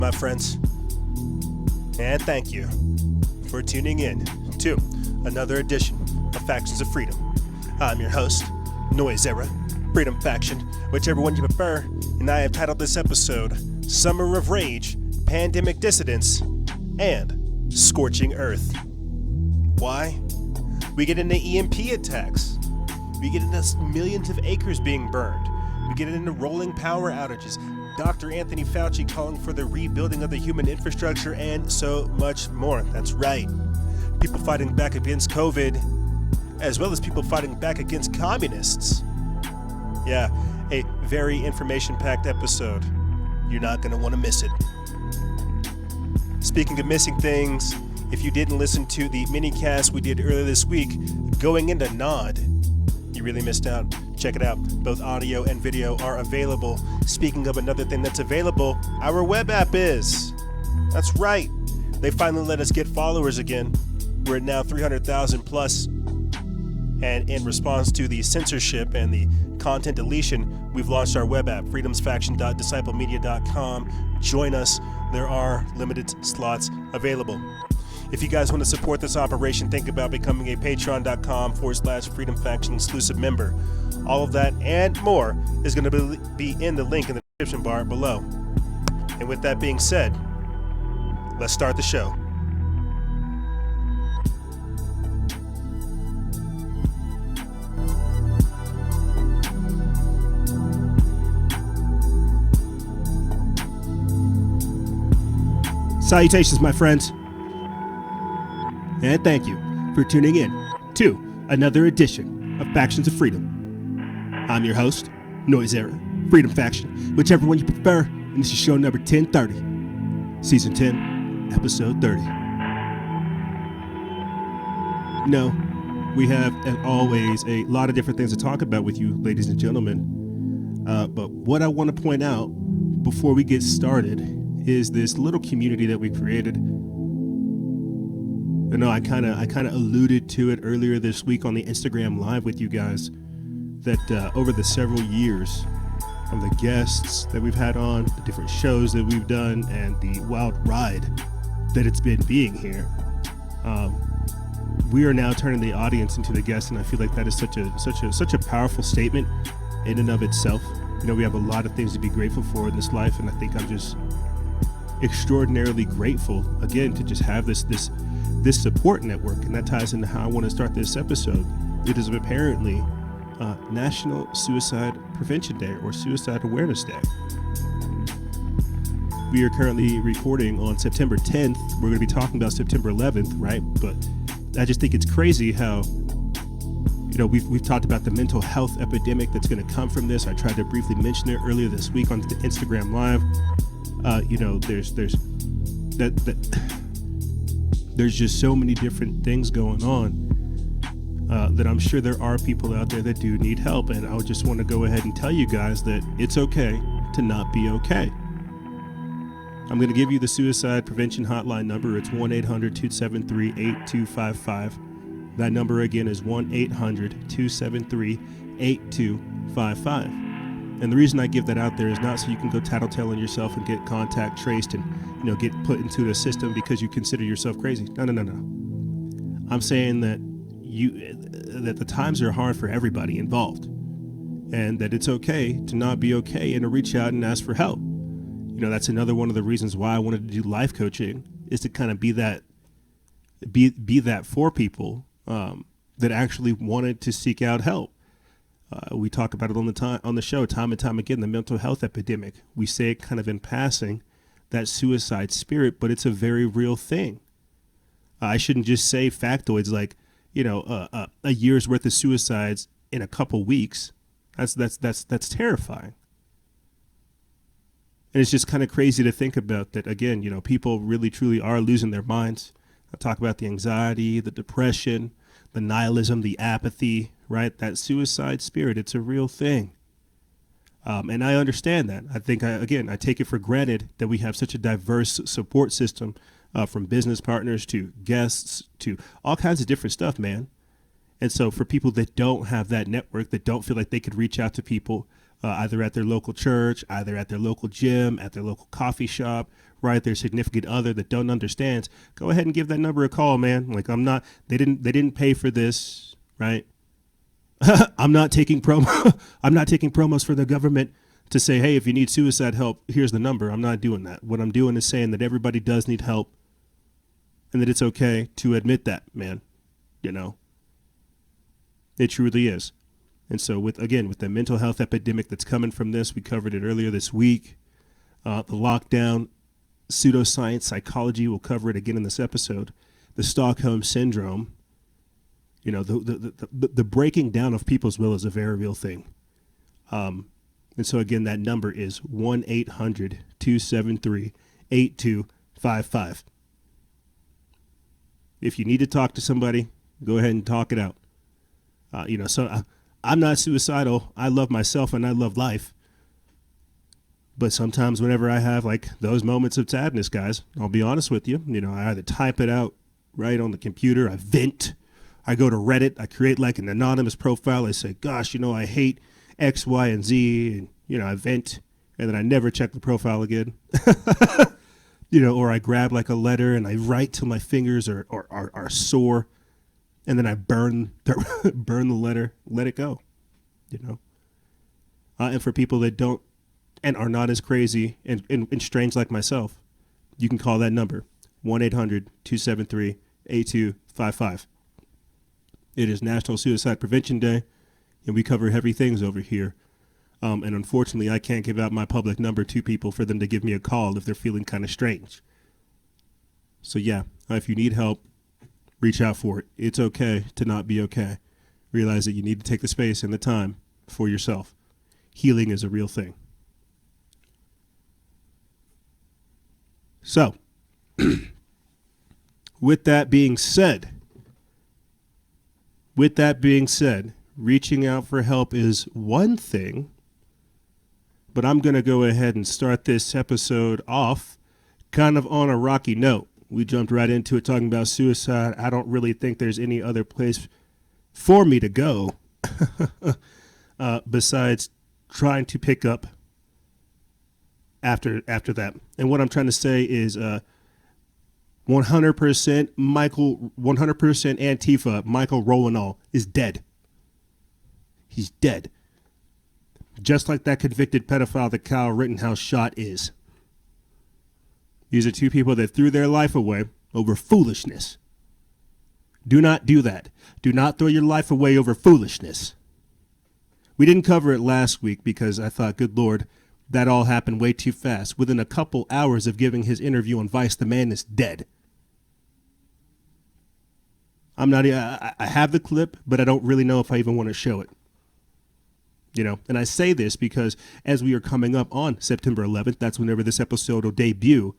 My friends, and thank you for tuning in to another edition of Factions of Freedom. I'm your host, Noise Era, Freedom Faction, whichever one you prefer, and I have titled this episode Summer of Rage, Pandemic Dissidence, and Scorching Earth. Why? We get into EMP attacks. We get into millions of acres being burned. We get into rolling power outages. Dr. Anthony Fauci calling for the rebuilding of the human infrastructure, and so much more. That's right. People fighting back against COVID, as well as people fighting back against communists. Yeah, a very information-packed episode. You're not going to want to miss it. Speaking of missing things, if you didn't listen to the mini-cast we did earlier this week, going into Nod, you really missed out. Check it out. Both audio and video are available. Speaking of another thing that's available, our web app is. That's right. They finally let us get followers again. We're at now 300,000 plus. And in response to the censorship and the content deletion, we've launched our web app, freedomsfaction.disciplemedia.com. Join us. There are limited slots available. If you guys want to support this operation, think about becoming a patreon.com/Freedom Faction exclusive member. All of that and more is going to be in the link in the description bar below. And with that being said, let's start the show. Salutations, my friends. And thank you for tuning in to another edition of Factions of Freedom. I'm your host, Noise Era, Freedom Faction, whichever one you prefer, and this is show number 1030, season 10, episode 30. No, we have, as always, a lot of different things to talk about with you, ladies and gentlemen. But what I want to point out before we get started is this little community that we created. You know, I kind of alluded to it earlier this week on the Instagram Live with you guys, that over the several years of the guests that we've had on, the different shows that we've done, and the wild ride that it's been being here, we are now turning the audience into the guests, and I feel like that is such a powerful statement in and of itself. You know, we have a lot of things to be grateful for in this life, and I think I'm just extraordinarily grateful again to just have this support network, and that ties into how I want to start this episode. It is apparently National Suicide Prevention Day or Suicide Awareness Day. We are currently recording on September 10th. We're going to be talking about September 11th, right? But I just think it's crazy how, you know, we've talked about the mental health epidemic that's going to come from this. I tried to briefly mention it earlier this week on the Instagram Live. You know, there's just so many different things going on that I'm sure there are people out there that do need help. And I would just want to go ahead and tell you guys that it's okay to not be okay. I'm going to give you the suicide prevention hotline number. It's 1-800-273-8255. That number again is 1-800-273-8255. And the reason I give that out there is not so you can go tattletale on yourself and get contact traced and, you know, get put into the system because you consider yourself crazy. No. I'm saying that that the times are hard for everybody involved, and that it's okay to not be okay and to reach out and ask for help. You know, that's another one of the reasons why I wanted to do life coaching, is to kind of be that for people that actually wanted to seek out help. We talk about it on the show time and time again, the mental health epidemic. We say it kind of in passing, that suicide spirit, but it's a very real thing. I shouldn't just say factoids like, you know, a year's worth of suicides in a couple weeks. That's terrifying. And it's just kind of crazy to think about that. Again, you know, people really truly are losing their minds. I talk about the anxiety, the depression, the nihilism, the apathy, right? That suicide spirit, it's a real thing. And I understand that. I think, I take it for granted that we have such a diverse support system, from business partners to guests to all kinds of different stuff, man. And so for people that don't have that network, that don't feel like they could reach out to people, either at their local church, either at their local gym, at their local coffee shop, right? Their significant other that don't understand, go ahead and give that number a call, man. Like they didn't pay for this, right? I'm not taking promos for the government to say, hey, if you need suicide help, here's the number. I'm not doing that. What I'm doing is saying that everybody does need help and that it's okay to admit that, man. You know, it truly is. And so with the mental health epidemic that's coming from this, we covered it earlier this week. The lockdown, pseudoscience, psychology, we'll cover it again in this episode. The Stockholm Syndrome, you know, the breaking down of people's will is a very real thing. And so again, that number is 1-800-273-8255. If you need to talk to somebody, go ahead and talk it out. I'm not suicidal. I love myself and I love life. But sometimes whenever I have like those moments of sadness, guys, I'll be honest with you, you know, I either type it out right on the computer, I vent, I go to Reddit, I create like an anonymous profile. I say, gosh, you know, I hate X, Y, and Z. And, you know, I vent and then I never check the profile again. You know, or I grab like a letter and I write till my fingers are sore. And then I burn the letter, let it go, you know. And for people that don't and are not as crazy and strange like myself, you can call that number, 1-800-273-8255. It is National Suicide Prevention Day, and we cover heavy things over here. And unfortunately, I can't give out my public number to people for them to give me a call if they're feeling kind of strange. So yeah, if you need help, reach out for it. It's okay to not be okay. Realize that you need to take the space and the time for yourself. Healing is a real thing. So, with that being said, reaching out for help is one thing, but I'm going to go ahead and start this episode off kind of on a rocky note. We jumped right into it talking about suicide. I don't really think there's any other place for me to go besides trying to pick up after that. And what I'm trying to say is 100% Antifa, Michael Rowanall is dead. He's dead. Just like that convicted pedophile that Kyle Rittenhouse shot is. These are two people that threw their life away over foolishness. Do not do that. Do not throw your life away over foolishness. We didn't cover it last week because I thought, good Lord, that all happened way too fast. Within a couple hours of giving his interview on Vice, the man is dead. I have the clip, but I don't really know if I even want to show it. You know, and I say this because as we are coming up on September 11th, that's whenever this episode will debut.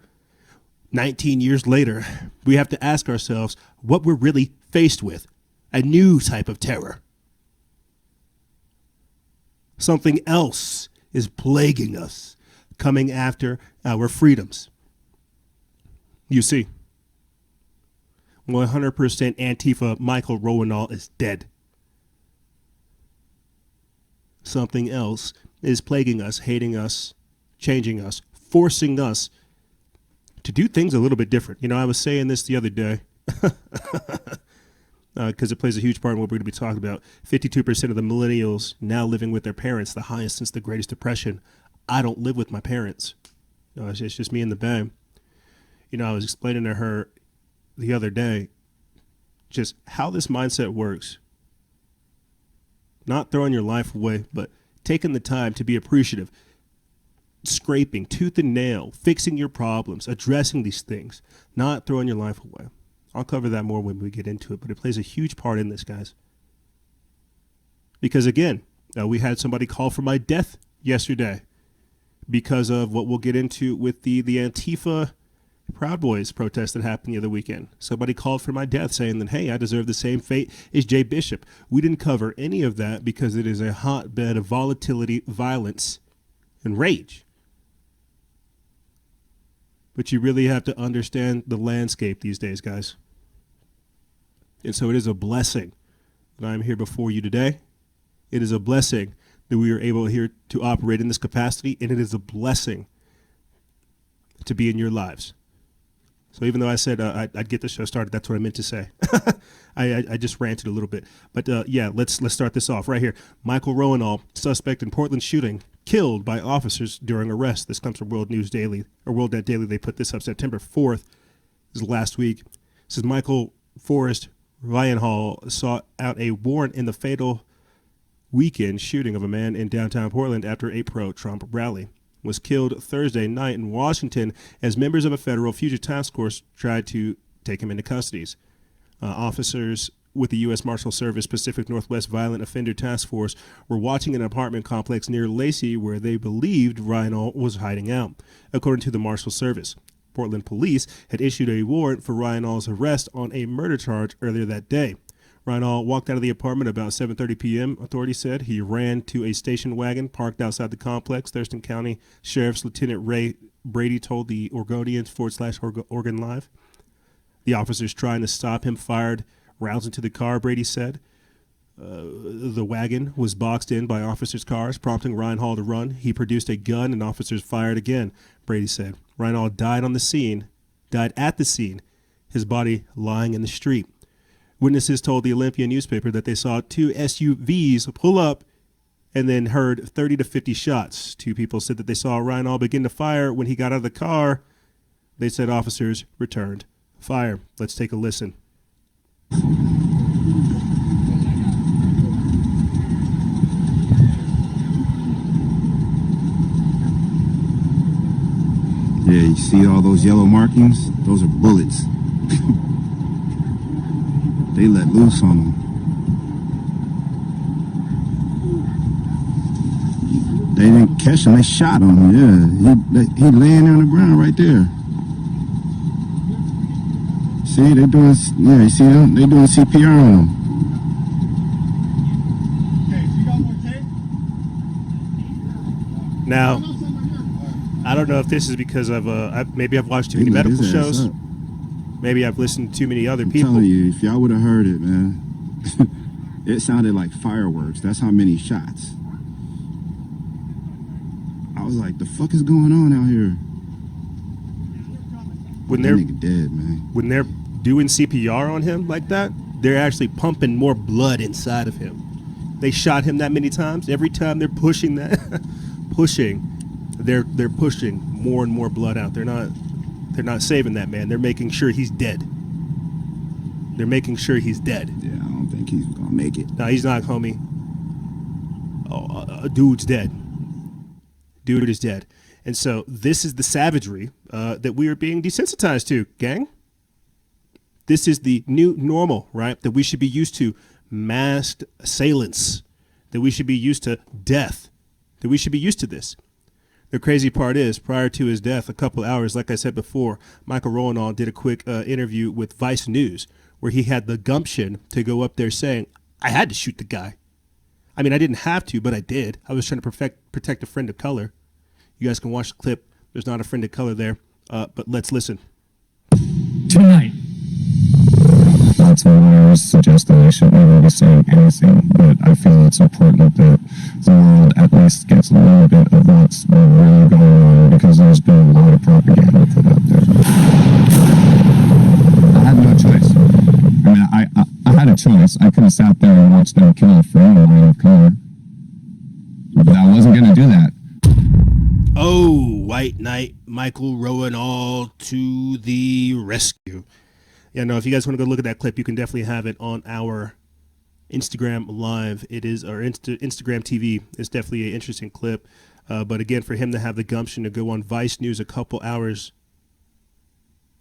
19 years later, we have to ask ourselves what we're really faced with. A new type of terror. Something else is plaguing us, coming after our freedoms. You see, 100% Antifa Michael Rowanall is dead. Something else is plaguing us, hating us, changing us, forcing us to do things a little bit different. You know, I was saying this the other day because it plays a huge part in what we're going to be talking about. 52% of the millennials now living with their parents, the highest since the Greatest Depression. I don't live with my parents. You know, it's just me and the babe. You know, I was explaining to her the other day just how this mindset works. Not throwing your life away, but taking the time to be appreciative. Scraping tooth and nail, fixing your problems, addressing these things, not throwing your life away. I'll cover that more when we get into it, but it plays a huge part in this, guys. Because again, we had somebody call for my death yesterday because of what we'll get into with the Antifa Proud Boys protest that happened the other weekend. Somebody called for my death saying that, hey, I deserve the same fate as Jay Bishop. We didn't cover any of that because it is a hotbed of volatility, violence, and rage. But you really have to understand the landscape these days, guys. And so it is a blessing that I'm here before you today. It is a blessing that we are able here to operate in this capacity, and it is a blessing to be in your lives. So even though I said I'd get the show started, that's what I meant to say. I just ranted a little bit. But yeah, let's start this off right here. Michael Rowanall, suspect in Portland shooting, killed by officers during arrest. This comes from World News Daily, or WorldNet Daily. They put this up September 4th. This is last week. It says Michael Forrest Ryanhall sought out a warrant in the fatal weekend shooting of a man in downtown Portland after a pro-Trump rally. Was killed Thursday night in Washington as members of a federal fugitive task force tried to take him into custody. Officers with the U.S. Marshal Service Pacific Northwest Violent Offender Task Force were watching an apartment complex near Lacey where they believed Ryanall was hiding out, according to the Marshal Service. Portland police had issued a warrant for Ryanall's arrest on a murder charge earlier that day. Ryanall walked out of the apartment about 7:30 p.m., authorities said. He ran to a station wagon parked outside the complex. Thurston County Sheriff's Lieutenant Ray Brady told the Oregonian/Oregon Live. The officers trying to stop him fired rounds into the car, Brady said. The wagon was boxed in by officers' cars, prompting Ryanall to run. He produced a gun and officers fired again, Brady said. Ryanall died at the scene, his body lying in the street. Witnesses told the Olympia newspaper that they saw two SUVs pull up and then heard 30 to 50 shots. Two people said that they saw Ryanall begin to fire when he got out of the car. They said officers returned fire. Let's take a listen. Yeah, you see all those yellow markings? Those are bullets. They let loose on him. They didn't catch him, they shot him, yeah. He laying there on the ground right there. See, they're doing, yeah, you see them? They're doing CPR on him. Okay, so you got more tape? Now, I don't know if this is because maybe I've watched too many medical shows. Maybe I've listened to too many other people. I'm telling you, if y'all would have heard it, man, it sounded like fireworks. That's how many shots. I was like, the fuck is going on out here? When that they're nigga dead, man. When they're doing CPR on him like that, they're actually pumping more blood inside of him. They shot him that many times. Every time they're pushing that, they're pushing more and more blood out. They're not saving that man. They're making sure he's dead. They're making sure he's dead. Yeah, I don't think he's gonna make it. No, he's not, homie. Oh, dude's dead. Dude is dead. And so this is the savagery that we are being desensitized to, gang. This is the new normal, right? That we should be used to masked assailants, that we should be used to death, that we should be used to this. The crazy part is, prior to his death, a couple hours, like I said before, Michael Rowanall did a quick interview with Vice News where he had the gumption to go up there saying, I had to shoot the guy. I mean, I didn't have to, but I did. I was trying to protect a friend of color. You guys can watch the clip. There's not a friend of color there, but let's listen. Tonight. Lots of lawyers suggest that I shouldn't really be saying anything, but I feel it's important that the world at least gets a little bit of what's really going on, because there's been a lot of propaganda put out there. I had no choice. I mean, I had a choice. I could have sat there and watched them kill a friend of mine of color, but I wasn't going to do that. Oh, White Knight Michael Rowanall to the rescue. Yeah, no, if you guys want to go look at that clip, you can definitely have it on our Instagram Live. It is, or Instagram TV. It's definitely an interesting clip. But again, for him to have the gumption to go on Vice News a couple hours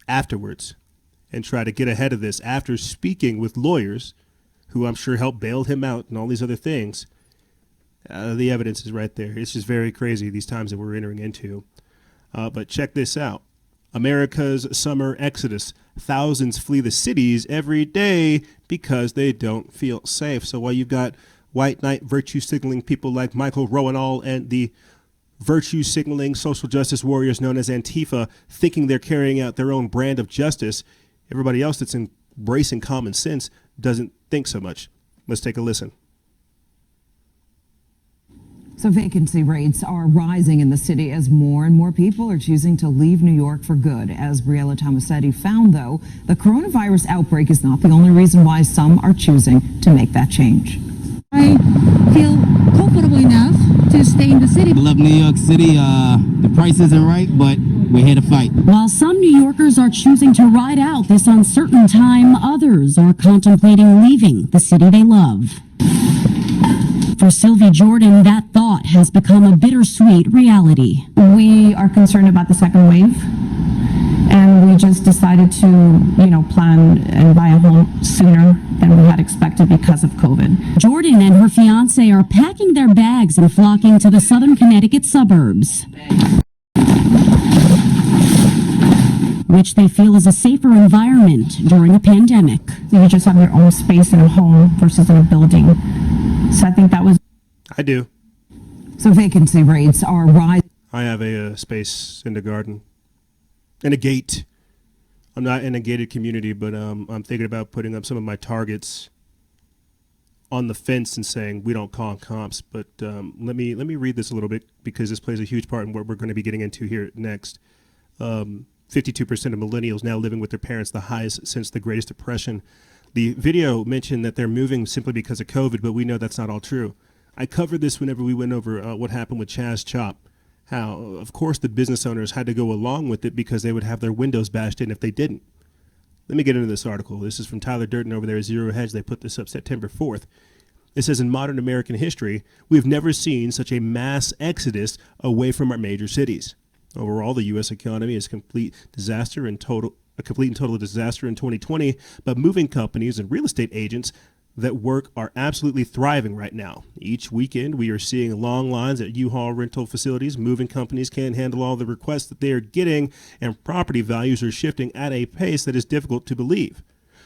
afterwards and try to get ahead of this after speaking with lawyers who I'm sure helped bail him out and all these other things, the evidence is right there. It's just very crazy, these times that we're entering into. But check this out. America's summer exodus. Thousands flee the cities every day because they don't feel safe. So while you've got white knight virtue signaling people like Michael Rowanall and the virtue signaling social justice warriors known as Antifa thinking they're carrying out their own brand of justice, everybody else that's embracing common sense doesn't think so much. Let's take a listen. So vacancy rates are rising in the city as more and more people are choosing to leave New York for good. As Briella Tomasetti found, though, the coronavirus outbreak is not the only reason why some are choosing to make that change. I feel comfortable enough to stay in the city. I love New York City. The price isn't right, but we're here to fight. While some New Yorkers are choosing to ride out this uncertain time, others are contemplating leaving the city they love. For Sylvie Jordan, that thought has become a bittersweet reality. We are concerned about the second wave, and we just decided to, plan and buy a home sooner than we had expected because of COVID. Jordan and her fiance are packing their bags and flocking to the southern Connecticut suburbs, which they feel is a safer environment during a pandemic. You just have your own space in a home versus in a building. So I think that was... I do. So vacancy rates are rising. I have a space in the garden. And a gate. I'm not in a gated community, but I'm thinking about putting up some of my targets on the fence and saying we don't call comps. But let me read this a little bit because this plays a huge part in what we're going to be getting into here next. 52% of millennials now living with their parents, the highest since the Greatest Depression. The video mentioned that they're moving simply because of COVID, but we know that's not all true. I covered this whenever we went over what happened with Chaz Chop, how, of course, the business owners had to go along with it because they would have their windows bashed in if they didn't. Let me get into this article. This is from Tyler Durden over there at Zero Hedge. They put this up September 4th. It says, in modern American history, we've never seen such a mass exodus away from our major cities. Overall, the U.S. economy is a complete and total disaster in 2020, but moving companies and real estate agents that work are absolutely thriving right now. Each weekend, we are seeing long lines at U-Haul rental facilities. Moving companies can't handle all the requests that they are getting, and property values are shifting at a pace that is difficult to believe.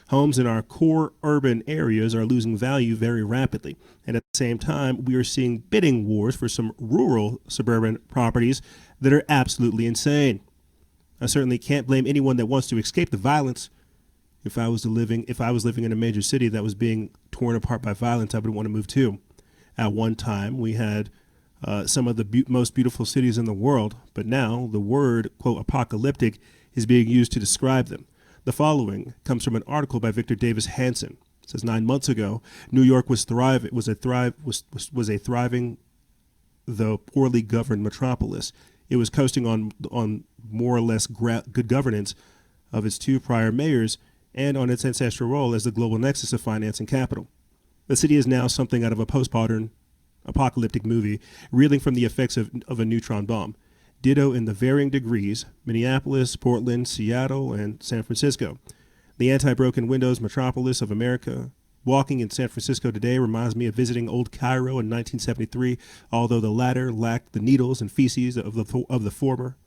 Homes in our core urban areas are losing value very rapidly, and at the same time, we are seeing bidding wars for some rural suburban properties that are absolutely insane. I certainly can't blame anyone that wants to escape the violence. If I was living in a major city that was being torn apart by violence, I would want to move too. At one time, we had some of the most beautiful cities in the world, but now the word, quote, apocalyptic is being used to describe them. The following comes from an article by Victor Davis Hanson. It says 9 months ago, New York was a thriving, though poorly governed metropolis. It was coasting on more or less good governance of its two prior mayors and on its ancestral role as the global nexus of finance and capital. The city is now something out of a postmodern apocalyptic movie, reeling from the effects of a neutron bomb. Ditto in the varying degrees, Minneapolis, Portland, Seattle, and San Francisco. The anti-broken windows metropolis of America. Walking in San Francisco today reminds me of visiting Old Cairo in 1973, although the latter lacked the needles and feces of the former.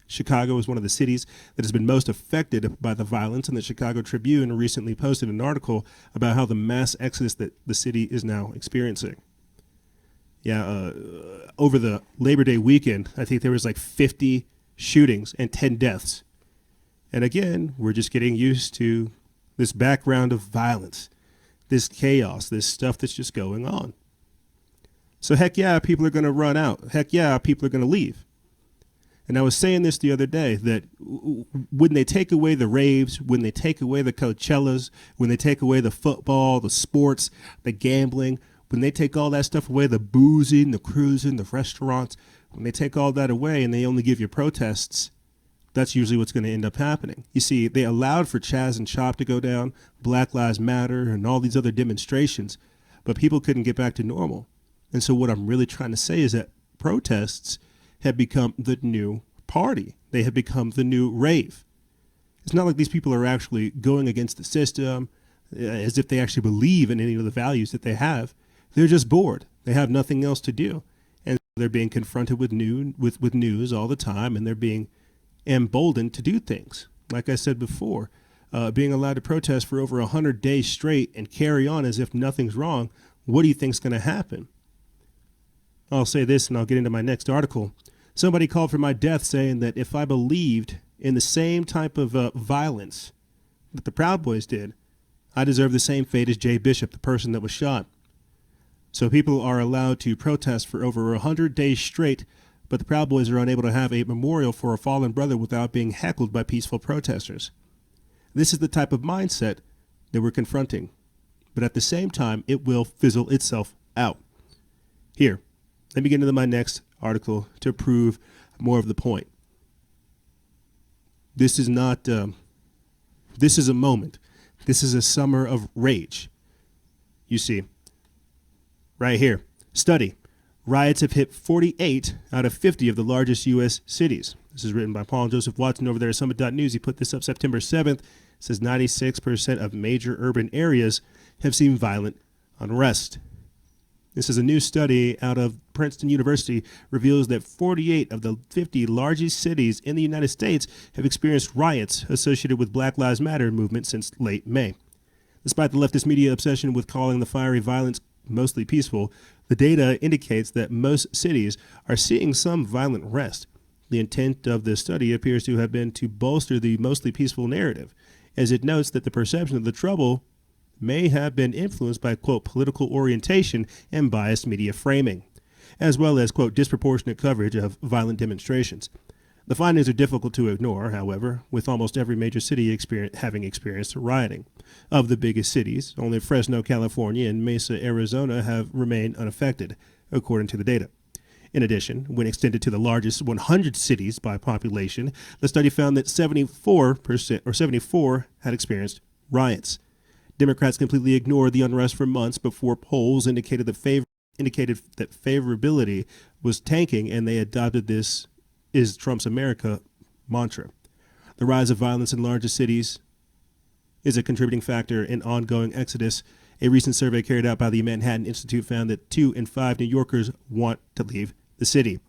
Chicago is one of the cities that has been most affected by the violence, and the Chicago Tribune recently posted an article about how the mass exodus that the city is now experiencing. Over the Labor Day weekend, I think there was like 50 shootings and 10 deaths. And again, we're just getting used to this background of violence, this chaos, this stuff that's just going on. So heck yeah, people are going to run out. Heck yeah, people are going to leave. And I was saying this the other day, that when they take away the raves, when they take away the Coachellas, when they take away the football, the sports, the gambling, when they take all that stuff away, the boozing, the cruising, the restaurants, when they take all that away and they only give you protests, that's usually what's going to end up happening. You see, they allowed for Chaz and Chop to go down, Black Lives Matter, and all these other demonstrations, but people couldn't get back to normal. And so what I'm really trying to say is that protests have become the new party. They have become the new rave. It's not like these people are actually going against the system as if they actually believe in any of the values that they have. They're just bored. They have nothing else to do. And they're being confronted with news all the time, and they're being emboldened to do things. Like I said before, being allowed to protest for over 100 days straight and carry on as if nothing's wrong, what do you think's going to happen? I'll say this and I'll get into my next article. Somebody called for my death, saying that if I believed in the same type of violence that the Proud Boys did, I deserve the same fate as Jay Bishop, the person that was shot. So people are allowed to protest for over 100 days straight, but the Proud Boys are unable to have a memorial for a fallen brother without being heckled by peaceful protesters. This is the type of mindset that we're confronting, but at the same time, it will fizzle itself out. Here, let me get into my next article to prove more of the point. This is not, this is a moment. This is a summer of rage. You see, right here, study. Riots have hit 48 out of 50 of the largest U.S. cities. This is written by Paul and Joseph Watson over there at Summit.News. He put this up September 7th. It says 96% of major urban areas have seen violent unrest. This is a new study out of Princeton University reveals that 48 of the 50 largest cities in the United States have experienced riots associated with Black Lives Matter movement since late May. Despite the leftist media obsession with calling the fiery violence mostly peaceful, the data indicates that most cities are seeing some violent rest. The intent of the study appears to have been to bolster the mostly peaceful narrative, as it notes that the perception of the trouble may have been influenced by, quote, political orientation and biased media framing, as well as, quote, disproportionate coverage of violent demonstrations. The findings are difficult to ignore, however, with almost every major city having experienced rioting. Of the biggest cities, only Fresno, California, and Mesa, Arizona have remained unaffected, according to the data. In addition, when extended to the largest 100 cities by population, the study found that 74 had experienced riots. Democrats completely ignored the unrest for months before polls indicated that favorability was tanking, and they adopted this is Trump's America mantra. The rise of violence in larger cities is a contributing factor in ongoing exodus. A recent survey carried out by the Manhattan Institute found that 2 in 5 New Yorkers want to leave the city.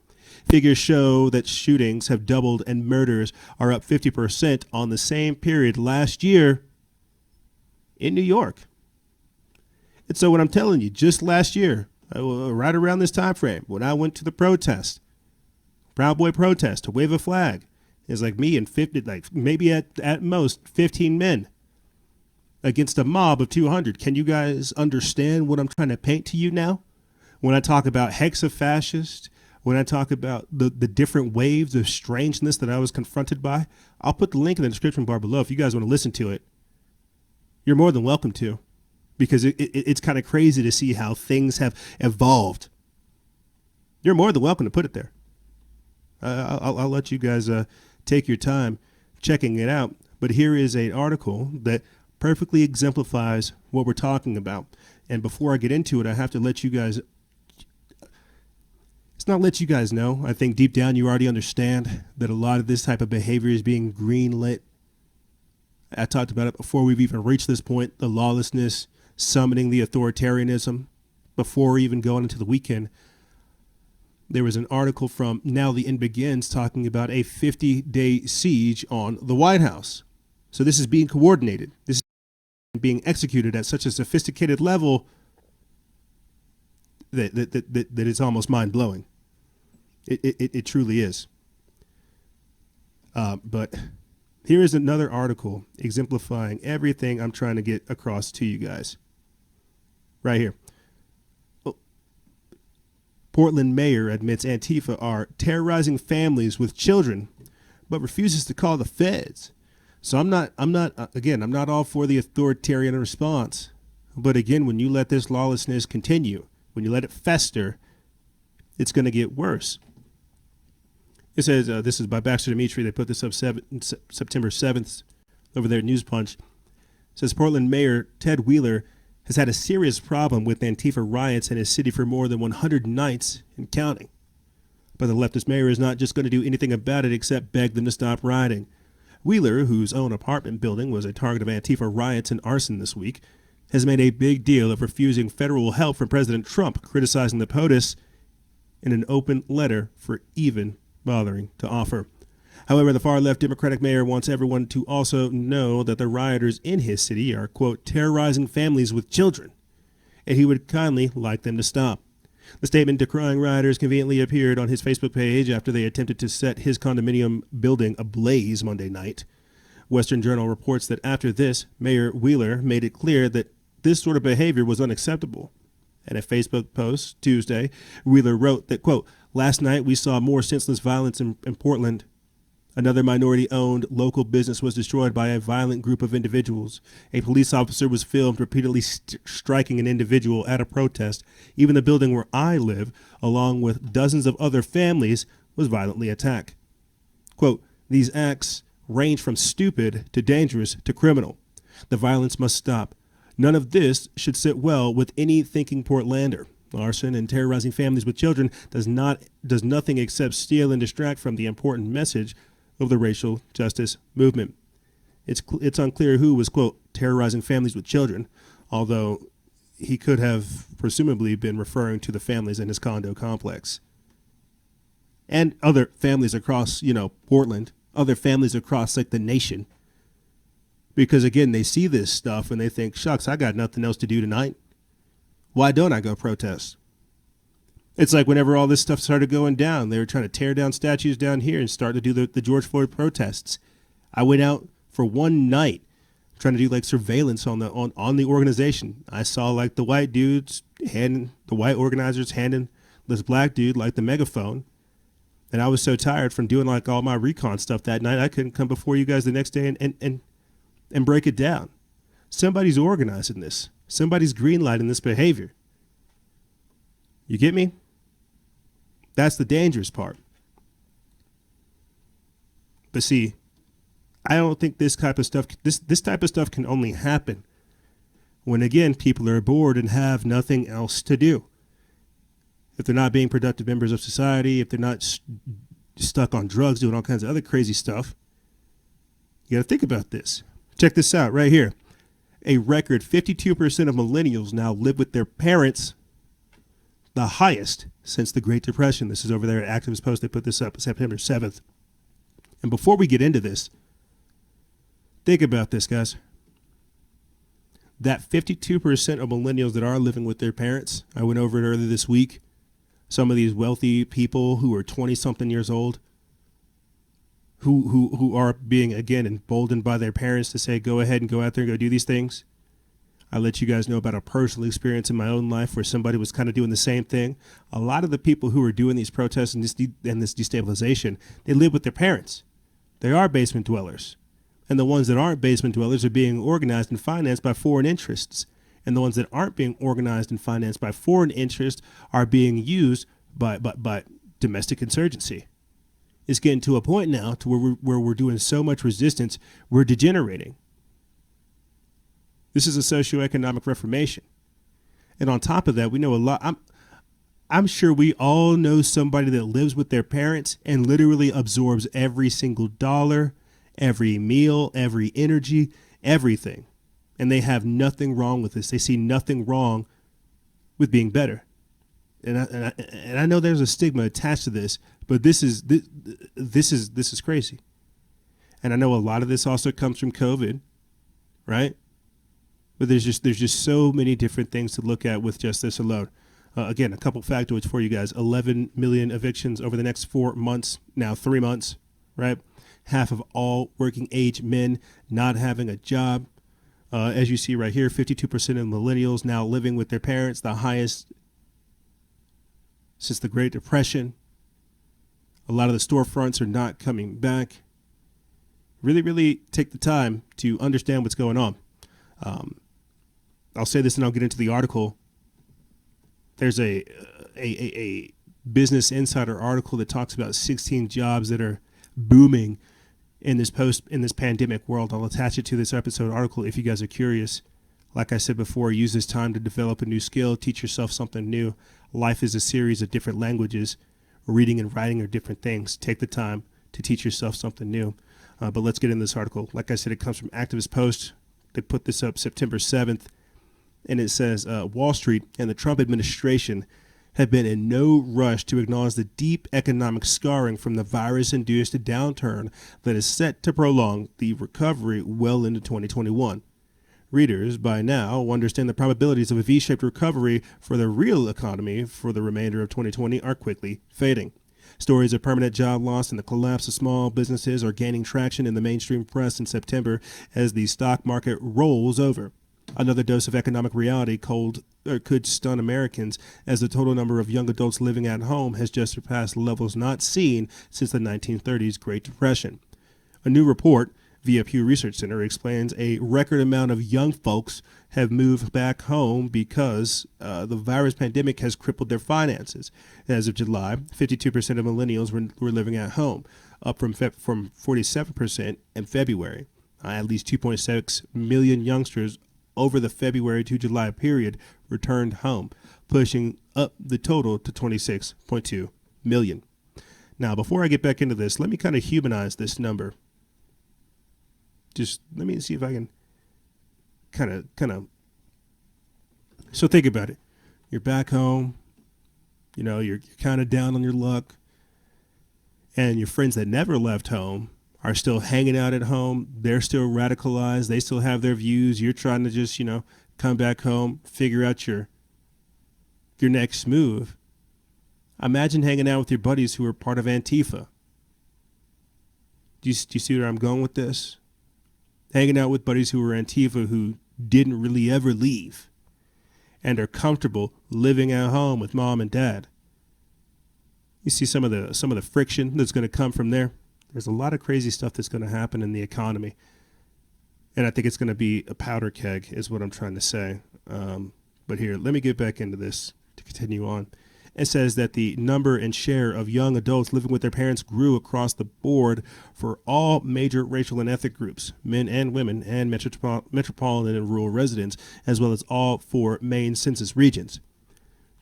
Figures show that shootings have doubled and murders are up 50% on the same period last year in New York. And so what I'm telling you, just last year, right around this time frame, when I went to the protest, Proud Boy protest, to wave a flag, it's like me and 50, like maybe at most 15 men against a mob of 200. Can you guys understand what I'm trying to paint to you now? When I talk about hexafascist, when I talk about the different waves of strangeness that I was confronted by, I'll put the link in the description bar below if you guys want to listen to it. You're more than welcome to, because it's kind of crazy to see how things have evolved. You're more than welcome to put it there. I'll let you guys take your time checking it out. But here is an article that perfectly exemplifies what we're talking about. And before I get into it, I have to let you guys, it's not let you guys know. I think deep down you already understand that a lot of this type of behavior is being greenlit. I talked about it before we've even reached this point, the lawlessness, summoning the authoritarianism, before even going into the weekend. There was an article from Now the End Begins talking about a 50-day siege on the White House. So this is being coordinated. This is being executed at such a sophisticated level that it's almost mind-blowing. It truly is. But here is another article exemplifying everything I'm trying to get across to you guys. Right here. Portland mayor admits Antifa are terrorizing families with children, but refuses to call the feds. So I'm not all for the authoritarian response. But again, when you let this lawlessness continue, when you let it fester, it's going to get worse. It says, this is by Baxter Dimitri. They put this up September 7th over there at News Punch. It says Portland Mayor Ted Wheeler has had a serious problem with Antifa riots in his city for more than 100 nights and counting. But the leftist mayor is not just going to do anything about it except beg them to stop rioting. Wheeler, whose own apartment building was a target of Antifa riots and arson this week, has made a big deal of refusing federal help from President Trump, criticizing the POTUS in an open letter for even bothering to offer. However, the far-left Democratic mayor wants everyone to also know that the rioters in his city are, quote, terrorizing families with children, and he would kindly like them to stop. The statement decrying rioters conveniently appeared on his Facebook page after they attempted to set his condominium building ablaze Monday night. Western Journal reports that after this, Mayor Wheeler made it clear that this sort of behavior was unacceptable. In a Facebook post Tuesday, Wheeler wrote that, quote, "Last night we saw more senseless violence in Portland. Another minority-owned local business was destroyed by a violent group of individuals. A police officer was filmed repeatedly striking an individual at a protest. Even the building where I live, along with dozens of other families, was violently attacked." Quote, "These acts range from stupid to dangerous to criminal. The violence must stop. None of this should sit well with any thinking Portlander. Arson and terrorizing families with children does nothing except steal and distract from the important message of the racial justice movement." It's unclear who was, quote, terrorizing families with children, although he could have presumably been referring to the families in his condo complex. And other families across, Portland, other families across like the nation. Because again, they see this stuff and they think, shucks, I got nothing else to do tonight. Why don't I go protest? It's like whenever all this stuff started going down, they were trying to tear down statues down here and start to do the George Floyd protests. I went out for one night trying to do like surveillance on the organization. I saw like the white organizers handing this black dude like the megaphone. And I was so tired from doing like all my recon stuff that night, I couldn't come before you guys the next day and break it down. Somebody's organizing this. Somebody's greenlighting this behavior. You get me? That's the dangerous part. But see, I don't think this type of stuff can only happen when, again, people are bored and have nothing else to do. If they're not being productive members of society, if they're not stuck on drugs, doing all kinds of other crazy stuff, you got to think about this. Check this out right here. A record 52% of millennials now live with their parents, the highest since the Great Depression. This is over there at Activist Post. They put this up September 7th. And before we get into this, think about this, guys. That 52% of millennials that are living with their parents, I went over it earlier this week. Some of these wealthy people who are 20-something years old, who are being, again, emboldened by their parents to say, go ahead and go out there and go do these things. I let you guys know about a personal experience in my own life where somebody was kind of doing the same thing. A lot of the people who are doing these protests and this destabilization, they live with their parents. They are basement dwellers. And the ones that aren't basement dwellers are being organized and financed by foreign interests. And the ones that aren't being organized and financed by foreign interests are being used by domestic insurgency. It's getting to a point now to where we're doing so much resistance, we're degenerating. This is a socioeconomic reformation. And on top of that, we know a lot. I'm sure we all know somebody that lives with their parents and literally absorbs every single dollar, every meal, every energy, everything. And they have nothing wrong with this. They see nothing wrong with being better. And I know there's a stigma attached to this, but this is crazy. And I know a lot of this also comes from COVID, right? But there's just so many different things to look at with just this alone. Again, a couple factoids for you guys. 11 million evictions over the next 4 months, now 3 months, right? Half of all working age men not having a job. As you see right here, 52% of millennials now living with their parents, the highest since the Great Depression. A lot of the storefronts are not coming back. Really, really take the time to understand what's going on. I'll say this and I'll get into the article. There's a Business Insider article that talks about 16 jobs that are booming in this pandemic world. I'll attach it to this episode article if you guys are curious. Like I said before, use this time to develop a new skill, teach yourself something new. Life is a series of different languages. Reading and writing are different things. Take the time to teach yourself something new. But let's get into this article. Like I said, it comes from Activist Post. They put this up September 7th. And it says, Wall Street and the Trump administration have been in no rush to acknowledge the deep economic scarring from the virus-induced downturn that is set to prolong the recovery well into 2021. Readers, by now, understand the probabilities of a V-shaped recovery for the real economy for the remainder of 2020 are quickly fading. Stories of permanent job loss and the collapse of small businesses are gaining traction in the mainstream press in September as the stock market rolls over. Another dose of economic reality could stun Americans, as the total number of young adults living at home has just surpassed levels not seen since the 1930s Great Depression. A new report via Pew Research Center explains a record amount of young folks have moved back home because the virus pandemic has crippled their finances. As of July, 52% of millennials were living at home, up from 47% in February. At least 2.6 million youngsters over the February to July period returned home, pushing up the total to 26.2 million. Now, before I get back into this, let me kind of humanize this number. Just let me see if I can kind of. So think about it. You're back home, you're kind of down on your luck, and your friends that never left home are still hanging out at home. They're still radicalized. They still have their views. You're trying to just, come back home, figure out your next move. Imagine hanging out with your buddies who are part of Antifa. Do you see where I'm going with this? Hanging out with buddies who are Antifa who didn't really ever leave and are comfortable living at home with mom and dad. You see some of the friction that's going to come from there. There's a lot of crazy stuff that's going to happen in the economy. And I think it's going to be a powder keg is what I'm trying to say. But here, let me get back into this to continue on. It says that the number and share of young adults living with their parents grew across the board for all major racial and ethnic groups, men and women, and metropolitan and rural residents, as well as all 4 main census regions.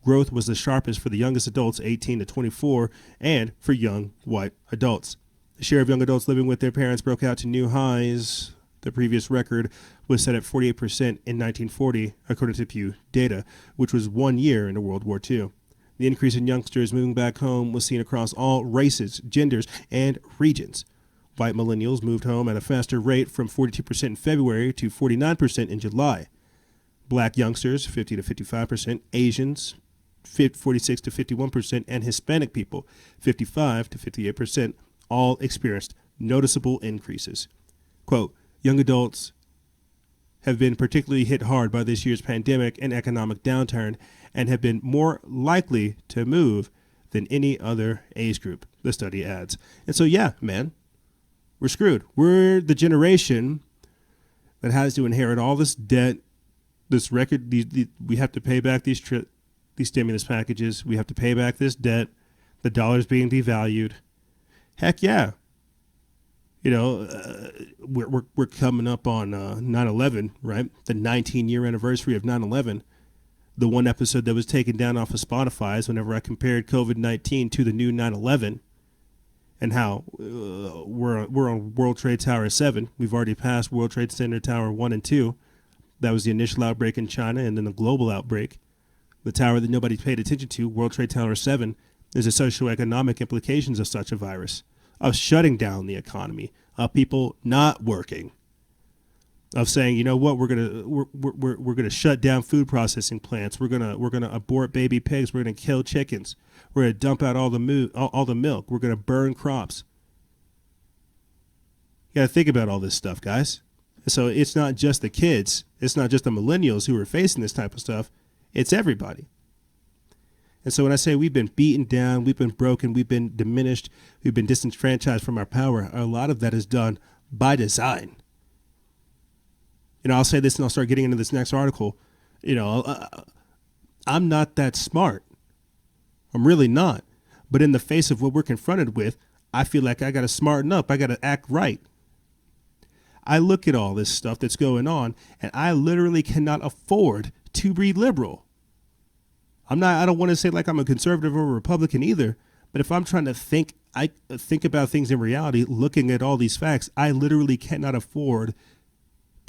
Growth was the sharpest for the youngest adults 18 to 24 and for young white adults. The share of young adults living with their parents broke out to new highs. The previous record was set at 48% in 1940, according to Pew data, which was 1 year into World War II. The increase in youngsters moving back home was seen across all races, genders, and regions. White millennials moved home at a faster rate, from 42% in February to 49% in July. Black youngsters, 50 to 55%, Asians, 46 to 51%, and Hispanic people, 55 to 58%, all experienced noticeable increases. Quote, young adults have been particularly hit hard by this year's pandemic and economic downturn and have been more likely to move than any other age group, the study adds. And so, yeah, man, we're screwed. We're the generation that has to inherit all this debt, this record. We have to pay back these stimulus packages. We have to pay back this debt. The dollar's being devalued. Heck yeah. We're coming up on 9/11, right? The 19-year anniversary of 9/11. The one episode that was taken down off of Spotify is whenever I compared COVID-19 to the new 9/11 and how we're on World Trade Tower 7. We've already passed World Trade Center Tower 1 and 2. That was the initial outbreak in China and then the global outbreak. The tower that nobody paid attention to, World Trade Tower 7, is the socioeconomic implications of such a virus, of shutting down the economy, of people not working, of saying, you know what, we're gonna shut down food processing plants, we're gonna abort baby pigs, we're gonna kill chickens, we're gonna dump out all the milk, we're gonna burn crops. You gotta think about all this stuff, guys. So it's not just the kids, it's not just the millennials who are facing this type of stuff, it's everybody. And so when I say we've been beaten down, we've been broken, we've been diminished, we've been disenfranchised from our power, a lot of that is done by design. I'll say this and I'll start getting into this next article. I'm not that smart. I'm really not. But in the face of what we're confronted with, I feel like I got to smarten up. I got to act right. I look at all this stuff that's going on, and I literally cannot afford to be liberal. I don't want to say like I'm a conservative or a Republican either, but if I'm trying to think about things in reality, looking at all these facts, I literally cannot afford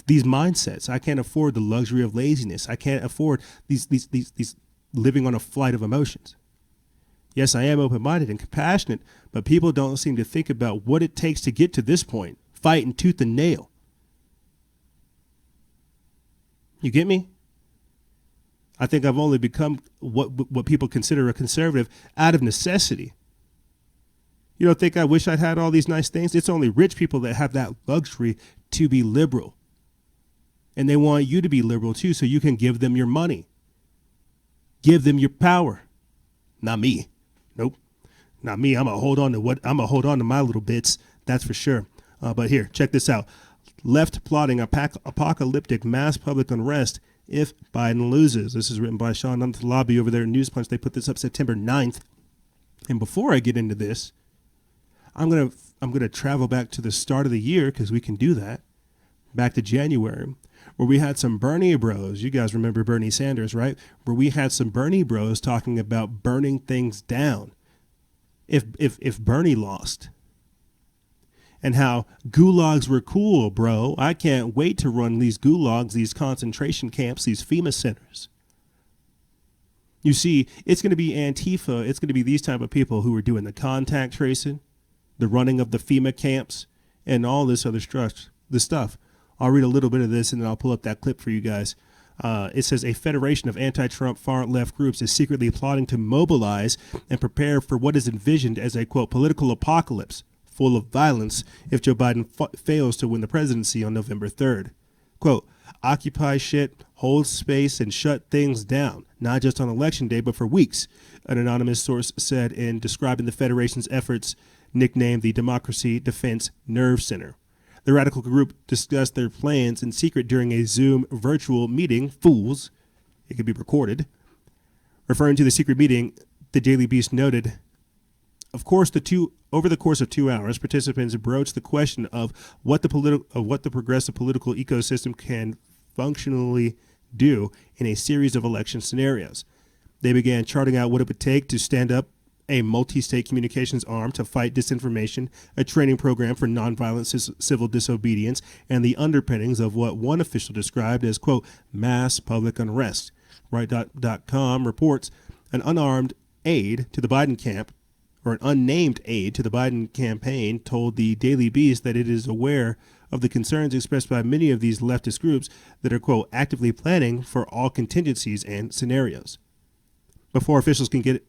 these mindsets. I can't afford the luxury of laziness. I can't afford these living on a flight of emotions. Yes, I am open-minded and compassionate, but people don't seem to think about what it takes to get to this point, fighting tooth and nail. You get me? I think I've only become what people consider a conservative out of necessity. You don't think I wish I'd had all these nice things? It's only rich people that have that luxury to be liberal. And they want you to be liberal too, so you can give them your money. Give them your power. Not me. Nope. Not me. I'm gonna hold on to my little bits. That's for sure. But here, check this out. Left plotting apocalyptic mass public unrest if Biden loses. This is written by Sean Lobby over there at News Punch. They put this up September 9th. And before I get into this, I'm gonna travel back to the start of the year, because we can do that. Back to January, where we had some Bernie bros. You guys remember Bernie Sanders, right? Where we had some Bernie bros talking about burning things down if Bernie lost. And how gulags were cool, bro. I can't wait to run these gulags, these concentration camps, these FEMA centers. You see, it's going to be Antifa. It's going to be these type of people who are doing the contact tracing, the running of the FEMA camps, and all this other stuff. I'll read a little bit of this, and then I'll pull up that clip for you guys. It says a federation of anti-Trump far-left groups is secretly plotting to mobilize and prepare for what is envisioned as a, quote, political apocalypse full of violence if Joe Biden fails to win the presidency on November 3rd. Quote, occupy shit, hold space, and shut things down, not just on election day, but for weeks, an anonymous source said in describing the federation's efforts, nicknamed the Democracy Defense Nerve Center. The radical group discussed their plans in secret during a Zoom virtual meeting. Fools. It could be recorded. Referring to the secret meeting, the Daily Beast noted, of course, over the course of 2 hours, participants broached the question of what the progressive political ecosystem can functionally do in a series of election scenarios. They began charting out what it would take to stand up a multi-state communications arm to fight disinformation, a training program for nonviolent civil disobedience, and the underpinnings of what one official described as, quote, mass public unrest. Right.com reports an unnamed aide to the Biden campaign told the Daily Beast that it is aware of the concerns expressed by many of these leftist groups that are, quote, actively planning for all contingencies and scenarios. Before officials can get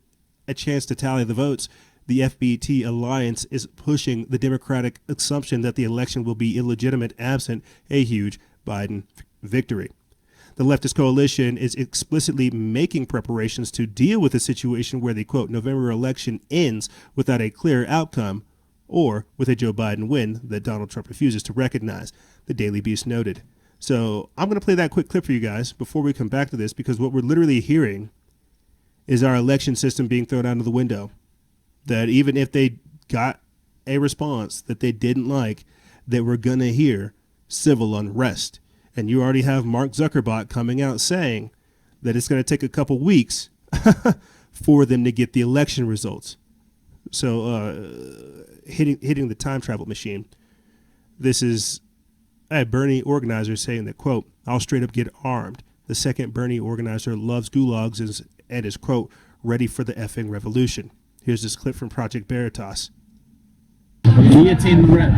a chance to tally the votes, the FBT alliance is pushing the Democratic assumption that the election will be illegitimate absent a huge Biden victory. The leftist coalition is explicitly making preparations to deal with a situation where the, quote, November election ends without a clear outcome or with a Joe Biden win that Donald Trump refuses to recognize, the Daily Beast noted. So I'm going to play that quick clip for you guys before we come back to this, because what we're literally hearing is our election system being thrown out of the window. That even if they got a response that they didn't like, that we're going to hear civil unrest. And you already have Mark Zuckerberg coming out saying that it's going to take a couple weeks for them to get the election results. So hitting the time travel machine. This is a Bernie organizer saying that, quote, I'll straight up get armed. The second Bernie organizer loves gulags and is, quote, ready for the effing revolution. Here's this clip from Project Veritas. Guillotine the rich.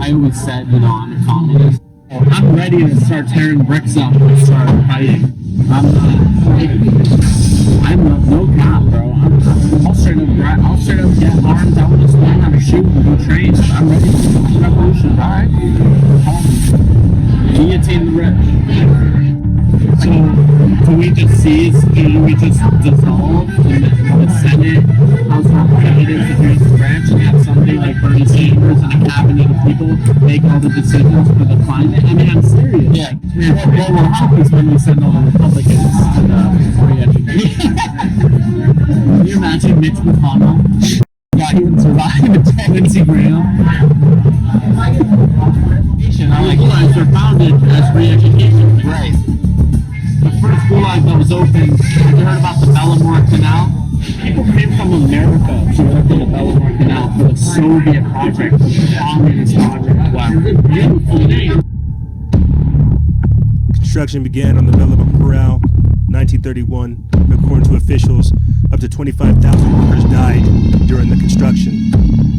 I always said, I'm a communist. I'm ready to start tearing bricks up and start fighting. I'm no cop, bro. I'll straight up get armed. I will just learn how to shoot and be trained. I'm ready for the revolution, alright? Guillotine the rich. So, do we just seize, do we just dissolve the Senate, House of Representatives, the executive branch, and have somebody like Bernie Sanders and a cabinet of people make all the decisions for the climate? I mean, I'm serious. Yeah. What will happen is when we send all the Republicans to the free education. Can you imagine Mitch McConnell? God, he would survive. Lindsey Graham. Gulags are founded as free education. Right. The first gulag that was opened, have you heard about the Bellamore Canal? People came from America to work in the Bellamore Canal for the Soviet project, the communist project. Wow. Beautiful name. Construction began on the Bellamore Canal, 1931. According to officials, up to 25,000 workers died during the construction.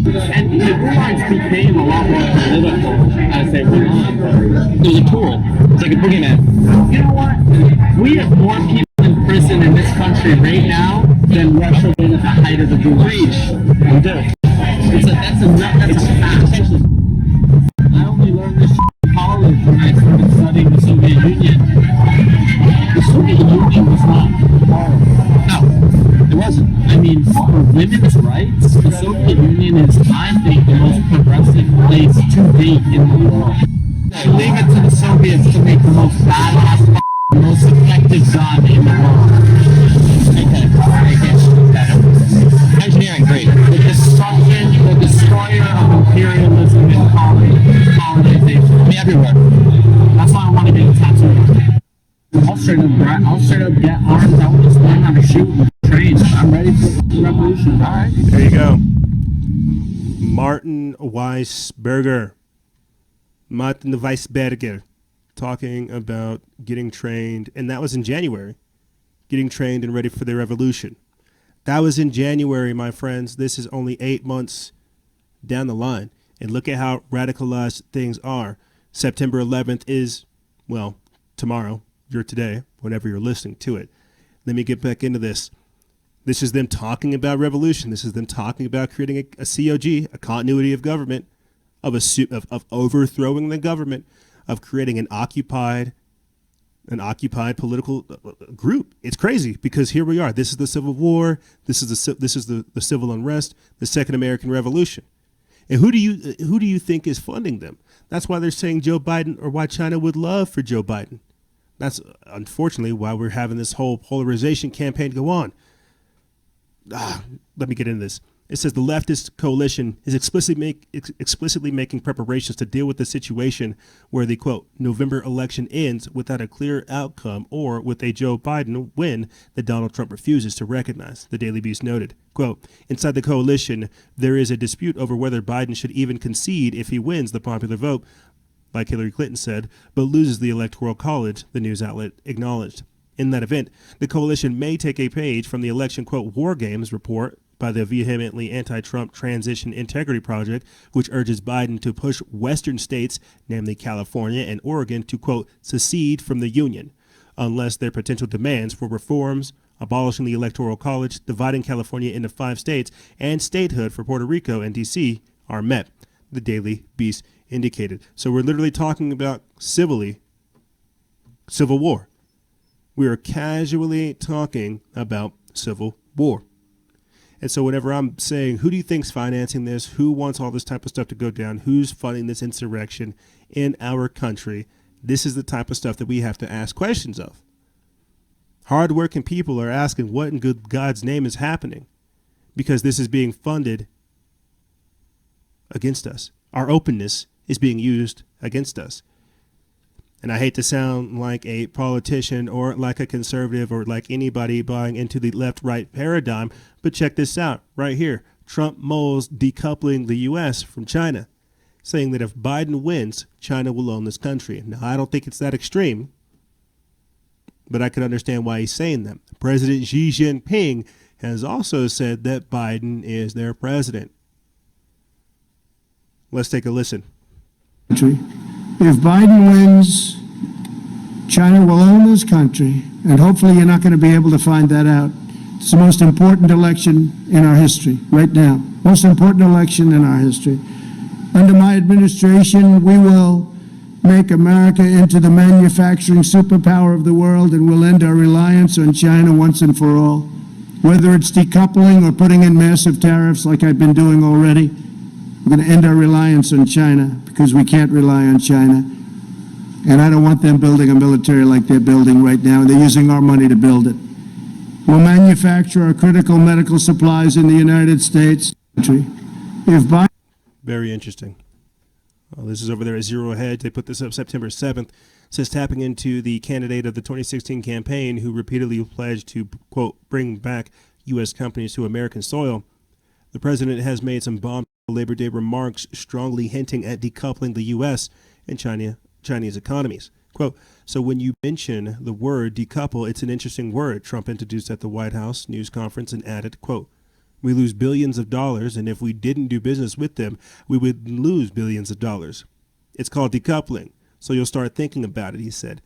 And the gulags became a lot more political as they went on. It was a tool. It's like a boogeyman. You know what? We have more people in prison in this country right now than Russia did at the height of the gulag. We do. That's a fact. I only learned this in college when I started studying. women's rights, the Soviet Union is, I think, the most progressive place to date in the world. Leave it to the Soviets to make the most badass, the most effective gun in the world. Engineering, great. The destruction, the destroyer of imperialism and colonization. I mean, everywhere. That's why I want to get a tattoo. I'll straight up get armed. I will just learn how to shoot and train. I'm ready for the revolution. All right. There you go. Martin Weisberger talking about getting trained, and that was in January, getting trained and ready for the revolution. That was in January, my friends. This is only 8 months down the line, and look at how radicalized things are. September 11th is, well, tomorrow, today, whenever you're listening to it. Let me get back into this. This is them talking about revolution. This is them talking about creating a COG, a continuity of government, of overthrowing the government, of creating an occupied political group. It's crazy because here we are. This is the Civil War. This is the civil unrest, the Second American Revolution. And who do you think is funding them? That's why they're saying Joe Biden, or why China would love for Joe Biden. That's unfortunately why we're having this whole polarization campaign go on. Let me get into this. It says the leftist coalition is explicitly making preparations to deal with the situation where the, quote, November election ends without a clear outcome or with a Joe Biden win that Donald Trump refuses to recognize, the Daily Beast noted. Quote, inside the coalition, there is a dispute over whether Biden should even concede if he wins the popular vote, like Hillary Clinton said, but loses the Electoral College, the news outlet acknowledged. In that event, the coalition may take a page from the election, quote, war games report by the vehemently anti-Trump Transition Integrity Project, which urges Biden to push Western states, namely California and Oregon, to, quote, secede from the union, unless their potential demands for reforms, abolishing the Electoral College, dividing California into 5 states, and statehood for Puerto Rico and D.C. are met, the Daily Beast indicated. So we're literally talking about civil war. We are casually talking about civil war. And so whenever I'm saying, who do you think's financing this? Who wants all this type of stuff to go down? Who's funding this insurrection in our country? This is the type of stuff that we have to ask questions of. Hardworking people are asking what in good God's name is happening, because this is being funded against us. Our openness is being used against us. And I hate to sound like a politician or like a conservative or like anybody buying into the left-right paradigm, but check this out right here. Trump mulls decoupling the U.S. from China, saying that if Biden wins, China will own this country. Now, I don't think it's that extreme, but I can understand why he's saying that. President Xi Jinping has also said that Biden is their president. Let's take a listen. If Biden wins, China will own this country, and hopefully you're not going to be able to find that out. It's the most important election in our history right now. Most important election in our history. Under my administration, we will make America into the manufacturing superpower of the world, and we'll end our reliance on China once and for all. Whether it's decoupling or putting in massive tariffs like I've been doing already, we're going to end our reliance on China, because we can't rely on China. And I don't want them building a military like they're building right now. They're using our money to build it. We'll manufacture our critical medical supplies in the United States. Very interesting. Well, this is over there at Zero Ahead. They put this up September 7th. It says tapping into the candidate of the 2016 campaign who repeatedly pledged to, quote, bring back U.S. companies to American soil. The president has made some bomb Labor Day remarks strongly hinting at decoupling the U.S. and Chinese economies. Quote, so when you mention the word decouple, it's an interesting word, Trump introduced at the White House news conference and added, quote, we lose billions of dollars, and if we didn't do business with them, we would lose billions of dollars. It's called decoupling, so you'll start thinking about it, he said.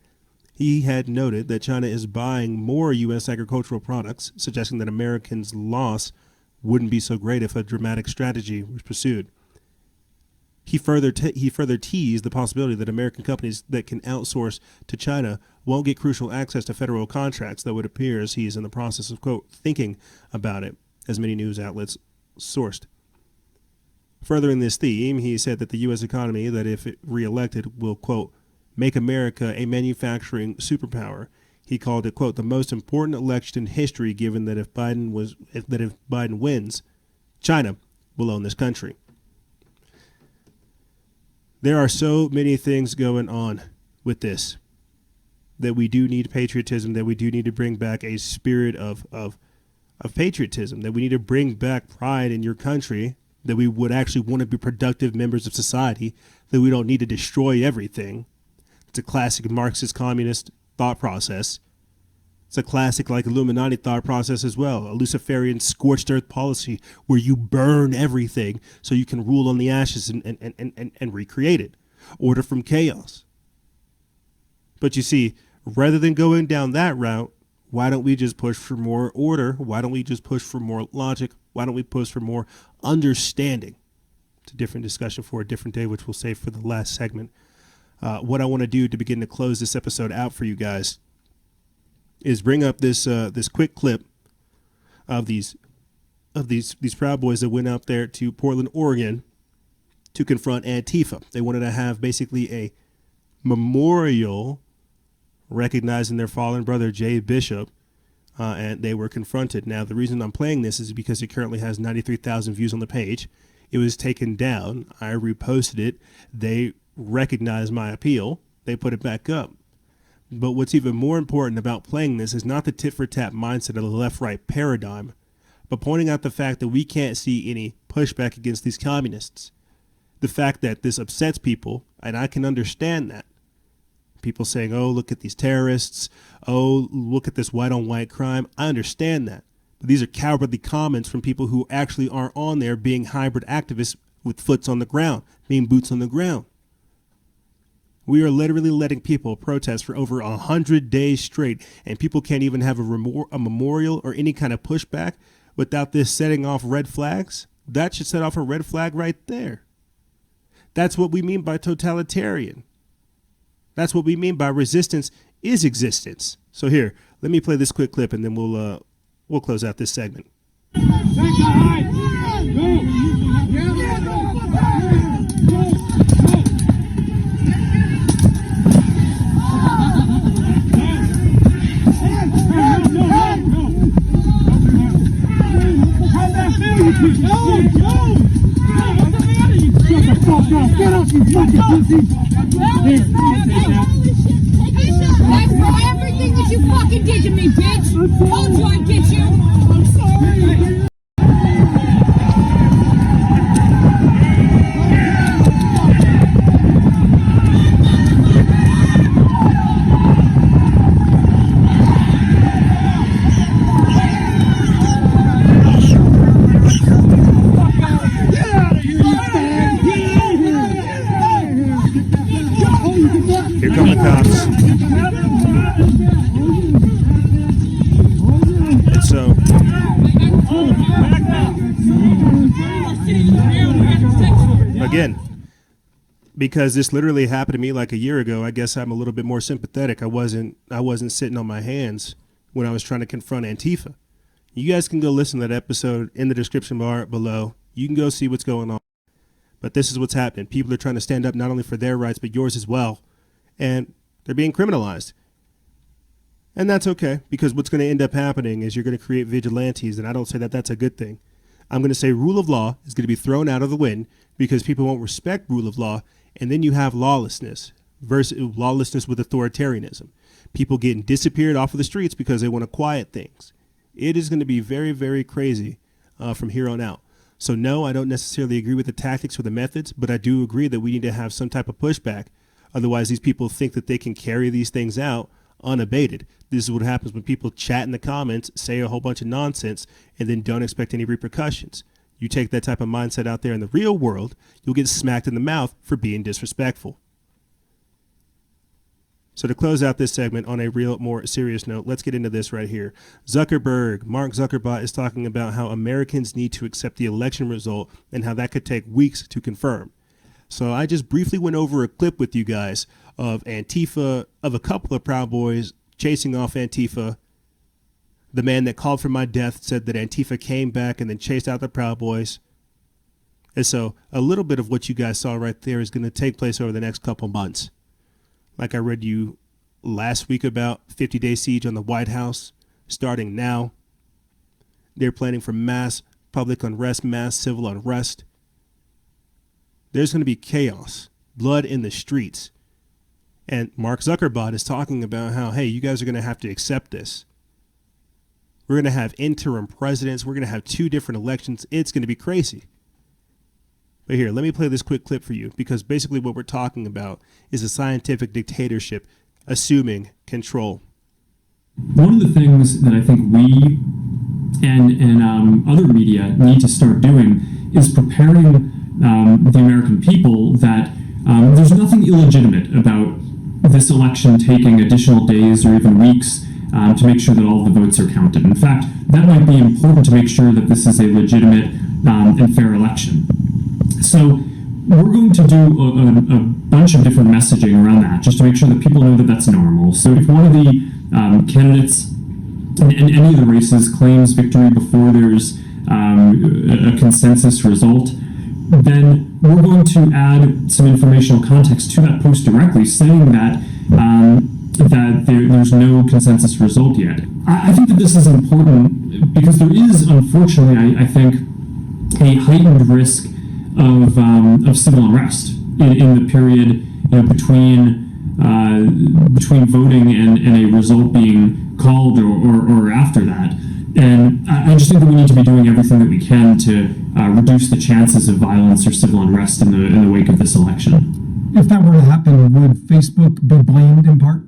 He had noted that China is buying more U.S. agricultural products, suggesting that Americans' loss wouldn't be so great if a dramatic strategy was pursued. He further teased the possibility that American companies that can outsource to China won't get crucial access to federal contracts, though it appears he is in the process of, quote, thinking about it. as many news outlets sourced. Furthering this theme, he said that the U.S. economy, that if reelected, will, quote, make America a manufacturing superpower. He called it, quote, the most important election in history, given that if Biden wins, China will own this country. There are so many things going on with this that we do need patriotism, that we do need to bring back a spirit of patriotism, that we need to bring back pride in your country, that we would actually want to be productive members of society, that we don't need to destroy everything. It's a classic Marxist communist thought process. It's a classic like Illuminati thought process as well, a Luciferian scorched earth policy where you burn everything so you can rule on the ashes and recreate it. Order from chaos. But you see, rather than going down that route, why don't we just push for more order? Why don't we just push for more logic? Why don't we push for more understanding? It's a different discussion for a different day, which we'll save for the last segment. What I want to do to begin to close this episode out for you guys is bring up this quick clip of these Proud Boys that went out there to Portland, Oregon to confront Antifa. They wanted to have basically a memorial recognizing their fallen brother, Jay Bishop, and they were confronted. Now, the reason I'm playing this is because it currently has 93,000 views on the page. It was taken down. I reposted it. They recognized my appeal. They put it back up. But what's even more important about playing this is not the tit-for-tat mindset of the left-right paradigm, but pointing out the fact that we can't see any pushback against these communists. The fact that this upsets people, and I can understand that. People saying, oh, look at these terrorists. Oh, look at this white-on-white crime. I understand that. But these are cowardly comments from people who actually are on there being hybrid activists with foots on the ground, being boots on the ground. We are literally letting people protest for over 100 days straight, and people can't even have a memorial or any kind of pushback without this setting off red flags. That should set off a red flag right there. That's what we mean by totalitarian. That's what we mean by resistance is existence. So here, let me play this quick clip, and then we'll close out this segment. That's for everything that you fucking did to me, bitch. Told you I'd get you. I'm sorry. Here come the cops. And so, again, because this literally happened to me like a year ago, I guess I'm a little bit more sympathetic. I wasn't sitting on my hands when I was trying to confront Antifa. You guys can go listen to that episode in the description bar below. You can go see what's going on. But this is what's happening. People are trying to stand up not only for their rights, but yours as well. And they're being criminalized. And that's okay, because what's going to end up happening is you're going to create vigilantes, and I don't say that that's a good thing. I'm going to say rule of law is going to be thrown out of the wind because people won't respect rule of law, and then you have lawlessness versus lawlessness with authoritarianism. People getting disappeared off of the streets because they want to quiet things. It is going to be very, very crazy from here on out. So no, I don't necessarily agree with the tactics or the methods, but I do agree that we need to have some type of pushback. Otherwise, these people think that they can carry these things out unabated. This is what happens when people chat in the comments, say a whole bunch of nonsense, and then don't expect any repercussions. You take that type of mindset out there in the real world, you'll get smacked in the mouth for being disrespectful. So to close out this segment on a real, more serious note, let's get into this right here. Mark Zuckerberg is talking about how Americans need to accept the election result and how that could take weeks to confirm. So I just briefly went over a clip with you guys of Antifa, of a couple of Proud Boys chasing off Antifa, The man that called for my death said that Antifa came back and then chased out the Proud Boys. And so a little bit of what you guys saw right there is going to take place over the next couple months. Like I read you last week about 50-day siege on the White House starting now. They're planning for mass public unrest, mass civil unrest. There's going to be chaos, blood in the streets. And Mark Zuckerberg is talking about how, hey, you guys are going to have to accept this. We're going to have interim presidents. We're going to have 2 different elections. It's going to be crazy. But here, let me play this quick clip for you, because basically what we're talking about is a scientific dictatorship assuming control. One of the things that I think we and other media need to start doing is preparing the American people that there's nothing illegitimate about this election taking additional days or even weeks to make sure that all the votes are counted. In fact, that might be important to make sure that this is a legitimate and fair election. So we're going to do a bunch of different messaging around that, just to make sure that people know that that's normal. So if one of the candidates in any of the races claims victory before there's a consensus result, then we're going to add some informational context to that post directly, saying that there's no consensus result yet. I think that this is important because there is, unfortunately, I think, a heightened risk of civil unrest in the period between voting and a result being called or after that. And I just think that we need to be doing everything that we can to reduce the chances of violence or civil unrest in the wake of this election. If that were to happen, would Facebook be blamed in part?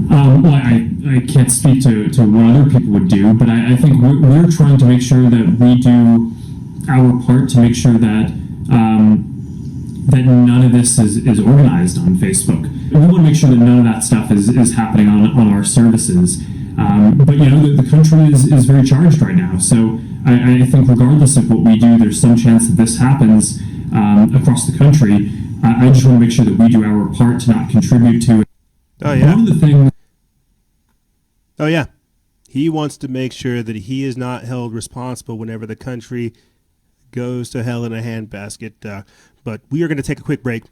Well, I can't speak to what other people would do, but I think we're trying to make sure that we do our part to make sure that that none of this is organized on Facebook. We want to make sure that none of that stuff is happening on our services. But the country is very charged right now. So I think regardless of what we do, there's some chance that this happens across the country. I just want to make sure that we do our part to not contribute to it. Oh, yeah. One of the things... Oh, yeah. He wants to make sure that he is not held responsible whenever the country goes to hell in a handbasket. But we are going to take a quick break.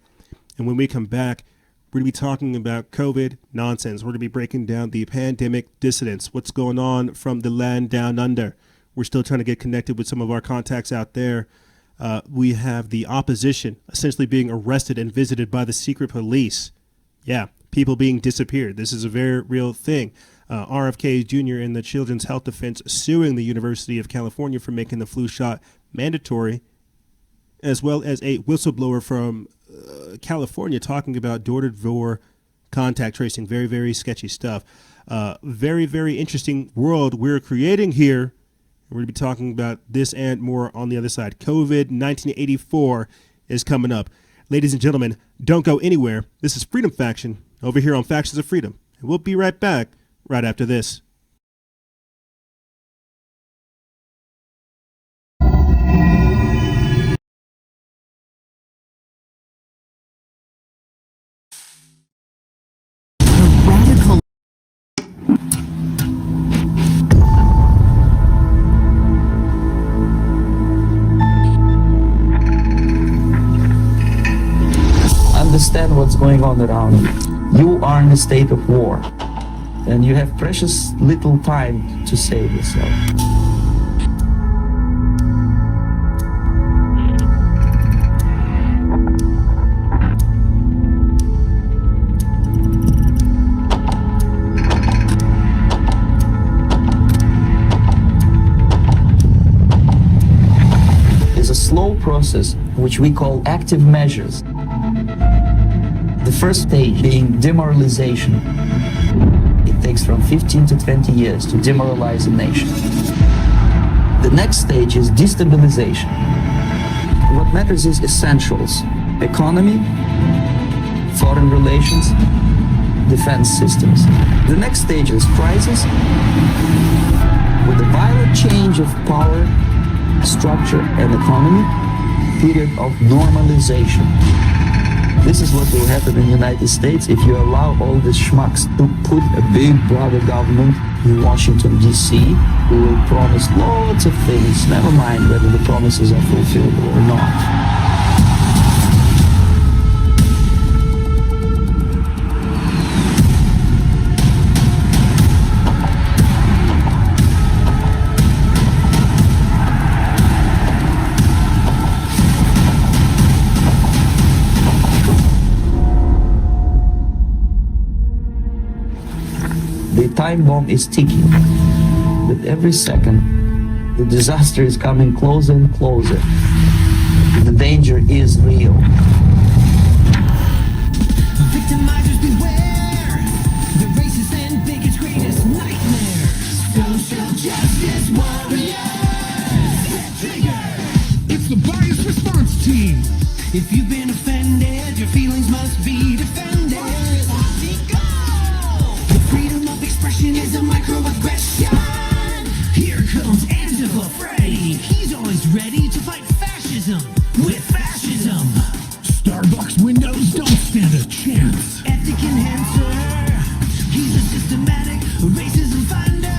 And when we come back, we're going to be talking about COVID nonsense. We're going to be breaking down the pandemic dissidence, what's going on from the land down under. We're still trying to get connected with some of our contacts out there. We have the opposition essentially being arrested and visited by the secret police. Yeah, people being disappeared. This is a very real thing. RFK Jr. and the Children's Health Defense suing the University of California for making the flu shot mandatory, as well as a whistleblower from California talking about door-to-door contact tracing. Very, very sketchy stuff. Very, very interesting world we're creating here. We're going to be talking about this and more on the other side. COVID 1984 is coming up. Ladies and gentlemen, don't go anywhere. This is Freedom Faction over here on Factions of Freedom. And we'll be right back right after this. Understand what's going on around you. You are in a state of war, and you have precious little time to save yourself. It's a slow process which we call active measures. The first stage being demoralization. It takes from 15 to 20 years to demoralize a nation. The next stage is destabilization. What matters is essentials: economy, foreign relations, defense systems. The next stage is crisis, with a violent change of power, structure, and economy, period of normalization. This is what will happen in the United States if you allow all these schmucks to put a big brother government in Washington, D.C., who will promise lots of things, never mind whether the promises are fulfillable or not. The time bomb is ticking. With every second, the disaster is coming closer and closer. The danger is real. Victimizers beware. The racist and bigots' greatest nightmare. Social justice warriors. It's the bias response team. If you've been offended, your feelings must be defended. Freedom of expression is a microaggression. Here comes Antifa Freddy. He's always ready to fight fascism with fascism. Starbucks windows don't stand a chance. Ethic enhancer. He's a systematic racism finder.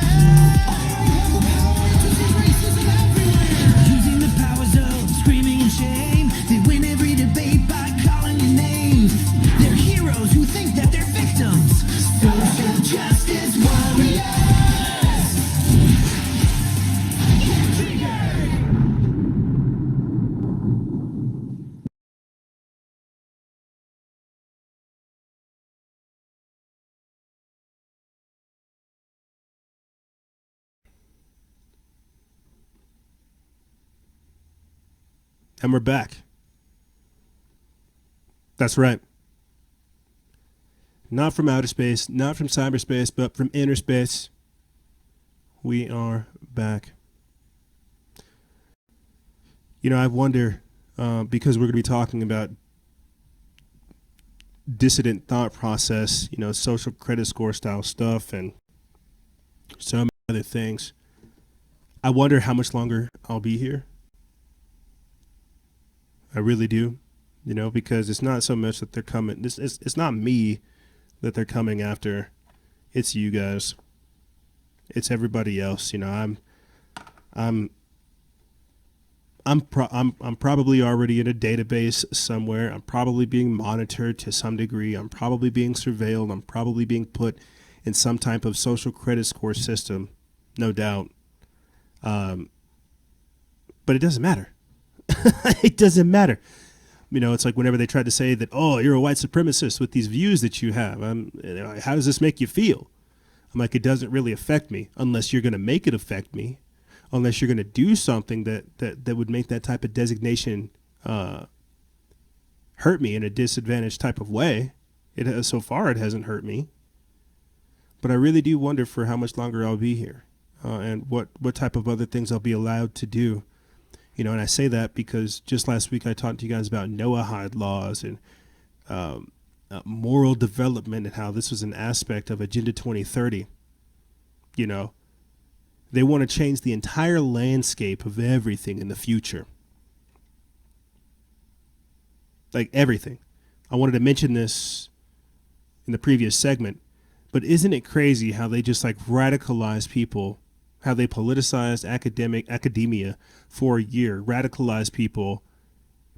Using the powers of screaming and shame, they win every debate by calling your names. They're heroes who think that they're victims. Social justice warriors. And we're back. That's right. Not from outer space, not from cyberspace, but from inner space. We are back. You know, I wonder, because we're going to be talking about dissident thought process, you know, social credit score style stuff and so many other things. I wonder how much longer I'll be here. I really do, you know, because it's not so much that they're coming. It's not me that they're coming after. It's you guys. It's everybody else. You know, I'm probably already in a database somewhere. I'm probably being monitored to some degree. I'm probably being surveilled. I'm probably being put in some type of social credit score system, no doubt. But it doesn't matter. It doesn't matter. You know, it's like whenever they tried to say that, oh, you're a white supremacist with these views that you have. How does this make you feel? I'm like, it doesn't really affect me unless you're going to make it affect me, unless you're going to do something that would make that type of designation hurt me in a disadvantaged type of way. So far, it hasn't hurt me. But I really do wonder for how much longer I'll be here and what type of other things I'll be allowed to do. You know, and I say that because just last week I talked to you guys about Noahide laws and moral development and how this was an aspect of Agenda 2030. You know, they want to change the entire landscape of everything in the future. Like everything. I wanted to mention this in the previous segment, but isn't it crazy how they just like radicalize people? How they politicized academia for a year, radicalized people,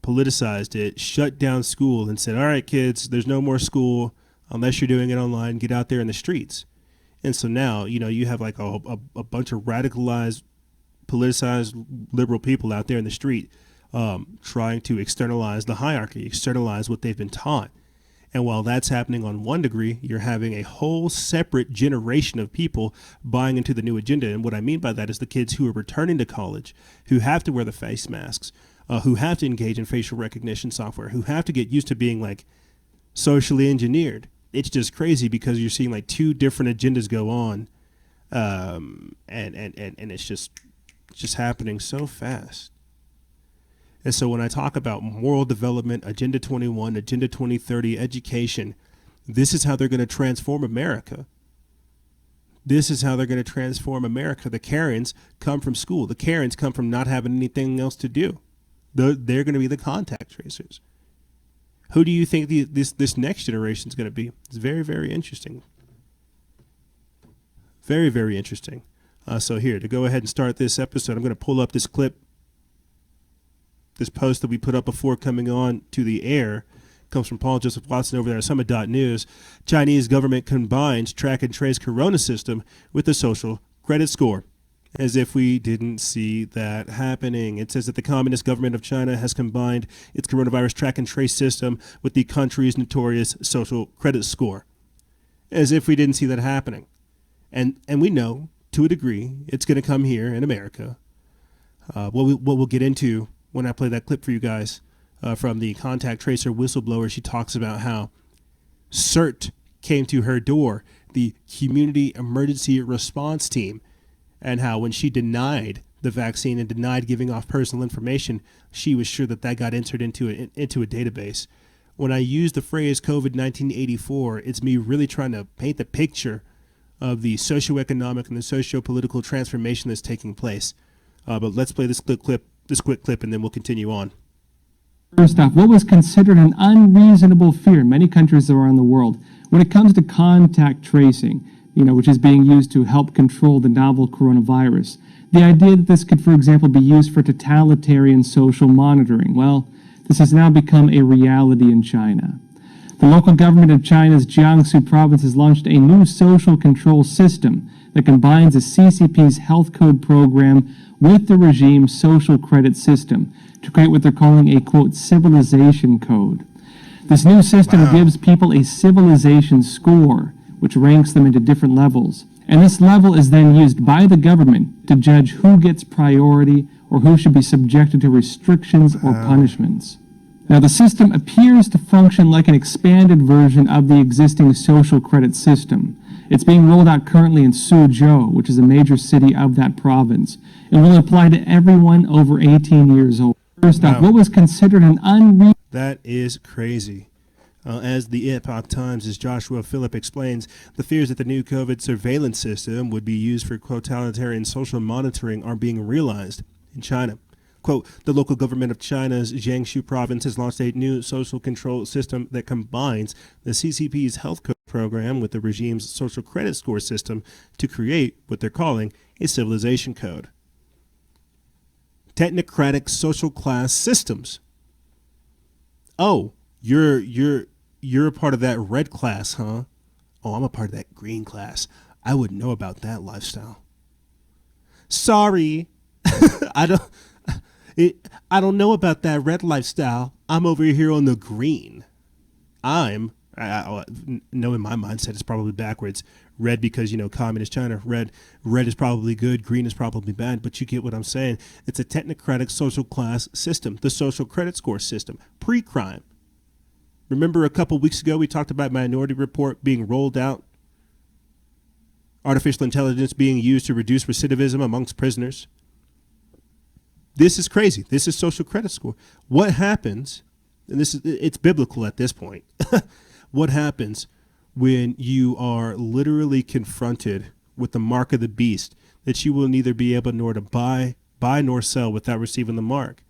politicized it, shut down school and said, all right, kids, there's no more school unless you're doing it online. Get out there in the streets. And so now, you know, you have like a bunch of radicalized, politicized liberal people out there in the street trying to externalize the hierarchy, externalize what they've been taught. And while that's happening on one degree, you're having a whole separate generation of people buying into the new agenda. And what I mean by that is the kids who are returning to college, who have to wear the face masks, who have to engage in facial recognition software, who have to get used to being like socially engineered. It's just crazy because you're seeing like two different agendas go on. And it's just happening so fast. And so when I talk about moral development, Agenda 21, Agenda 2030, education, this is how they're going to transform America. This is how they're going to transform America. The Karens come from school. The Karens come from not having anything else to do. They're going to be the contact tracers. Who do you think this next generation is going to be? It's very, very interesting. Very, very interesting. So here, to go ahead and start this episode, I'm going to pull up this clip, this post that we put up before coming on to the air. It comes from Paul Joseph Watson over there at Summit.News. Chinese government combines track and trace corona system with the social credit score. As if we didn't see that happening. It says that the Communist government of China has combined its coronavirus track and trace system with the country's notorious social credit score. As if we didn't see that happening. And we know, to a degree, it's going to come here in America. What we'll get into when I play that clip for you guys from the contact tracer whistleblower, she talks about how CERT came to her door, the Community Emergency Response Team, and how when she denied the vaccine and denied giving off personal information, she was sure that got entered into a database. When I use the phrase COVID-19 84, it's me really trying to paint the picture of the socioeconomic and the socio-political transformation that's taking place. But let's play this quick clip, and then we'll continue on. First off, what was considered an unreasonable fear in many countries around the world when it comes to contact tracing, which is being used to help control the novel coronavirus. The idea that this could, for example, be used for totalitarian social monitoring, well, this has now become a reality in China. The local government of China's Jiangsu province has launched a new social control system that combines the CCP's health code program with the regime's social credit system to create what they're calling a, quote, civilization code. This new system gives people a civilization score, which ranks them into different levels. And this level is then used by the government to judge who gets priority or who should be subjected to restrictions or punishments. Now, the system appears to function like an expanded version of the existing social credit system. It's being rolled out currently in Suzhou, which is a major city of that province. It will apply to everyone over 18 years old. First off, what was considered an unreasonable... That is crazy. As the Epoch Times' Joshua Phillip explains, the fears that the new COVID surveillance system would be used for totalitarian social monitoring are being realized in China. Quote, the local government of China's Jiangsu province has launched a new social control system that combines the CCP's health code program with the regime's social credit score system to create what they're calling a civilization code. Technocratic social class systems. Oh, you're a part of that red class, huh? Oh, I'm a part of that green class. I wouldn't know about that lifestyle. Sorry, I don't know about that red lifestyle. I'm over here on the green. I know in my mindset it's probably backwards. Red because, communist China. Red is probably good. Green is probably bad. But you get what I'm saying. It's a technocratic social class system. The social credit score system. Pre-crime. Remember a couple weeks ago we talked about Minority Report being rolled out? Artificial intelligence being used to reduce recidivism amongst prisoners. This is crazy. This is social credit score. What happens, and it's biblical at this point, what happens when you are literally confronted with the mark of the beast that you will neither be able nor to buy nor sell without receiving the mark?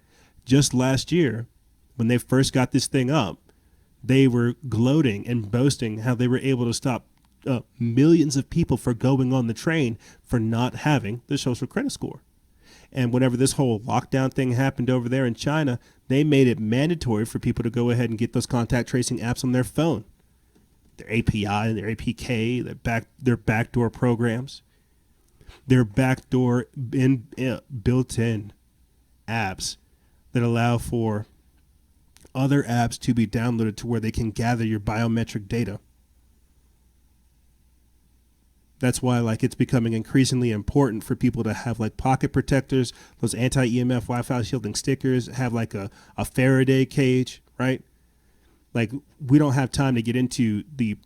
Just last year, when they first got this thing up, they were gloating and boasting how they were able to stop millions of people for going on the train for not having the social credit score. And whenever this whole lockdown thing happened over there in China, they made it mandatory for people to go ahead and get those contact tracing apps on their phone. Their API, their APK, their backdoor programs, their backdoor built-in apps that allow for other apps to be downloaded to where they can gather your biometric data. That's why it's becoming increasingly important for people to have pocket protectors, those anti-EMF Wi-Fi shielding stickers, have a Faraday cage, right? We don't have time to get into the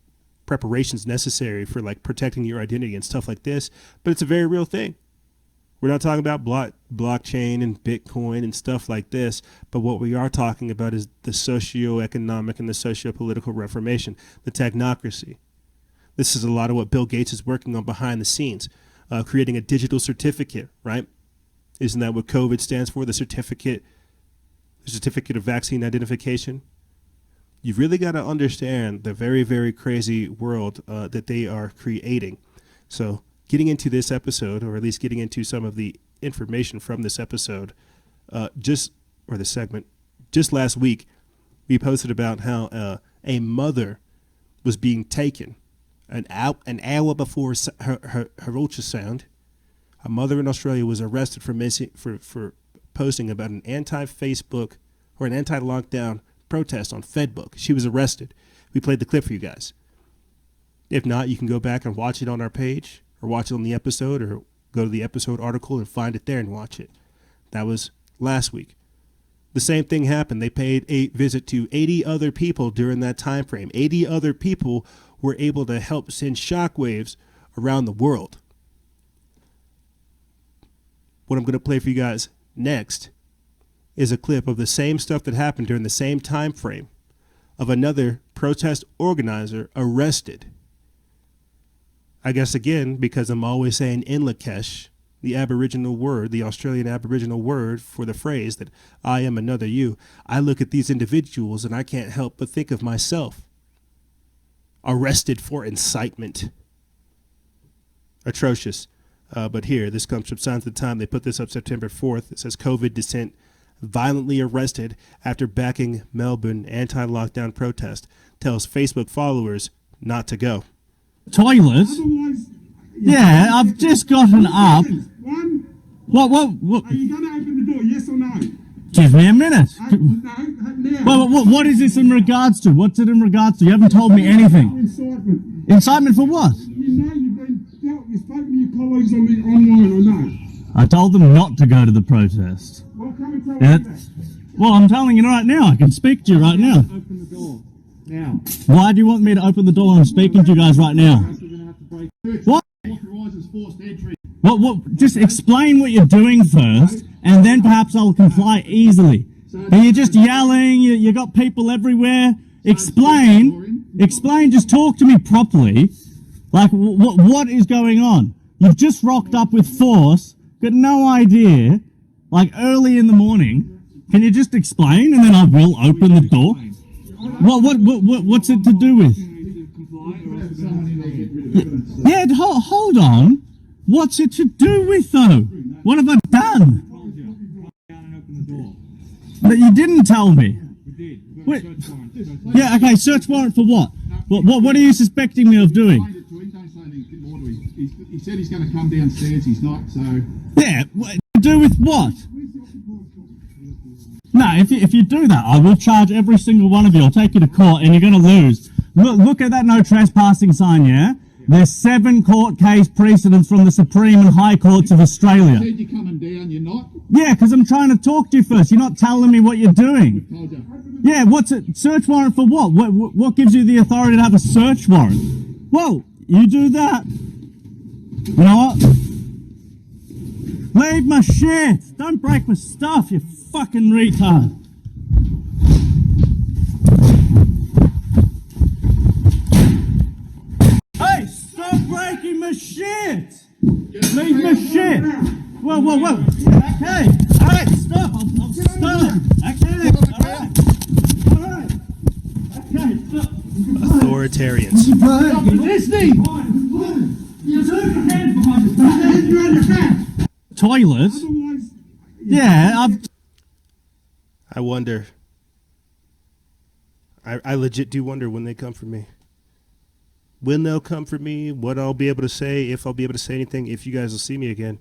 preparations necessary for protecting your identity and stuff like this, but it's a very real thing. We're not talking about blockchain and Bitcoin and stuff like this, but what we are talking about is the socio-economic and the socio-political reformation, the technocracy. This is a lot of what Bill Gates is working on behind the scenes, creating a digital certificate, right? Isn't that what COVID stands for? The certificate of vaccine identification. You've really got to understand the very, very crazy world that they are creating. So getting into this episode, or at least getting into some of the information from this episode, the segment, just last week, we posted about how a mother was being taken an hour before her ultrasound. A mother in Australia was arrested for posting about an anti-Facebook or an anti-lockdown protest on Fedbook. She was arrested. We played the clip for you guys. If not, you can go back and watch it on our page, or watch it on the episode, or go to the episode article and find it there and watch it. That was last week. The same thing happened. They paid a visit to 80 other people during that time frame. 80 other people were able to help send shockwaves around the world. What I'm going to play for you guys next is a clip of the same stuff that happened during the same time frame of another protest organizer arrested. I guess, again, because I'm always saying Inlakesh, the Aboriginal word, the Australian Aboriginal word for the phrase that I am another you, I look at these individuals and I can't help but think of myself. Arrested for incitement. Atrocious. But here, this comes from Signs of the Time. They put this up September 4th. It says, COVID dissent violently arrested after backing Melbourne anti-lockdown protest. Tells Facebook followers not to go. Toilet? Yeah, I've just gotten up. What? Are you going to open the door, yes or no? Give me a minute. No. What is this in regards to? What's it in regards to? You haven't told me anything. Incitement. Incitement for what? You've spoken to your colleagues online, or no? I told them not to go to the protest. Well, come and tell me that. Well, I'm telling you right now. I can speak to you right now. Open the door. Now. Why do you want me to open the door when I'm speaking to you guys right now? What? What? Just explain what you're doing first, and then perhaps I'll comply easily. And you're just yelling, you got people everywhere. Explain, just talk to me properly. Like, what is going on? You've just rocked up with force, got no idea, like early in the morning. Can you just explain, and then I will open the door? What's it to do with? Yeah, hold on. What's it to do with, though? What have I done? But you didn't tell me. Wait. Yeah, okay, search warrant for what? What are you suspecting me of doing? He said he's going to come downstairs, he's not, so... Yeah, to do with what? No, if you do that, I will charge every single one of you. I'll take you to court and you're going to lose. Look at that no trespassing sign, yeah? There's 7 court case precedents from the Supreme and High Courts of Australia. You said you're coming down, you're not? Yeah, because I'm trying to talk to you first. You're not telling me what you're doing. Yeah, what's it? Search warrant for what? What gives you the authority to have a search warrant? Whoa, you do that. You know what? Leave my shit. Don't break my stuff, you fucking retard. Hey, stop breaking my shit. Leave my shit. Whoa. Okay. All right, stop. I'll stop. Okay. All right. Okay, stop. Authoritarians. Stop listening. Toilet? Yeah, I wonder. I legit do wonder when they come for me. When they'll come for me, what I'll be able to say, if I'll be able to say anything, if you guys will see me again.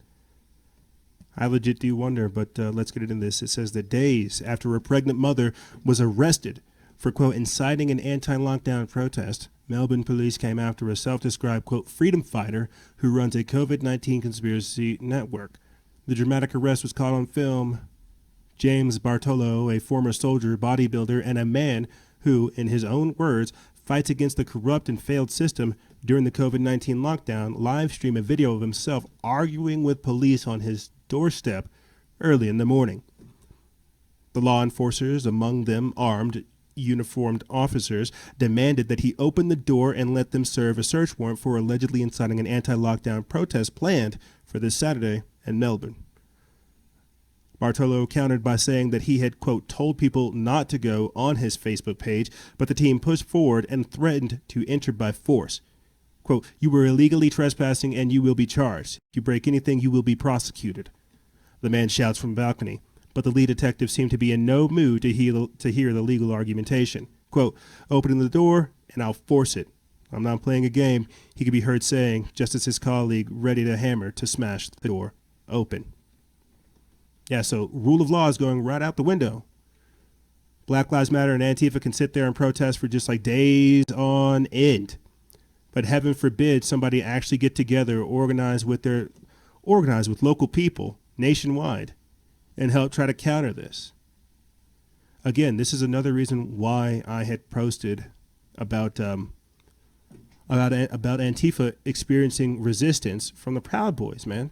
I legit do wonder, but let's get into this. It says that days after a pregnant mother was arrested for, quote, inciting an anti-lockdown protest, Melbourne police came after a self-described, quote, freedom fighter who runs a COVID-19 conspiracy network. The dramatic arrest was caught on film. James Bartolo, a former soldier, bodybuilder, and a man who, in his own words, fights against the corrupt and failed system during the COVID-19 lockdown, live streamed a video of himself arguing with police on his doorstep early in the morning. The law enforcers, among them armed, uniformed officers, demanded that he open the door and let them serve a search warrant for allegedly inciting an anti-lockdown protest planned for this Saturday in Melbourne. Bartolo countered by saying that he had, quote, told people not to go on his Facebook page, but the team pushed forward and threatened to enter by force. Quote, you were illegally trespassing and you will be charged. If you break anything, you will be prosecuted. The man shouts from the balcony, but the lead detective seemed to be in no mood to hear the legal argumentation. Quote, opening the door and I'll force it. I'm not playing a game, he could be heard saying, just as his colleague ready to hammer to smash the door open. Yeah, so rule of law is going right out the window. Black Lives Matter and Antifa can sit there and protest for just like days on end. But heaven forbid somebody actually get together, organize with local people nationwide and help try to counter this. Again, this is another reason why I had posted about Antifa experiencing resistance from the Proud Boys, man.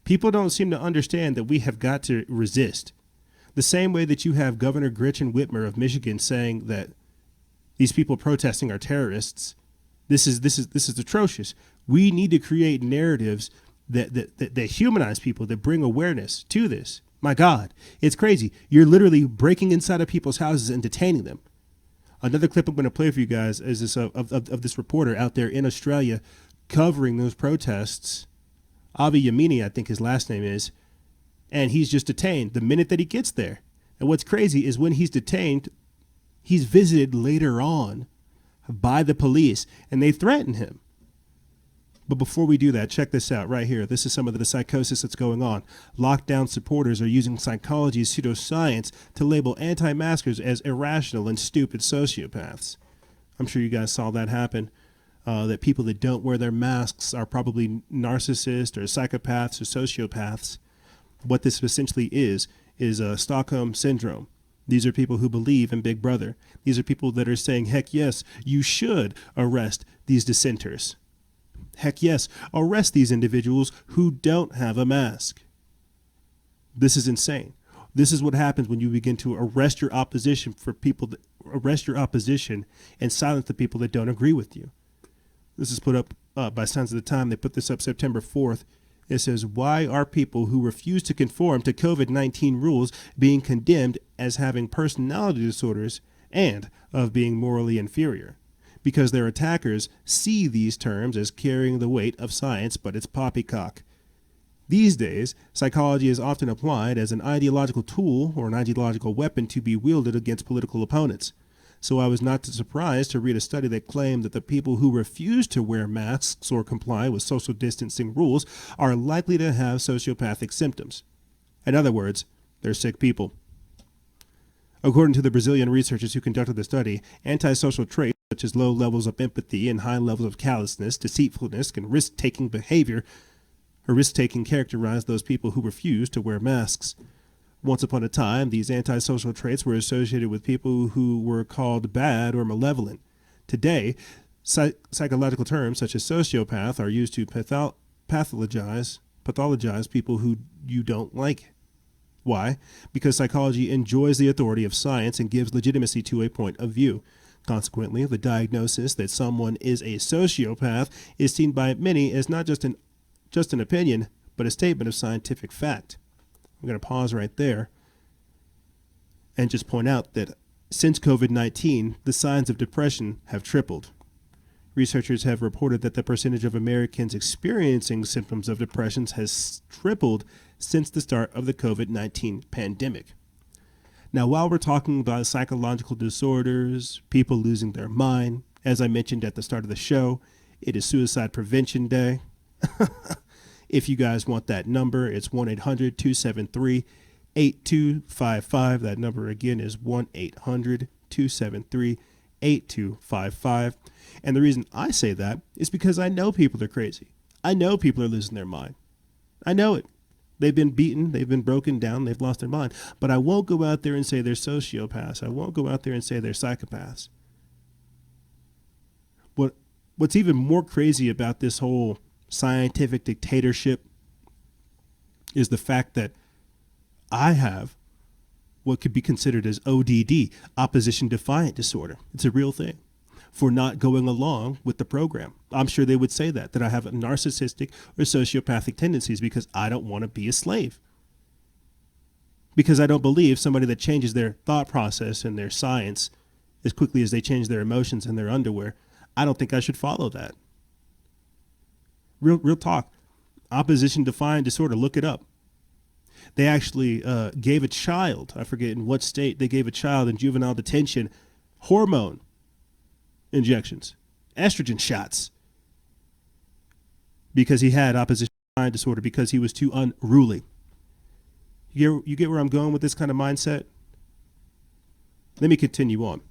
People don't seem to understand that we have got to resist. The same way that you have Governor Gretchen Whitmer of Michigan saying that these people protesting are terrorists. This is atrocious. We need to create narratives that humanize people, that bring awareness to this. My God, it's crazy. You're literally breaking inside of people's houses and detaining them. Another clip I'm going to play for you guys is this of this reporter out there in Australia covering those protests. Avi Yamini, I think his last name is, and he's just detained the minute that he gets there. And what's crazy is when he's detained, he's visited later on by the police, and they threaten him. But before we do that, check this out right here. This is some of the psychosis that's going on. Lockdown supporters are using psychology's pseudoscience to label anti-maskers as irrational and stupid sociopaths. I'm sure you guys saw that happen. That people that don't wear their masks are probably narcissists or psychopaths or sociopaths. What this essentially is Stockholm Syndrome. These are people who believe in Big Brother. These are people that are saying, heck yes, you should arrest these dissenters. Heck yes, arrest these individuals who don't have a mask. This is insane. This is what happens when you begin to arrest your opposition and silence the people that don't agree with you. This is put up by Signs of the Time. They put this up September 4th. It says, why are people who refuse to conform to COVID-19 rules being condemned as having personality disorders and of being morally inferior? Because their attackers see these terms as carrying the weight of science, but it's poppycock. These days, psychology is often applied as an ideological tool or an ideological weapon to be wielded against political opponents. So I was not surprised to read a study that claimed that the people who refuse to wear masks or comply with social distancing rules are likely to have sociopathic symptoms. In other words, they're sick people. According to the Brazilian researchers who conducted the study, antisocial traits such as low levels of empathy and high levels of callousness, deceitfulness, and risk-taking behavior or risk-taking characterize those people who refuse to wear masks. Once upon a time, these antisocial traits were associated with people who were called bad or malevolent. Today, psychological terms such as sociopath are used to pathologize people who you don't like. Why? Because psychology enjoys the authority of science and gives legitimacy to a point of view. Consequently, the diagnosis that someone is a sociopath is seen by many as not just an opinion, but a statement of scientific fact. I'm going to pause right there and just point out that since COVID-19, the signs of depression have tripled. Researchers have reported that the percentage of Americans experiencing symptoms of depression has tripled since the start of the COVID-19 pandemic. Now, while we're talking about psychological disorders, people losing their mind, as I mentioned at the start of the show, it is Suicide Prevention Day. If you guys want that number, it's 1-800-273-8255. That number again is 1-800-273-8255. And the reason I say that is because I know people are crazy. I know people are losing their mind. I know it. They've been beaten, they've been broken down, they've lost their mind. But I won't go out there and say they're sociopaths. I won't go out there and say they're psychopaths. What's even more crazy about this whole scientific dictatorship is the fact that I have what could be considered as ODD, opposition defiant disorder. It's a real thing. For not going along with the program. I'm sure they would say that I have narcissistic or sociopathic tendencies because I don't want to be a slave. because I don't believe somebody that changes their thought process and their science as quickly as they change their emotions in their underwear, I don't think I should follow that. Real talk. Opposition defiant disorder, look it up. They actually gave a child, I forget in what state, they gave a child in juvenile detention hormone injections, estrogen shots, because he had opposition defiant disorder, because he was too unruly. You get where I'm going with this kind of mindset? Let me continue on.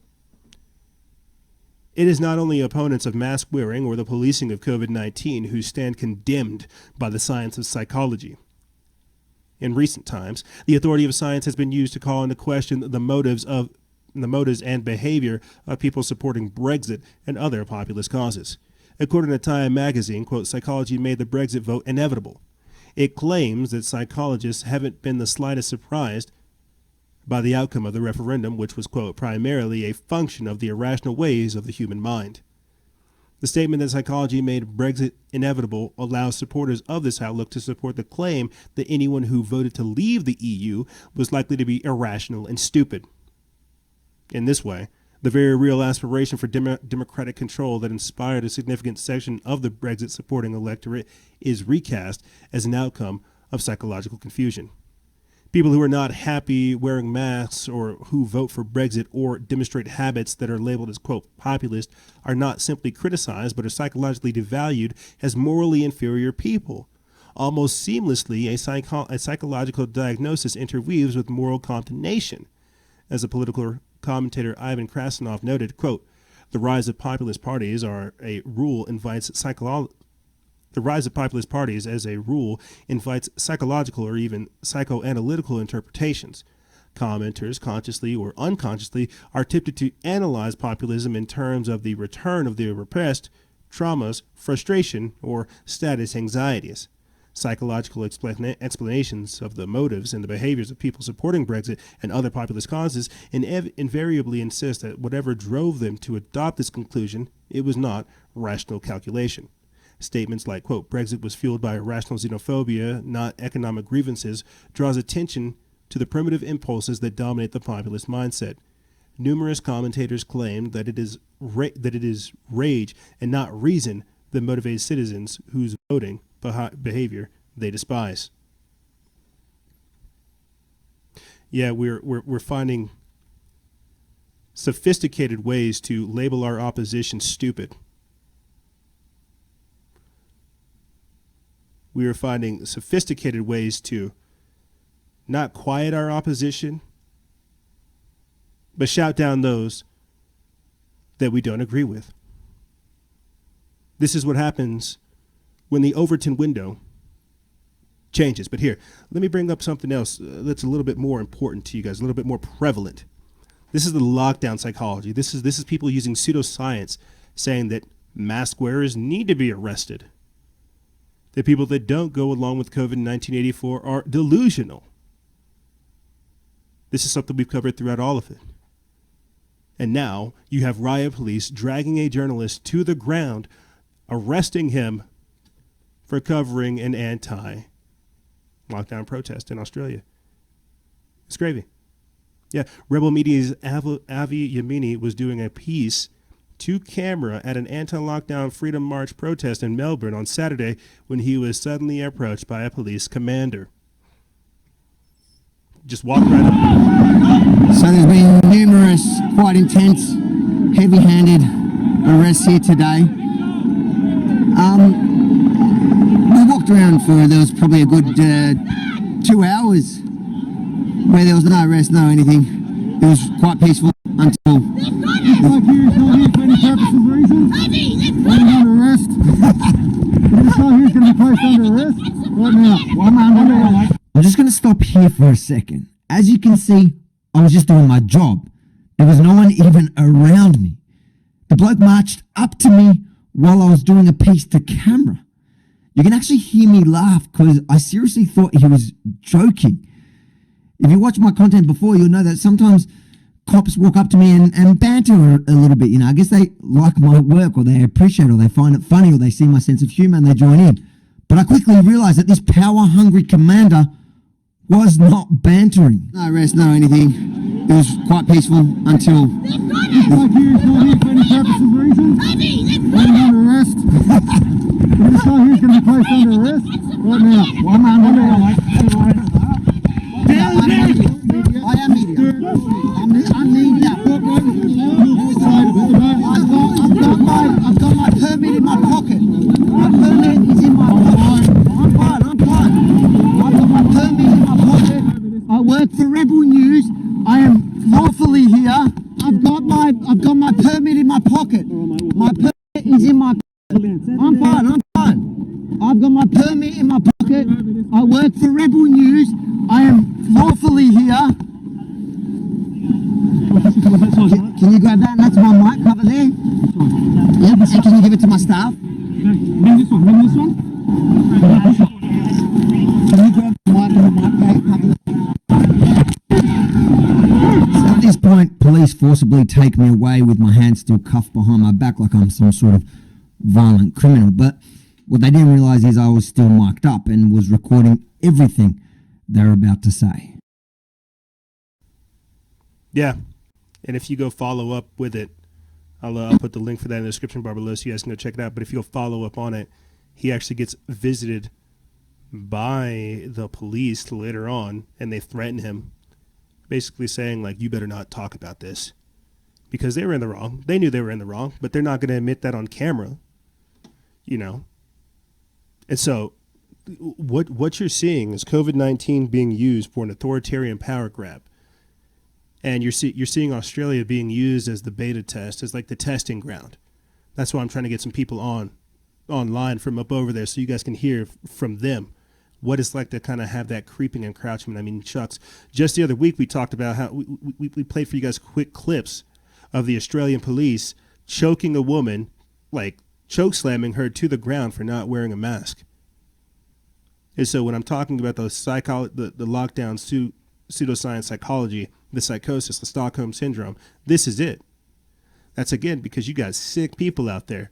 It is not only opponents of mask wearing or the policing of COVID-19 who stand condemned by the science of psychology. In recent times, the authority of science has been used to call into question the motives and behavior of people supporting Brexit and other populist causes. According to Time magazine, quote, psychology made the Brexit vote inevitable. It claims that psychologists haven't been the slightest surprised by the outcome of the referendum, which was, quote, primarily a function of the irrational ways of the human mind. The statement that psychology made Brexit inevitable allows supporters of this outlook to support the claim that anyone who voted to leave the EU was likely to be irrational and stupid. In this way, the very real aspiration for democratic control that inspired a significant section of the Brexit supporting electorate is recast as an outcome of psychological confusion. People who are not happy wearing masks or who vote for Brexit or demonstrate habits that are labeled as, quote, populist are not simply criticized but are psychologically devalued as morally inferior people. Almost seamlessly, a psychological diagnosis interweaves with moral condemnation. As a political commentator Ivan Krasinov noted, quote, the rise of populist parties as a rule invites psychological or even psychoanalytical interpretations. Commenters, consciously or unconsciously, are tempted to analyze populism in terms of the return of the repressed, traumas, frustration, or status anxieties. Psychological explanations of the motives and the behaviors of people supporting Brexit and other populist causes invariably insist that whatever drove them to adopt this conclusion, it was not rational calculation. Statements like, quote, Brexit was fueled by irrational xenophobia, not economic grievances, draws attention to the primitive impulses that dominate the populist mindset. Numerous commentators claim that it is rage and not reason that motivates citizens whose voting behavior they despise. Yeah, we're finding sophisticated ways to label our opposition stupid. We are finding sophisticated ways to not quiet our opposition, but shout down those that we don't agree with. This is what happens when the Overton window changes. But here, let me bring up something else that's a little bit more important to you guys, a little bit more prevalent. This is the lockdown psychology. This is people using pseudoscience saying that mask wearers need to be arrested. The people that don't go along with COVID in 1984 are delusional. This is something we've covered throughout all of it. And now you have riot police dragging a journalist to the ground, arresting him for covering an anti-lockdown protest in Australia. It's gravy. Yeah, Rebel Media's Avi Yamini was doing a piece to camera at an anti-lockdown Freedom March protest in Melbourne on Saturday when he was suddenly approached by a police commander. Just walked right up. So there's been numerous, quite intense, heavy-handed arrests here today. We walked around there was probably a good 2 hours where there was no arrest, no anything. It was quite peaceful until... I'm just going to stop here for a second. As you can see, I was just doing my job. There was no one even around me. The bloke marched up to me while I was doing a piece to camera. You can actually hear me laugh because I seriously thought he was joking. If you watch my content before, you'll know that sometimes cops walk up to me and banter a little bit. You know, I guess they like my work or they appreciate it or they find it funny or they see my sense of humor and they join in. But I quickly realized that this power-hungry commander was not bantering. No arrest, no anything. It was quite peaceful until... Like you, it's not here for any purpose of reason. Under arrest. This guy here's going to be placed under arrest right now. Well, I'm under arrest. I am media. I'm media. I've got my permit in my pocket. My permit is in my pocket. I'm fine. I've got my permit in my pocket. I work for Rebel News. I am lawfully here. I've got my permit in my pocket. My permit is in my pocket. I'm fine. I've got my permit in my pocket. I work for Rebel News. I am lawfully here. Can you grab that? And that's my mic cover there. Yep. And can you give it to my staff? Bring this one. Can you grab the mic and the mic cover? So at this point, police forcibly take me away with my hands still cuffed behind my back like I'm some sort of violent criminal. But what they didn't realise is I was still mic'd up and was recording everything they're about to say. Yeah. And if you go follow up with it, I'll put the link for that in the description bar below so you guys can go check it out. But if you'll follow up on it, he actually gets visited by the police later on, and they threaten him, basically saying, like, you better not talk about this. Because they were in the wrong. They knew they were in the wrong, but they're not going to admit that on camera. You know? And so what you're seeing is COVID-19 being used for an authoritarian power grab. And you're seeing Australia being used as the beta test, as like the testing ground. That's why I'm trying to get some people online from up over there so you guys can hear from them what it's like to kind of have that creeping encroachment. I mean, shucks. Just the other week we talked about how we played for you guys quick clips of the Australian police choking a woman, like choke slamming her to the ground for not wearing a mask. And so when I'm talking about the lockdown pseudoscience psychology, the psychosis, the Stockholm syndrome, this is it. That's again because you got sick people out there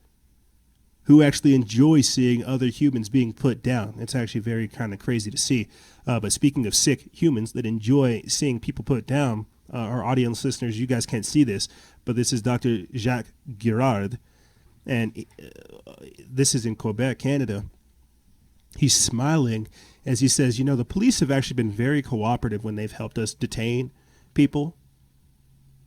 who actually enjoy seeing other humans being put down. It's actually very kind of crazy to see. But speaking of sick humans that enjoy seeing people put down, our audience listeners, you guys can't see this, but this is Dr. Jacques Girard, and this is in Quebec, Canada. He's smiling as he says, you know, the police have actually been very cooperative when they've helped us detain people,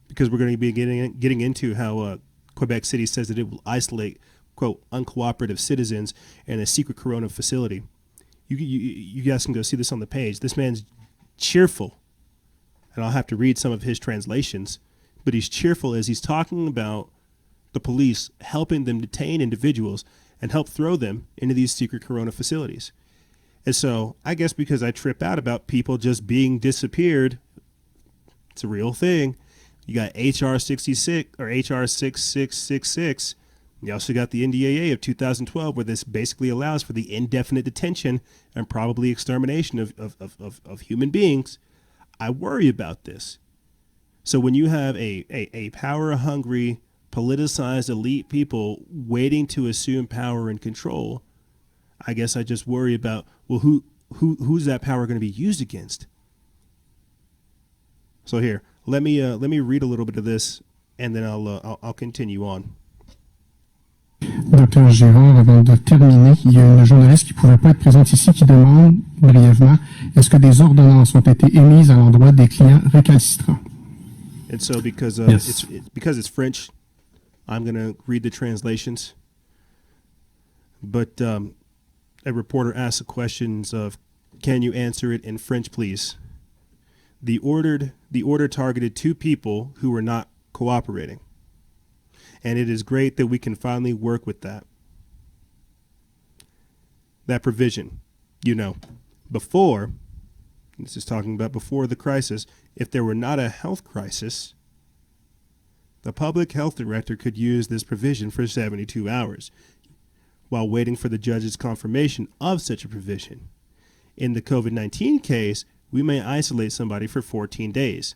because we're going to be getting into how Quebec City says that it will isolate, quote, uncooperative citizens in a secret corona facility. You guys can go see this on the page. This man's cheerful, and I'll have to read some of his translations, but he's cheerful as he's talking about the police helping them detain individuals and help throw them into these secret corona facilities. And so I guess because I trip out about people just being disappeared, it's a real thing. You got HR 66 or HR 6666. You also got the NDAA of 2012, where this basically allows for the indefinite detention and probably extermination of human beings. I worry about this. So when you have a power-hungry, politicized elite people waiting to assume power and control, I guess I just worry about, well, who's that power going to be used against? So here, let me read a little bit of this, and then I'll continue on. Docteur Girard, avant de terminer, il y a une journaliste qui ne pouvait pas être présente ici qui demande brièvement est-ce que des ordonnances ont été émises à l'endroit des clients récalcitrants? And so because it's French, I'm going to read the translations. But a reporter asked the questions of, can you answer it in French, please? The order targeted two people who were not cooperating. And it is great that we can finally work with that. That provision, you know, before, this is talking about before the crisis, if there were not a health crisis, the public health director could use this provision for 72 hours while waiting for the judge's confirmation of such a provision. In the COVID-19 case, we may isolate somebody for 14 days.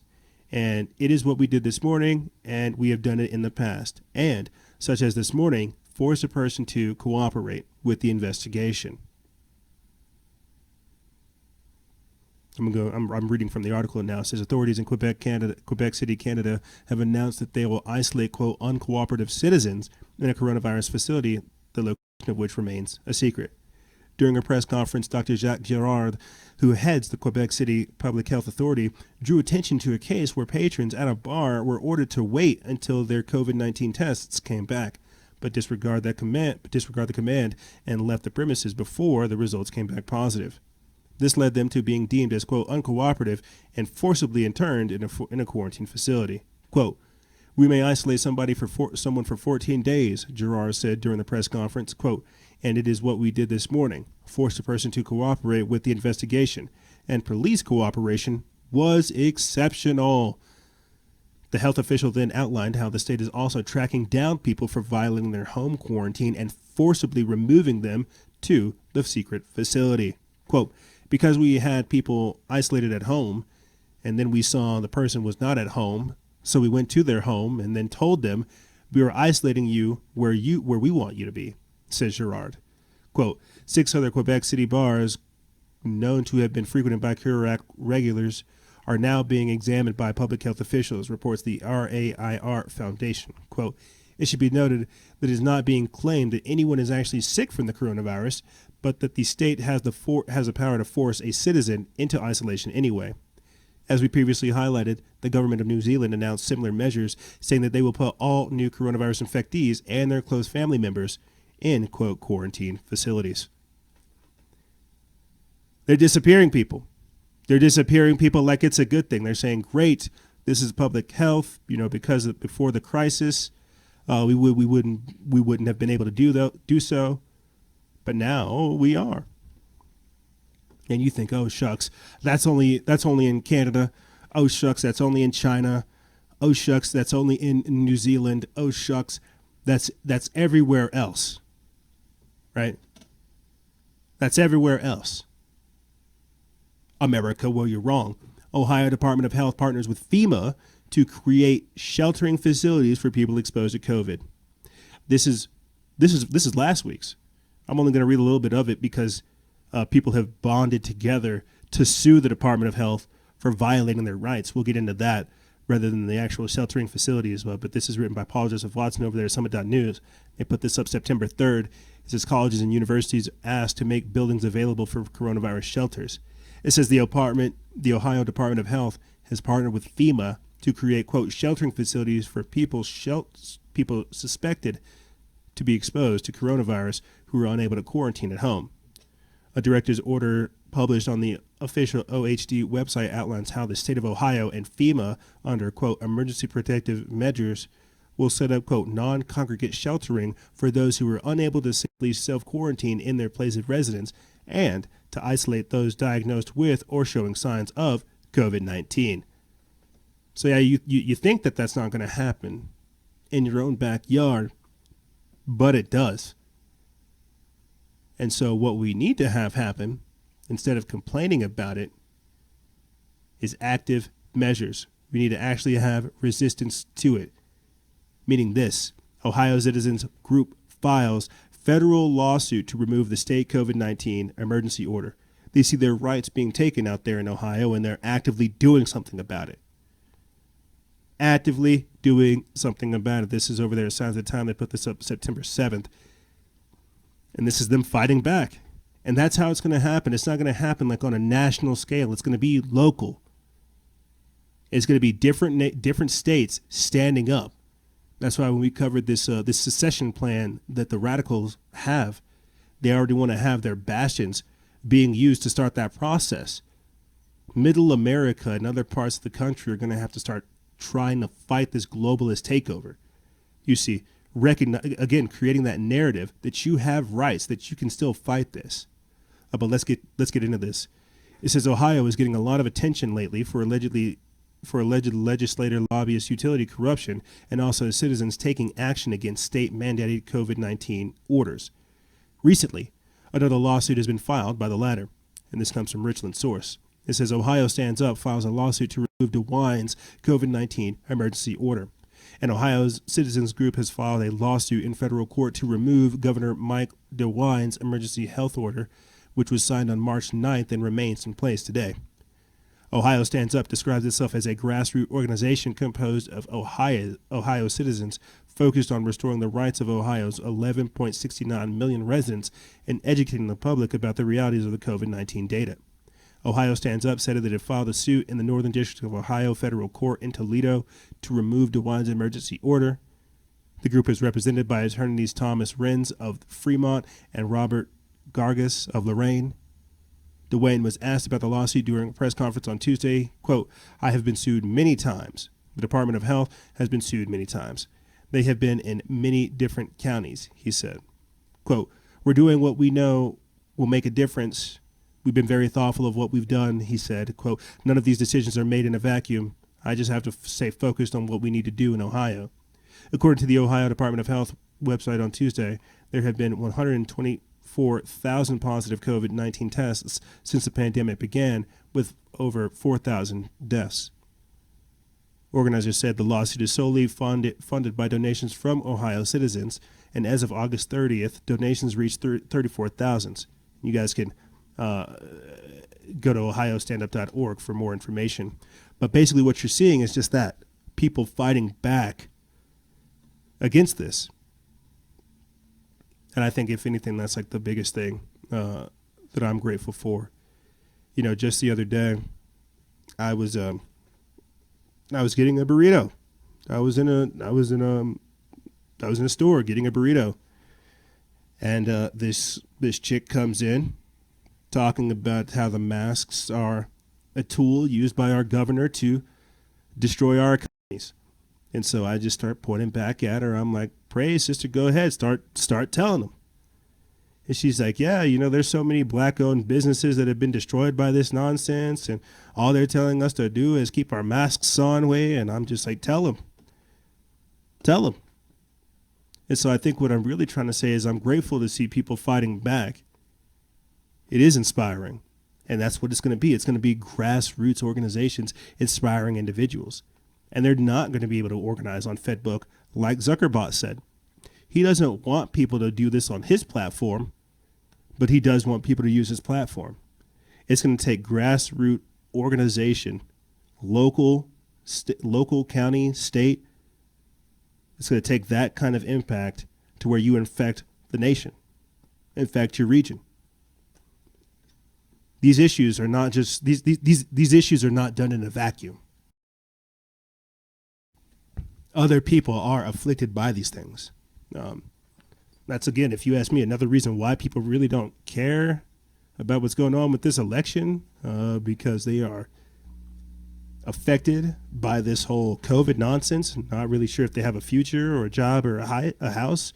And it is what we did this morning, and we have done it in the past. And, such as this morning, force a person to cooperate with the investigation. I'm reading from the article now. It says authorities in Quebec City, Canada, have announced that they will isolate, quote, uncooperative citizens in a coronavirus facility, the location of which remains a secret. During a press conference, Dr. Jacques Girard, who heads the Quebec City Public Health Authority, drew attention to a case where patrons at a bar were ordered to wait until their COVID-19 tests came back, but disregard the command and left the premises before the results came back positive. This led them to being deemed as, quote, uncooperative and forcibly interned in a quarantine facility. Quote, we may isolate someone for 14 days, Girard said during the press conference, quote, and it is what we did this morning, forced a person to cooperate with the investigation, and police cooperation was exceptional. The health official then outlined how the state is also tracking down people for violating their home quarantine and forcibly removing them to the secret facility. Quote, because we had people isolated at home, and then we saw the person was not at home, so we went to their home and then told them we are isolating you where we want you to be, says Girard. Quote, 6 other Quebec City bars known to have been frequented by Curac regulars are now being examined by public health officials, reports the RAIR Foundation. Quote, it should be noted that it is not being claimed that anyone is actually sick from the coronavirus, but that the state has the power to force a citizen into isolation anyway. As we previously highlighted, the government of New Zealand announced similar measures, saying that they will put all new coronavirus infectees and their close family members in, quote, quarantine facilities. They're disappearing people. They're disappearing people like it's a good thing. They're saying, great, this is public health, because before the crisis, we wouldn't have been able to do so, but now we are. And you think, oh shucks, that's only in Canada. Oh shucks, that's only in China. Oh shucks, that's only in New Zealand. Oh shucks, that's everywhere else. Right? That's everywhere else. America, well, you're wrong. Ohio Department of Health partners with FEMA to create sheltering facilities for people exposed to COVID. This is last week's. I'm only going to read a little bit of it because people have bonded together to sue the Department of Health for violating their rights. We'll get into that rather than the actual sheltering facilities. But this is written by Paul Joseph Watson over there at Summit.news. They put this up September 3rd. It says colleges and universities asked to make buildings available for coronavirus shelters. It says the Ohio Department of Health has partnered with FEMA to create, quote, sheltering facilities for people suspected to be exposed to coronavirus who are unable to quarantine at home. A director's order published on the official OHD website outlines how the state of Ohio and FEMA, under, quote, emergency protective measures, will set up, quote, non-congregate sheltering for those who are unable to safely self-quarantine in their place of residence and to isolate those diagnosed with or showing signs of COVID-19. So yeah, you think that that's not going to happen in your own backyard, but it does. And so what we need to have happen, instead of complaining about it, is active measures. We need to actually have resistance to it. Meaning this, Ohio Citizens Group files federal lawsuit to remove the state COVID-19 emergency order. They see their rights being taken out there in Ohio, and they're actively doing something about it. Actively doing something about it. This is over there at Signs of the Time. They put this up September 7th. And this is them fighting back. And that's how it's going to happen. It's not going to happen like on a national scale. It's going to be local. It's going to be different states standing up. That's why when we covered this secession plan that the radicals have, they already want to have their bastions being used to start that process. Middle America and other parts of the country are going to have to start trying to fight this globalist takeover. You see, creating that narrative that you have rights, that you can still fight this. But let's get into this. It says Ohio is getting a lot of attention lately for alleged legislator lobbyist utility corruption and also citizens taking action against state-mandated COVID-19 orders. Recently, another lawsuit has been filed by the latter, and this comes from Richland Source. It says Ohio Stands Up files a lawsuit to remove DeWine's COVID-19 emergency order. And Ohio's Citizens Group has filed a lawsuit in federal court to remove Governor Mike DeWine's emergency health order, which was signed on March 9th and remains in place today. Ohio Stands Up describes itself as a grassroots organization composed of Ohio citizens focused on restoring the rights of Ohio's 11.69 million residents and educating the public about the realities of the COVID-19 data. Ohio Stands Up said that it filed a suit in the Northern District of Ohio Federal Court in Toledo to remove DeWine's emergency order. The group is represented by attorneys Thomas Renz of Fremont and Robert Gargas of Lorraine. DeWine was asked about the lawsuit during a press conference on Tuesday. Quote, "I have been sued many times. The Department of Health has been sued many times. They have been in many different counties," he said. Quote, "We're doing what we know will make a difference. We've been very thoughtful of what we've done," he said. Quote, "None of these decisions are made in a vacuum. I just have to stay focused on what we need to do in Ohio." According to the Ohio Department of Health website on Tuesday, there have been 124,000 positive COVID-19 tests since the pandemic began, with over 4,000 deaths. Organizers said the lawsuit is solely funded by donations from Ohio citizens, and as of August 30th, donations reached 34,000. You guys can go to ohiostandup.org for more information. But basically what you're seeing is just that, people fighting back against this. And I think, if anything, that's like the biggest thing that I'm grateful for. You know, just the other day, I was getting a burrito. I was in a store getting a burrito, and this chick comes in talking about how the masks are a tool used by our governor to destroy our economies. And so I just start pointing back at her. I'm like, "Pray, sister, go ahead, start telling them." And she's like, "Yeah, you know, there's so many black-owned businesses that have been destroyed by this nonsense, and all they're telling us to do is keep our masks on way." And I'm just like, tell them. And so I think what I'm really trying to say is I'm grateful to see people fighting back. It is inspiring, and that's what it's going to be. It's going to be grassroots organizations inspiring individuals. And they're not going to be able to organize on Fedbook like Zuckerberg said. He doesn't want people to do this on his platform, but he does want people to use his platform. It's going to take grassroots organization, local, county, state. It's going to take that kind of impact to where you infect the nation, infect your region. These issues are not just these issues are not done in a vacuum. Other people are afflicted by these things. That's, again, if you ask me, another reason why people really don't care about what's going on with this election, because they are affected by this whole COVID nonsense, not really sure if they have a future or a job or a house,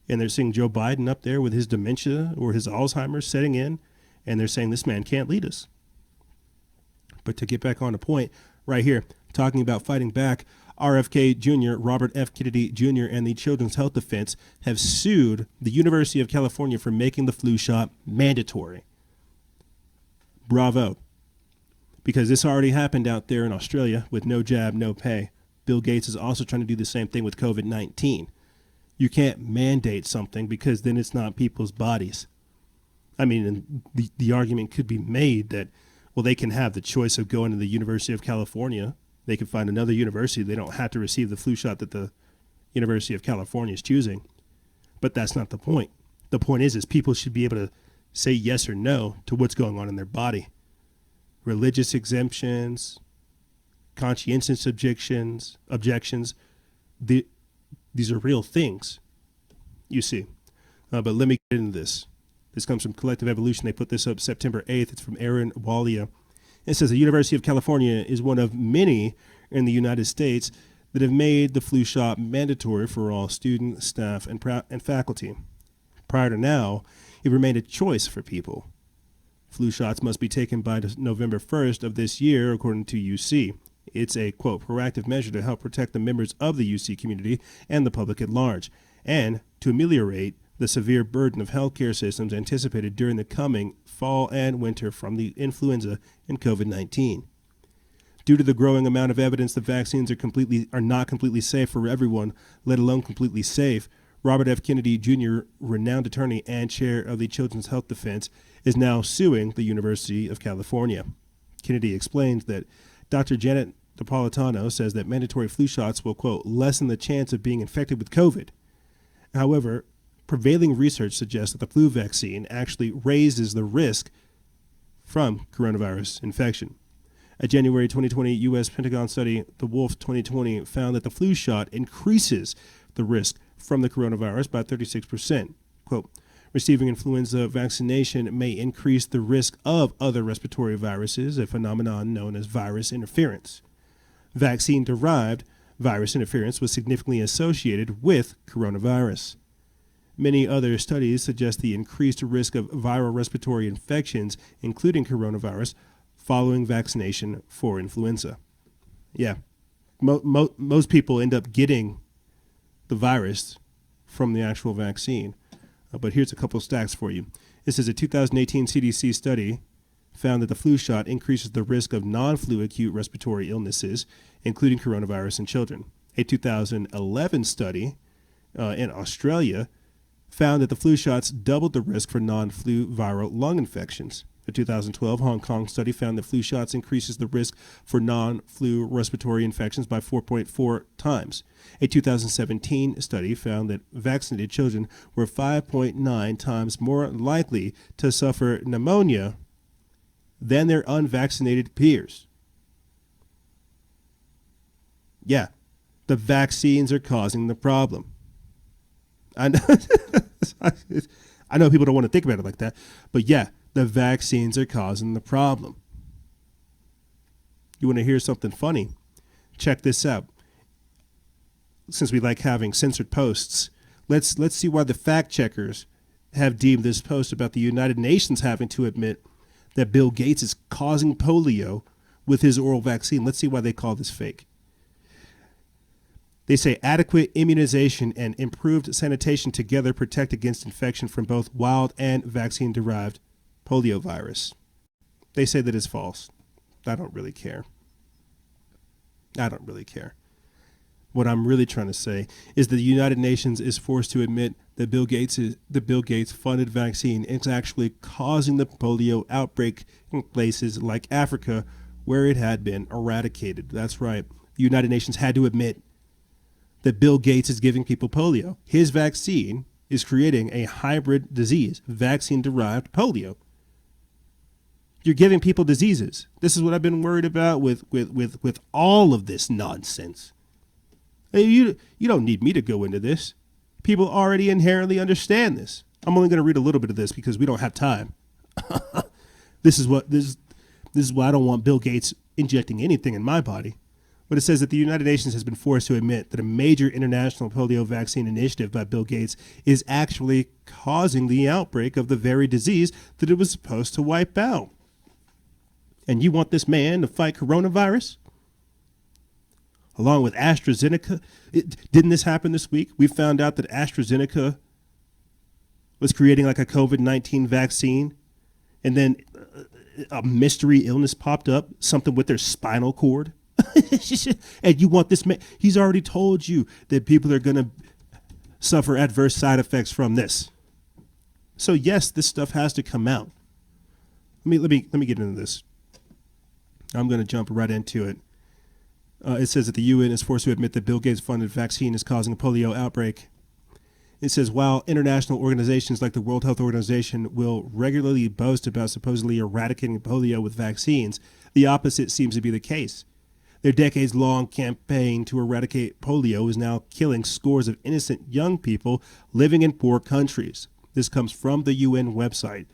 and they're seeing Joe Biden up there with his dementia or his Alzheimer's setting in, and they're saying this man can't lead us. But to get back on the point right here, talking about fighting back, RFK Jr., Robert F. Kennedy Jr., and the Children's Health Defense have sued the University of California for making the flu shot mandatory. Bravo. Because this already happened out there in Australia with no jab, no pay. Bill Gates is also trying to do the same thing with COVID-19. You can't mandate something because then it's not people's bodies. I mean, the argument could be made that, well, they can have the choice of going to the University of California. They can find another university. They don't have to receive the flu shot that the University of California is choosing. But that's not the point. The point is people should be able to say yes or no to what's going on in their body. Religious exemptions, conscientious objections, these are real things, you see. But let me get into this. This comes from Collective Evolution. They put this up September 8th. It's from Aaron Walia. It says the University of California is one of many in the United States that have made the flu shot mandatory for all students, staff, and faculty. Prior to now, it remained a choice for people. Flu shots must be taken by November 1st of this year, according to UC. It's a, quote, proactive measure to help protect the members of the UC community and the public at large, and to ameliorate the severe burden of healthcare systems anticipated during the coming fall and winter from the influenza and COVID-19. Due to the growing amount of evidence that vaccines are not completely safe for everyone, let alone completely safe, Robert F. Kennedy Jr., renowned attorney and chair of the Children's Health Defense, is now suing the University of California. Kennedy explains that Dr. Janet Napolitano says that mandatory flu shots will, quote, lessen the chance of being infected with COVID. However, prevailing research suggests that the flu vaccine actually raises the risk from coronavirus infection. A January 2020 U.S. Pentagon study, the Wolf 2020, found that the flu shot increases the risk from the coronavirus by 36%. Quote, receiving influenza vaccination may increase the risk of other respiratory viruses, a phenomenon known as virus interference. Vaccine-derived virus interference was significantly associated with coronavirus. Many other studies suggest the increased risk of viral respiratory infections, including coronavirus, following vaccination for influenza. Yeah, most people end up getting the virus from the actual vaccine. But here's a couple of stats for you. It says a 2018 CDC study found that the flu shot increases the risk of non-flu acute respiratory illnesses, including coronavirus in children. A 2011 study in Australia found that the flu shots doubled the risk for non-flu viral lung infections. A 2012 Hong Kong study found that flu shots increases the risk for non-flu respiratory infections by 4.4 times. A 2017 study found that vaccinated children were 5.9 times more likely to suffer pneumonia than their unvaccinated peers. Yeah, the vaccines are causing the problem. I know people don't want to think about it like that, but yeah, the vaccines are causing the problem. You want to hear something funny? Check this out. Since we like having censored posts, let's see why the fact checkers have deemed this post about the United Nations having to admit that Bill Gates is causing polio with his oral vaccine. Let's see why they call this fake. They say adequate immunization and improved sanitation together protect against infection from both wild and vaccine-derived poliovirus. They say that is false. I don't really care. What I'm really trying to say is that the United Nations is forced to admit that the Bill Gates funded vaccine is actually causing the polio outbreak in places like Africa where it had been eradicated. That's right. The United Nations had to admit that Bill Gates is giving people polio. His vaccine is creating a hybrid disease, vaccine-derived polio. You're giving people diseases. This is what I've been worried about with all of this nonsense. Hey, you don't need me to go into this. People already inherently understand this. I'm only going to read a little bit of this because we don't have time. This is why I don't want Bill Gates injecting anything in my body. But it says that the United Nations has been forced to admit that a major international polio vaccine initiative by Bill Gates is actually causing the outbreak of the very disease that it was supposed to wipe out. And you want this man to fight coronavirus? Along with AstraZeneca? Didn't this happen this week? We found out that AstraZeneca was creating like a COVID-19 vaccine, and then a mystery illness popped up, something with their spinal cord. And you want this man? He's already told you that people are going to suffer adverse side effects from this. So yes, this stuff has to come out. Let me get into this. I'm going to jump right into it. It says that the UN is forced to admit that Bill Gates funded vaccine is causing a polio outbreak. It says while international organizations like the World Health Organization will regularly boast about supposedly eradicating polio with vaccines, the opposite seems to be the case. Their decades-long campaign to eradicate polio is now killing scores of innocent young people living in poor countries. This comes from the UN website.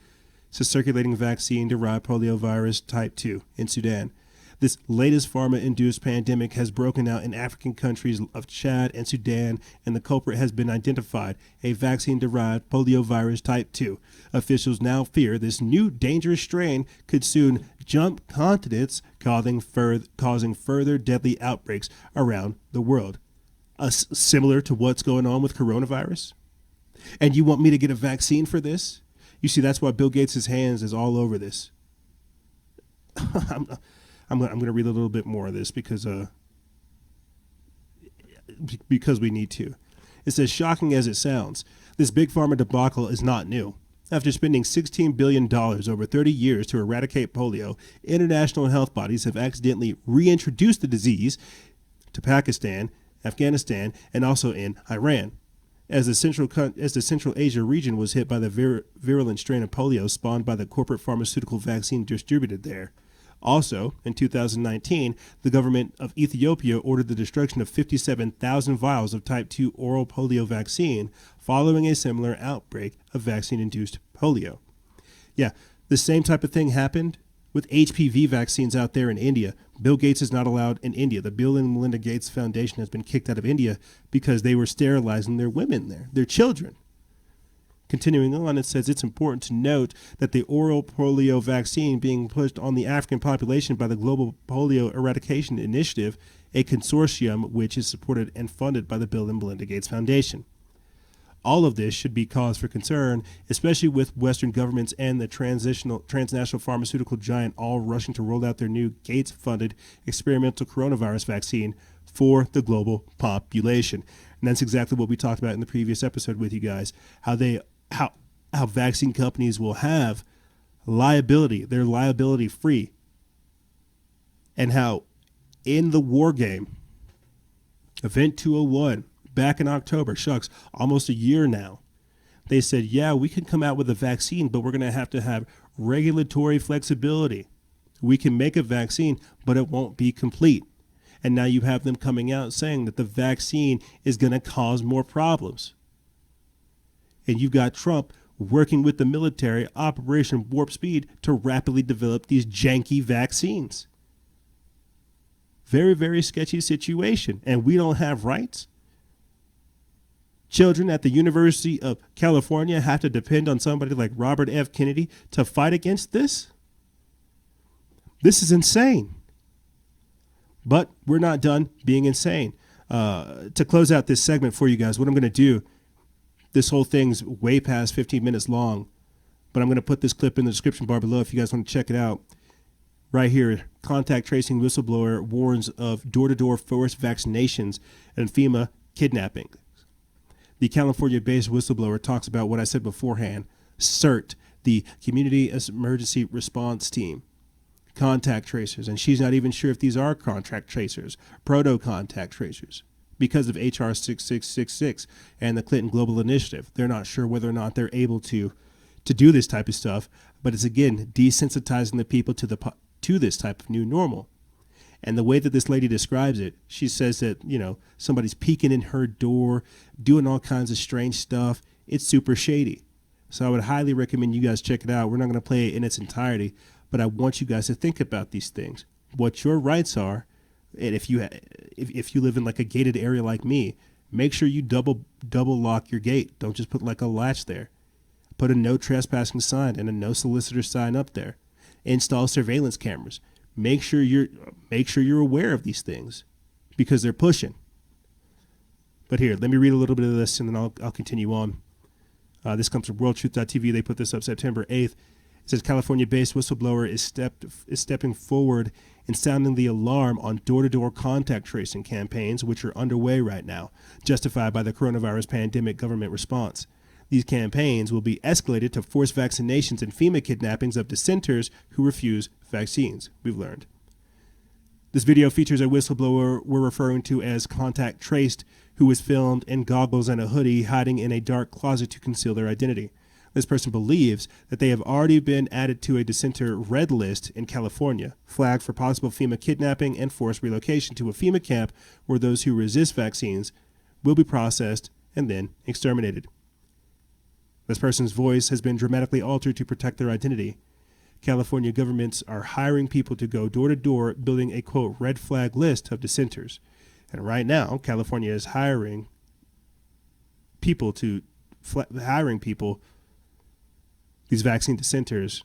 It's a circulating vaccine-derived poliovirus type 2 in Sudan. This latest pharma-induced pandemic has broken out in African countries of Chad and Sudan, and the culprit has been identified, a vaccine-derived poliovirus type 2. Officials now fear this new dangerous strain could soon jump continents, causing further deadly outbreaks around the world. Similar to what's going on with coronavirus? And you want me to get a vaccine for this? You see, that's why Bill Gates' hands is all over this. I'm going to read a little bit more of this because we need to. It says, shocking as it sounds, this big pharma debacle is not new. After spending $16 billion over 30 years to eradicate polio, international health bodies have accidentally reintroduced the disease to Pakistan, Afghanistan, and also in Iran. As the Central Asia region was hit by the virulent strain of polio spawned by the corporate pharmaceutical vaccine distributed there. Also, in 2019, the government of Ethiopia ordered the destruction of 57,000 vials of type 2 oral polio vaccine following a similar outbreak of vaccine-induced polio. Yeah, the same type of thing happened with HPV vaccines out there in India. Bill Gates is not allowed in India. The Bill and Melinda Gates Foundation has been kicked out of India because they were sterilizing their women there, their children. Continuing on, it says it's important to note that the oral polio vaccine being pushed on the African population by the Global Polio Eradication Initiative, a consortium which is supported and funded by the Bill and Melinda Gates Foundation. All of this should be cause for concern, especially with Western governments and the transnational pharmaceutical giant all rushing to roll out their new Gates-funded experimental coronavirus vaccine for the global population. And that's exactly what we talked about in the previous episode with you guys, how vaccine companies will have liability, they're liability free, and how in the war game, Event 201, back in October, shucks, almost a year now, they said, yeah, we can come out with a vaccine, but we're going to have regulatory flexibility. We can make a vaccine, but it won't be complete. And now you have them coming out saying that the vaccine is going to cause more problems. And you've got Trump working with the military, Operation Warp Speed, to rapidly develop these janky vaccines. Very, very sketchy situation. And we don't have rights. Children at the University of California have to depend on somebody like Robert F. Kennedy to fight against this? This is insane. But we're not done being insane. To close out this segment for you guys, what I'm going to do, this whole thing's way past 15 minutes long, but I'm going to put this clip in the description bar below if you guys want to check it out. Right here, contact tracing whistleblower warns of door-to-door forced vaccinations and FEMA kidnapping. The California-based whistleblower talks about what I said beforehand, CERT, the Community Emergency Response Team, contact tracers, and she's not even sure if these are contact tracers, proto-contact tracers. Because of HR 6666 and the Clinton Global Initiative. They're not sure whether or not they're able to do this type of stuff, but it's, again, desensitizing the people to this type of new normal. And the way that this lady describes it, she says that, somebody's peeking in her door, doing all kinds of strange stuff. It's super shady. So I would highly recommend you guys check it out. We're not going to play it in its entirety, but I want you guys to think about these things, what your rights are. And if you live in like a gated area like me, make sure you double lock your gate. Don't just put like a latch there. Put a no trespassing sign and a no solicitor sign up there. Install surveillance cameras. Make sure you're aware of these things because they're pushing. But here, let me read a little bit of this and then I'll continue on. This comes from worldtruth.tv. They put this up September 8th. It says California-based whistleblower is stepping forward and sounding the alarm on door-to-door contact tracing campaigns, which are underway right now, justified by the coronavirus pandemic government response. These campaigns will be escalated to forced vaccinations and FEMA kidnappings of dissenters who refuse vaccines, we've learned. This video features a whistleblower we're referring to as Contact Traced, who was filmed in goggles and a hoodie hiding in a dark closet to conceal their identity. This person believes that they have already been added to a dissenter red list in California, flagged for possible FEMA kidnapping and forced relocation to a FEMA camp where those who resist vaccines will be processed and then exterminated. This person's voice has been dramatically altered to protect their identity. California governments are hiring people to go door to door, building a, quote, red flag list of dissenters. And right now, California is hiring people, these vaccine dissenters,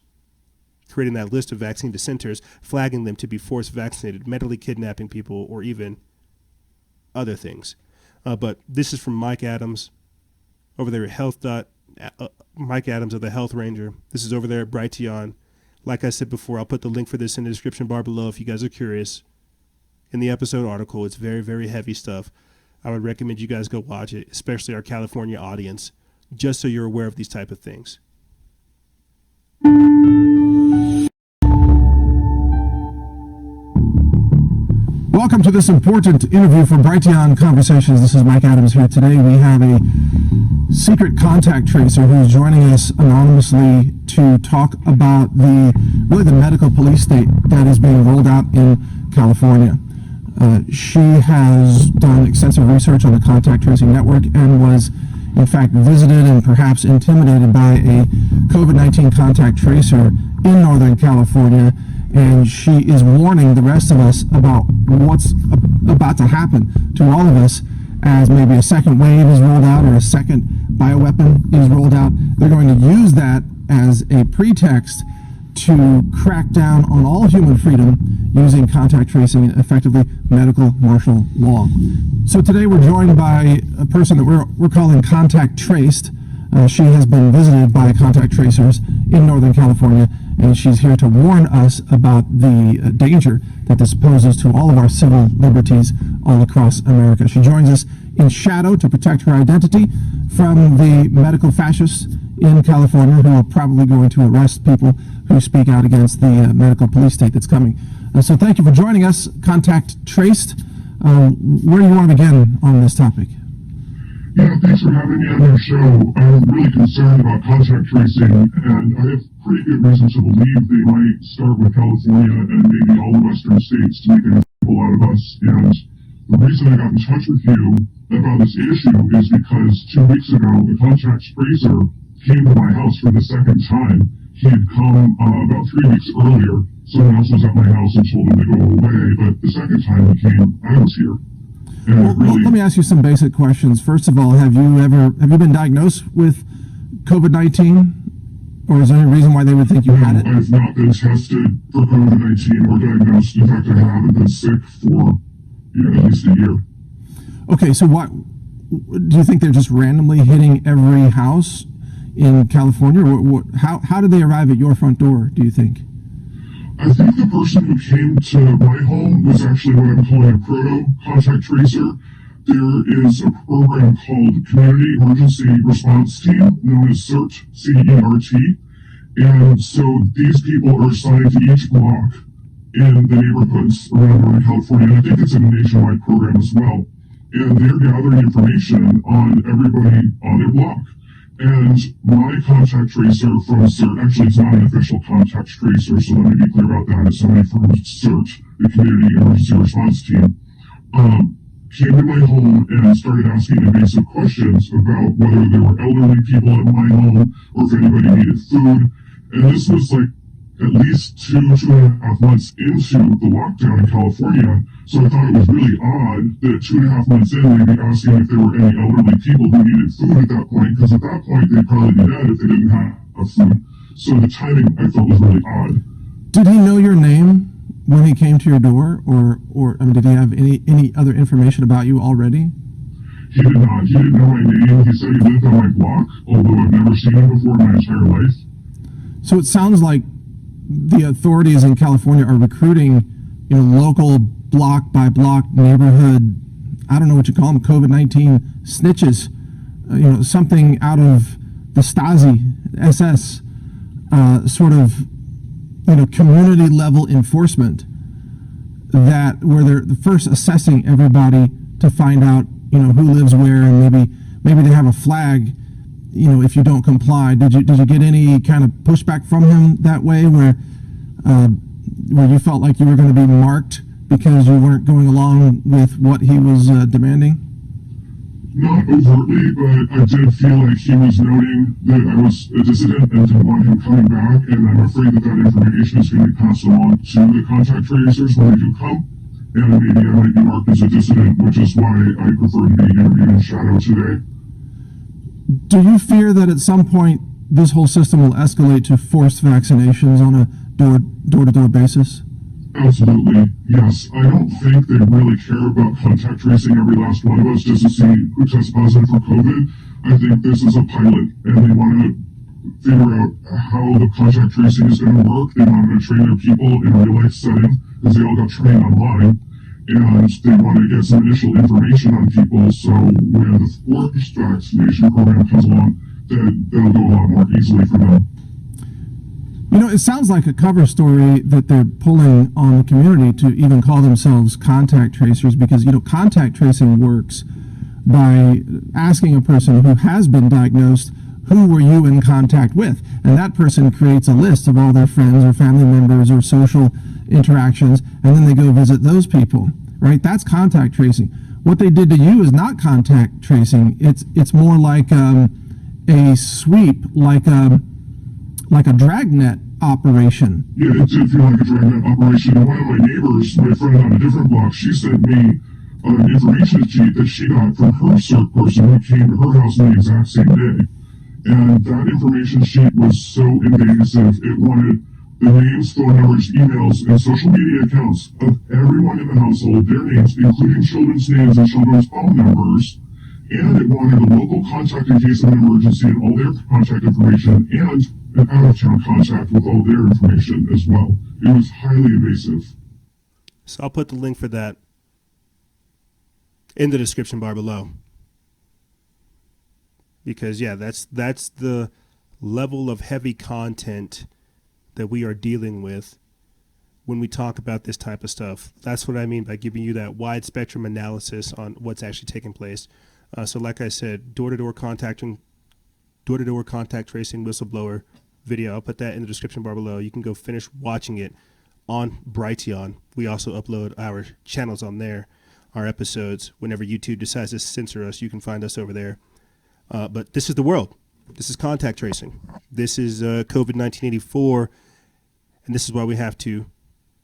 creating that list of vaccine dissenters, flagging them to be forced vaccinated, mentally kidnapping people, or even other things. But this is from Mike Adams over there at Mike Adams of the Health Ranger. This is over there at Brighteon. Like I said before, I'll put the link for this in the description bar below if you guys are curious. In the episode article, it's very, very heavy stuff. I would recommend you guys go watch it, especially our California audience, just so you're aware of these type of things. Welcome to this important interview for Brighteon Conversations. This is Mike Adams here. Today we have a secret contact tracer who is joining us anonymously to talk about the medical police state that is being rolled out in California. She has done extensive research on the contact tracing network and was in fact visited and perhaps intimidated by a COVID-19 contact tracer in Northern California, and she is warning the rest of us about what's about to happen to all of us as maybe a second wave is rolled out or a second bioweapon is rolled out. They're going to use that as a pretext to crack down on all human freedom using contact tracing and effectively medical martial law. So today we're joined by a person that we're calling Contact Traced. She has been visited by contact tracers in Northern California, and she's here to warn us about the danger that this poses to all of our civil liberties all across America. She joins us in shadow to protect her identity from the medical fascists in California who are probably going to arrest people who speak out against the medical police state that's coming. So thank you for joining us, Contact Traced. Where do you want to begin on this topic? Yeah, thanks for having me on your show. I'm really concerned about contact tracing, and I have pretty good reason to believe they might start with California and maybe all the western states to make an example out of us. And the reason I got in touch with you about this issue is because 2 weeks ago, the contact tracer came to my house for the second time. He had come about 3 weeks earlier. Someone else was at my house and told him to go away, but the second time he came, I was here. Well, let me ask you some basic questions. First of all, have you been diagnosed with COVID-19? Or is there any reason why they would think you had it? I've not been tested for COVID-19 or diagnosed. In fact, I haven't been sick for at least a year. Okay, so what do you think they're just randomly hitting every house in California? Or how did they arrive at your front door, do you think? I think the person who came to my home was actually what I'm calling a proto-contact tracer. There is a program called Community Emergency Response Team, known as CERT, C-E-R-T. And so these people are assigned to each block in the neighborhoods around Northern California. And I think it's a nationwide program as well. And they're gathering information on everybody on their block. And my contact tracer from CERT, actually it's not an official contact tracer, so let me be clear about that. It's somebody from CERT, the Community Emergency Response Team, came to my home and started asking invasive questions about whether there were elderly people at my home or if anybody needed food. And this was like at least 2.5 months into the lockdown in California. So I thought it was really odd that 2.5 months in they'd be asking if there were any elderly people who needed food at that point, because at that point they'd probably be dead if they didn't have food. So the timing I thought was really odd. Did he know your name when he came to your door, or did he have any other information about you already? He did not. He didn't know my name. He said he lived on my block, although I've never seen him before in my entire life. So it sounds like the authorities in California are recruiting, local block by block neighborhood, I don't know what you call them, COVID-19 snitches, something out of the Stasi, SS, sort of, community level enforcement where they're first assessing everybody to find out, who lives where, and maybe they have a flag, if you don't comply. Did you get any kind of pushback from him that way where you felt like you were going to be marked because you weren't going along with what he was demanding? Not overtly, but I did feel like he was noting that I was a dissident and didn't want him coming back, and I'm afraid that information is going to be passed along to the contact tracers when they do come, and maybe I might be marked as a dissident, which is why I prefer to be interviewed in shadow today. Do you fear that at some point this whole system will escalate to forced vaccinations on a door-to-door basis? Absolutely, yes. I don't think they really care about contact tracing every last one of us just to see who tests positive for COVID. I think this is a pilot, and they want to figure out how the contact tracing is going to work. They want to train their people in a real-life setting, because they all got trained online, and they want to get some initial information on people, so when the forced vaccination program comes along, that'll go a lot more easily for them. You know, it sounds like a cover story that they're pulling on the community to even call themselves contact tracers, because, you know, contact tracing works by asking a person who has been diagnosed, who were you in contact with? And that person creates a list of all their friends or family members or social interactions, and then they go visit those people, right? That's contact tracing. What they did to you is not contact tracing. It's more like a sweep, like a dragnet operation. Yeah, it did feel like a dragnet operation. And one of my neighbors, my friend on a different block, she sent me an information sheet that she got from her CERT person who came to her house on the exact same day. And that information sheet was so invasive. It wanted the names, phone numbers, emails, and social media accounts of everyone in the household, their names, including children's names and children's phone numbers. And it wanted a local contact in case of an emergency and all their contact information, and an out-of-town contact with all their information as well. It was highly invasive. So I'll put the link for that in the description bar below. Because, yeah, that's the level of heavy content that we are dealing with when we talk about this type of stuff. That's what I mean by giving you that wide spectrum analysis on what's actually taking place. So like I said, door-to-door contact tracing whistleblower video. I'll put that in the description bar below. You can go finish watching it on Brighteon. We also upload our channels on there, our episodes. Whenever YouTube decides to censor us, you can find us over there. But this is the world. This is contact tracing. This is COVID-1984, and this is why we have to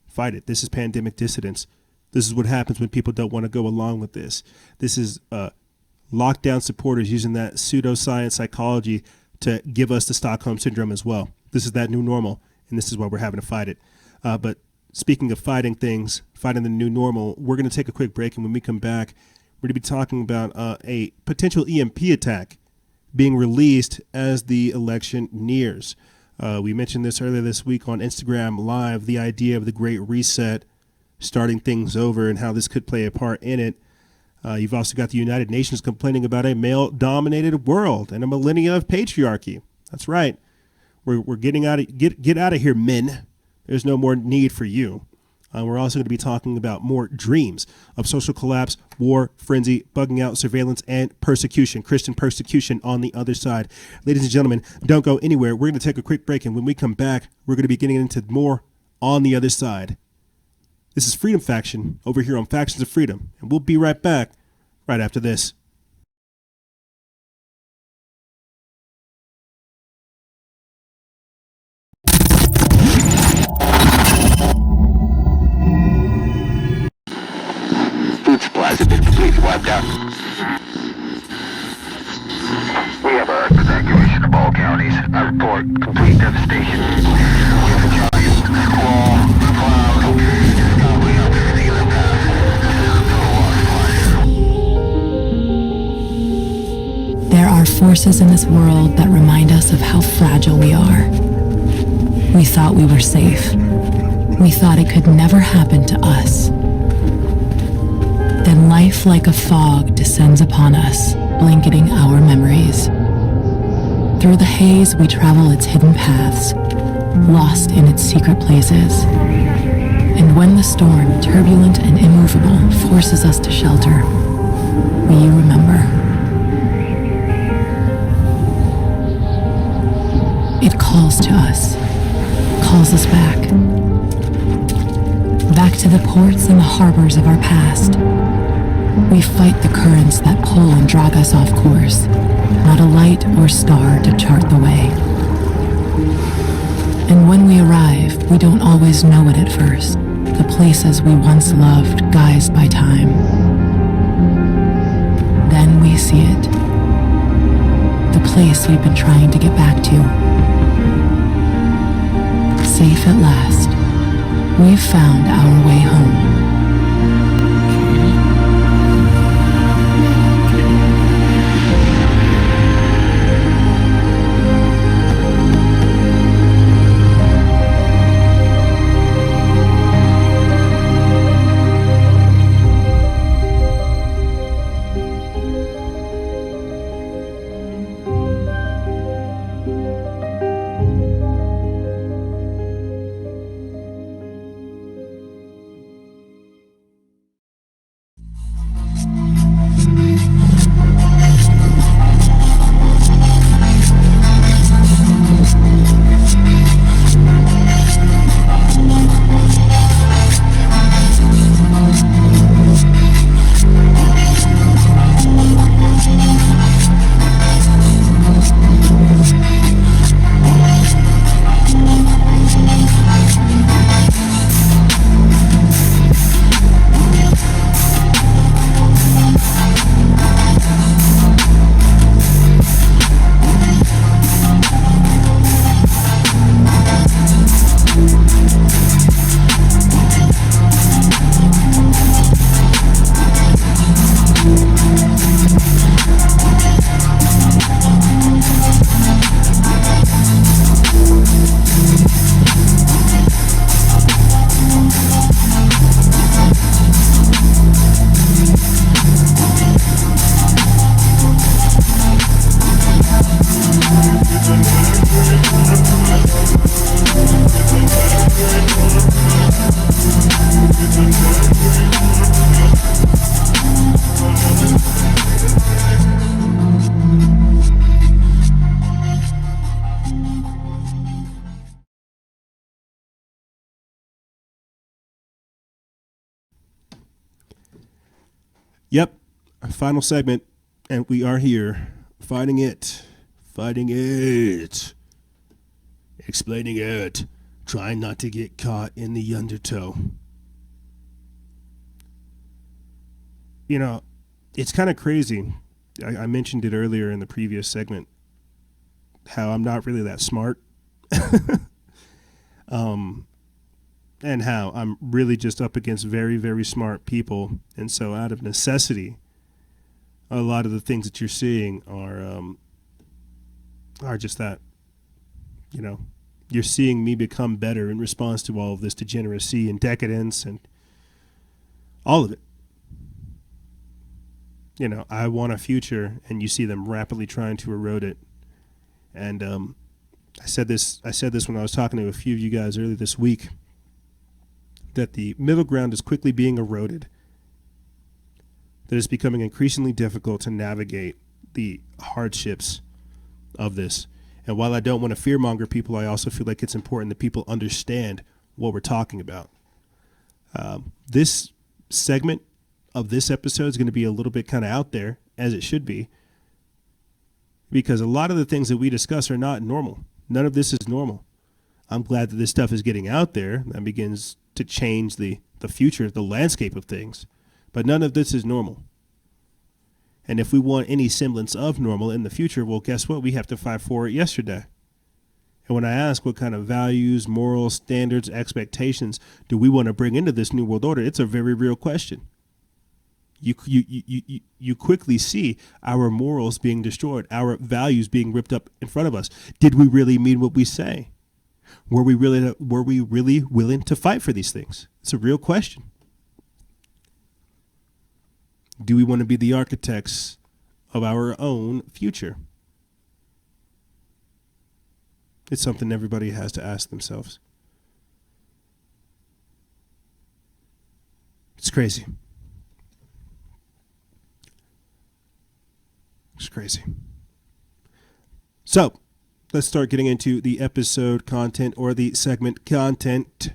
fight it. This is pandemic dissidence. This is what happens when people don't want to go along with this. This is lockdown supporters using that pseudoscience psychology to give us the Stockholm Syndrome as well. This is that new normal, and this is why we're having to fight it. But speaking of fighting things, fighting the new normal, we're going to take a quick break, and when we come back, we're going to be talking about a potential EMP attack being released as the election nears. We mentioned this earlier this week on Instagram Live, the idea of the Great Reset, starting things over, and how this could play a part in it. You've also got the United Nations complaining about a male-dominated world and a millennia of patriarchy. That's right. We're getting out of get out of here, men. There's no more need for you. We're also going to be talking about more dreams of social collapse, war, frenzy, bugging out, surveillance, and persecution, Christian persecution on the other side. Ladies and gentlemen, don't go anywhere. We're going to take a quick break, and when we come back, we're going to be getting into more on the other side. This is Freedom Faction over here on Factions of Freedom, and we'll be right back right after this. Food supplies have been completely wiped out. We have a evacuation of all counties. I report complete devastation. We have a giant squall, cloud, gobbling up everything in the path. There are forces in this world that remind us of how fragile we are. We thought we were safe. We thought it could never happen to us. Then life like a fog descends upon us, blanketing our memories. Through the haze, we travel its hidden paths, lost in its secret places. And when the storm, turbulent and immovable, forces us to shelter, we remember. It calls to us, calls us back. Back to the ports and the harbors of our past. We fight the currents that pull and drag us off course, not a light or star to chart the way. And when we arrive, we don't always know it at first, the places we once loved guised by time. Then we see it, the place we've been trying to get back to. Safe at last, we've found our way home. Yep, final segment, and we are here fighting it, explaining it, trying not to get caught in the undertow. You know, it's kind of crazy. I mentioned it earlier in the previous segment, how I'm not really that smart. And how I'm really just up against very, very smart people. And so out of necessity, a lot of the things that you're seeing are just that. You know, you're seeing me become better in response to all of this degeneracy and decadence and all of it. You know, I want a future, and you see them rapidly trying to erode it. And I said this when I was talking to a few of you guys earlier this week, that the middle ground is quickly being eroded, that it's becoming increasingly difficult to navigate the hardships of this. And while I don't want to fearmonger people, I also feel like it's important that people understand what we're talking about. This segment of this episode is going to be a little bit kind of out there, as it should be, because a lot of the things that we discuss are not normal. None of this is normal. I'm glad that this stuff is getting out there. That begins to change the future, the landscape of things. But none of this is normal. And if we want any semblance of normal in the future, well, guess what? We have to fight for it yesterday. And when I ask what kind of values, morals, standards, expectations do we want to bring into this new world order, it's a very real question. You quickly see our morals being destroyed, our values being ripped up in front of us. Did we really mean what we say? Were we really willing to fight for these things? It's a real question. Do we want to be the architects of our own future? It's something everybody has to ask themselves. It's crazy. It's crazy. So, let's start getting into the episode content or the segment content.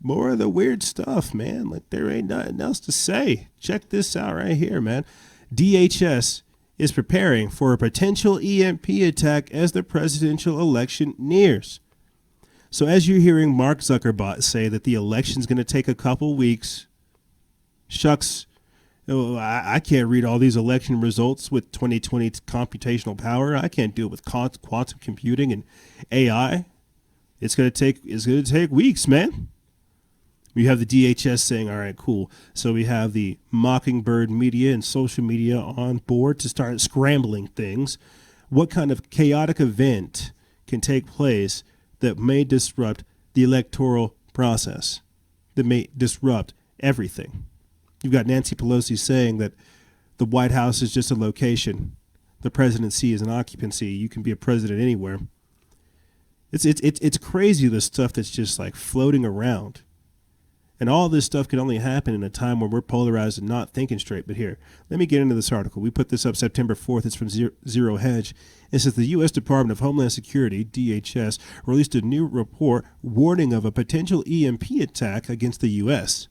More of the weird stuff, man. Like, there ain't nothing else to say. Check this out right here, man. DHS is preparing for a potential EMP attack as the presidential election nears. So as you're hearing Mark Zuckerberg say that the election's going to take a couple weeks, shucks, I can't read all these election results with 2020 computational power. I can't do it with quantum computing and AI. It's going to take weeks, man. We have the DHS saying, all right, cool. So we have the Mockingbird media and social media on board to start scrambling things. What kind of chaotic event can take place that may disrupt the electoral process, that may disrupt everything? You've got Nancy Pelosi saying that the White House is just a location. The presidency is an occupancy. You can be a president anywhere. It's crazy, the stuff that's just like floating around. And all this stuff can only happen in a time where we're polarized and not thinking straight. But here, let me get into this article. We put this up September 4th. It's from Zero Hedge. It says the U.S. Department of Homeland Security, DHS, released a new report warning of a potential EMP attack against the U.S.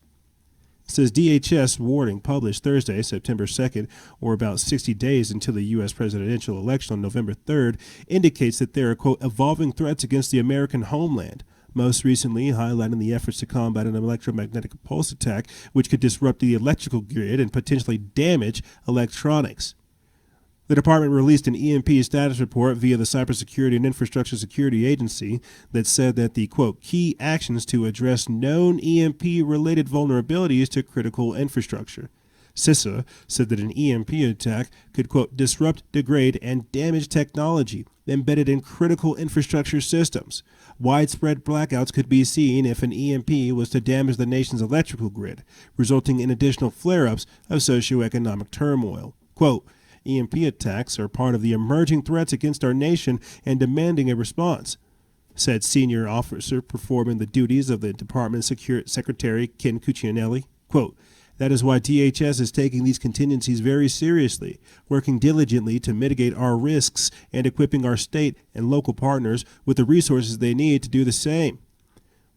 It says DHS warning published Thursday, September 2nd, or about 60 days until the U.S. presidential election on November 3rd, indicates that there are, quote, evolving threats against the American homeland. Most recently, highlighting the efforts to combat an electromagnetic pulse attack, which could disrupt the electrical grid and potentially damage electronics. The department released an EMP status report via the Cybersecurity and Infrastructure Security Agency that said that the, quote, key actions to address known EMP-related vulnerabilities to critical infrastructure. CISA said that an EMP attack could, quote, disrupt, degrade, and damage technology embedded in critical infrastructure systems. Widespread blackouts could be seen if an EMP was to damage the nation's electrical grid, resulting in additional flare-ups of socioeconomic turmoil. Quote, EMP attacks are part of the emerging threats against our nation and demanding a response, said senior officer performing the duties of the Department Secretary Ken Cuccinelli. Quote, that is why DHS is taking these contingencies very seriously, working diligently to mitigate our risks and equipping our state and local partners with the resources they need to do the same.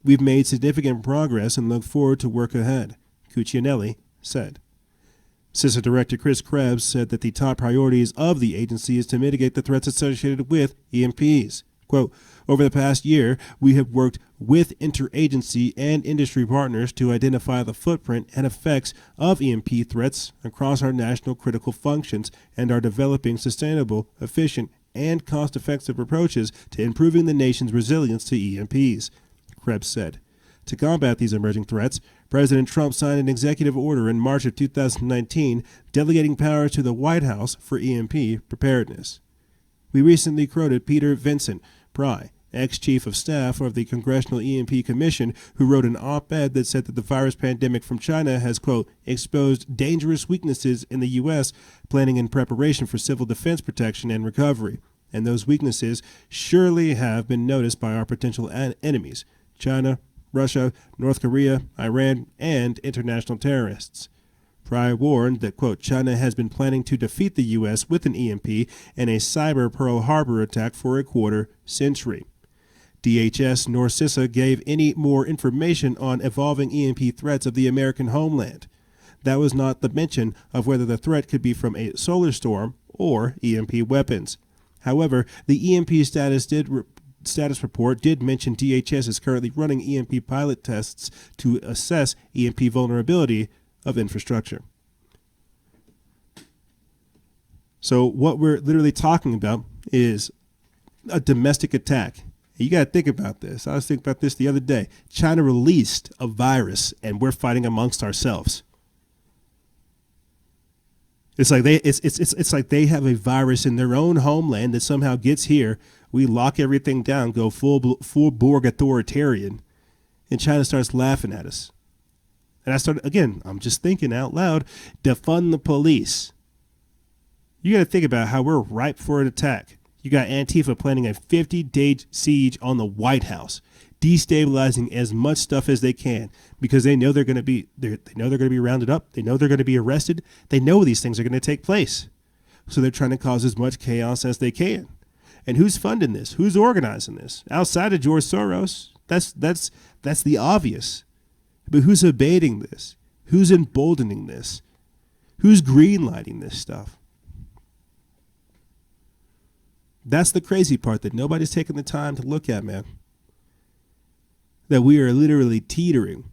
We've made significant progress and look forward to work ahead. Cuccinelli said. CISA Director Chris Krebs said that the top priorities of the agency is to mitigate the threats associated with EMPs. Quote, over the past year, we have worked with interagency and industry partners to identify the footprint and effects of EMP threats across our national critical functions and are developing sustainable, efficient, and cost-effective approaches to improving the nation's resilience to EMPs, Krebs said. To combat these emerging threats, President Trump signed an executive order in March of 2019 delegating powers to the White House for EMP preparedness. We recently quoted Peter Vincent Pry, ex-chief of staff of the Congressional EMP Commission, who wrote an op-ed that said that the virus pandemic from China has, quote, exposed dangerous weaknesses in the U.S. planning and preparation for civil defense protection and recovery, and those weaknesses surely have been noticed by our potential enemies, China, Russia, North Korea, Iran, and international terrorists. Pry warned that, quote, China has been planning to defeat the U.S. with an EMP and a cyber Pearl Harbor attack for a quarter century. DHS nor CISA gave any more information on evolving EMP threats of the American homeland. That was not the mention of whether the threat could be from a solar storm or EMP weapons. However, the EMP status report did mention DHS is currently running EMP pilot tests to assess EMP vulnerability of infrastructure. So what we're literally talking about is a domestic attack. You got to think about this. I was thinking about this the other day. China released a virus and we're fighting amongst ourselves. It's like it's like they have a virus in their own homeland that somehow gets here. We lock everything down, go full Borg authoritarian, and China starts laughing at us. And I started, again, I'm just thinking out loud, defund the police. You got to think about how we're ripe for an attack. You got Antifa planning a 50-day siege on the White House, destabilizing as much stuff as they can because they know they're going to be rounded up. They know they're going to be arrested. They know these things are going to take place. So they're trying to cause as much chaos as they can. And who's funding this? Who's organizing this? Outside of George Soros, that's the obvious. But who's abating this? Who's emboldening this? Who's greenlighting this stuff? That's the crazy part that nobody's taking the time to look at, man. That we are literally teetering.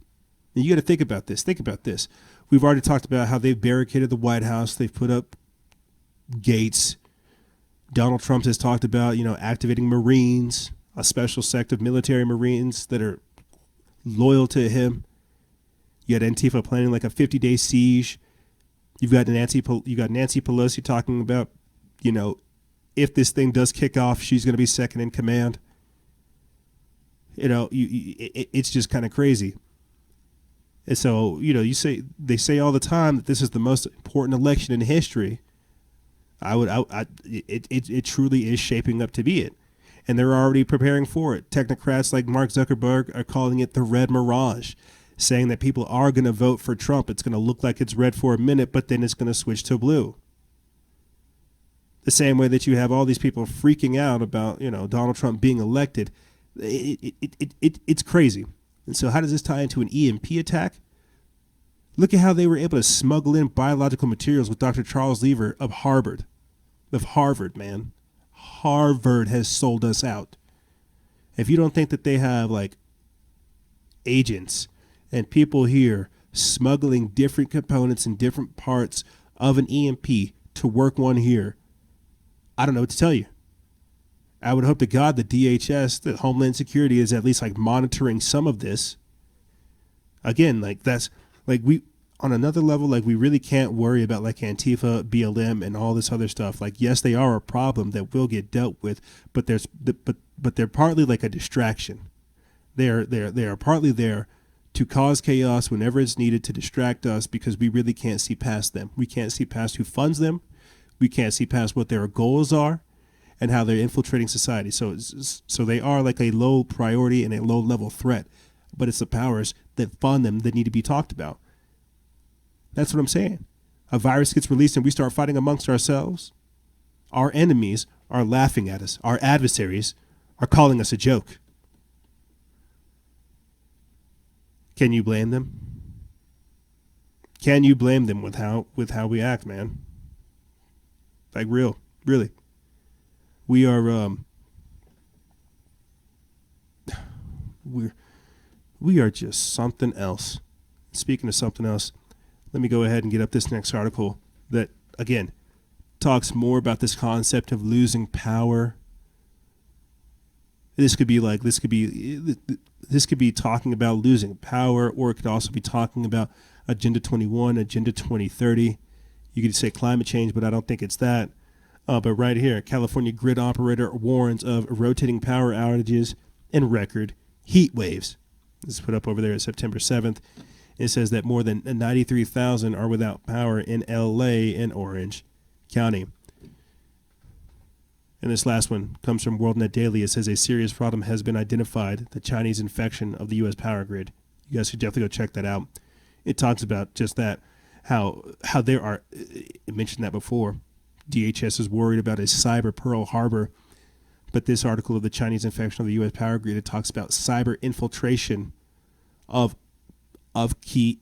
And you got to think about this. Think about this. We've already talked about how they've barricaded the White House. They've put up gates. Donald Trump has talked about, activating Marines, a special sect of military Marines that are loyal to him. You got Antifa planning like a 50-day siege. You got Nancy Pelosi talking about, if this thing does kick off, she's going to be second in command. It's just kind of crazy. And so, they say all the time that this is the most important election in history. It truly is shaping up to be it. And they're already preparing for it. Technocrats like Mark Zuckerberg are calling it the red mirage, saying that people are going to vote for Trump. It's going to look like it's red for a minute, but then it's going to switch to blue. The same way that you have all these people freaking out about, Donald Trump being elected. It's crazy. And so how does this tie into an EMP attack? Look at how they were able to smuggle in biological materials with Dr. Charles Lever of Harvard. Of Harvard, man. Harvard has sold us out. If you don't think that they have, agents and people here smuggling different components and different parts of an EMP to work one here, I don't know what to tell you. I would hope to God that DHS, that Homeland Security, is at least monitoring some of this. Again, we on another level, we really can't worry about Antifa, BLM, and all this other stuff. Yes, they are a problem that will get dealt with, but they're partly a distraction. They are partly there to cause chaos whenever it's needed to distract us because we really can't see past them. We can't see past who funds them. We can't see past what their goals are and how they're infiltrating society. So they are a low priority and a low level threat, but it's the powers that fund them that need to be talked about. That's what I'm saying. A virus gets released and we start fighting amongst ourselves. Our enemies are laughing at us. Our adversaries are calling us a joke. Can you blame them? can you blame them with how we act, man? Like really. We are we are just something else. Speaking of something else, let me go ahead and get up this next article that again talks more about this concept of losing power. This could be talking about losing power, or it could also be talking about Agenda 21, Agenda 2030. You could say climate change, but I don't think it's that. But right here, California grid operator warns of rotating power outages and record heat waves. This is put up over there at September 7th. It says that more than 93,000 are without power in LA and Orange County. And this last one comes from WorldNet Daily. It says a serious problem has been identified, the Chinese infection of the U.S. power grid. You guys should definitely go check that out. It talks about just that, how there are, I mentioned that before, DHS is worried about a cyber Pearl Harbor. But this article of the Chinese infection of the U.S. power grid, it talks about cyber infiltration of key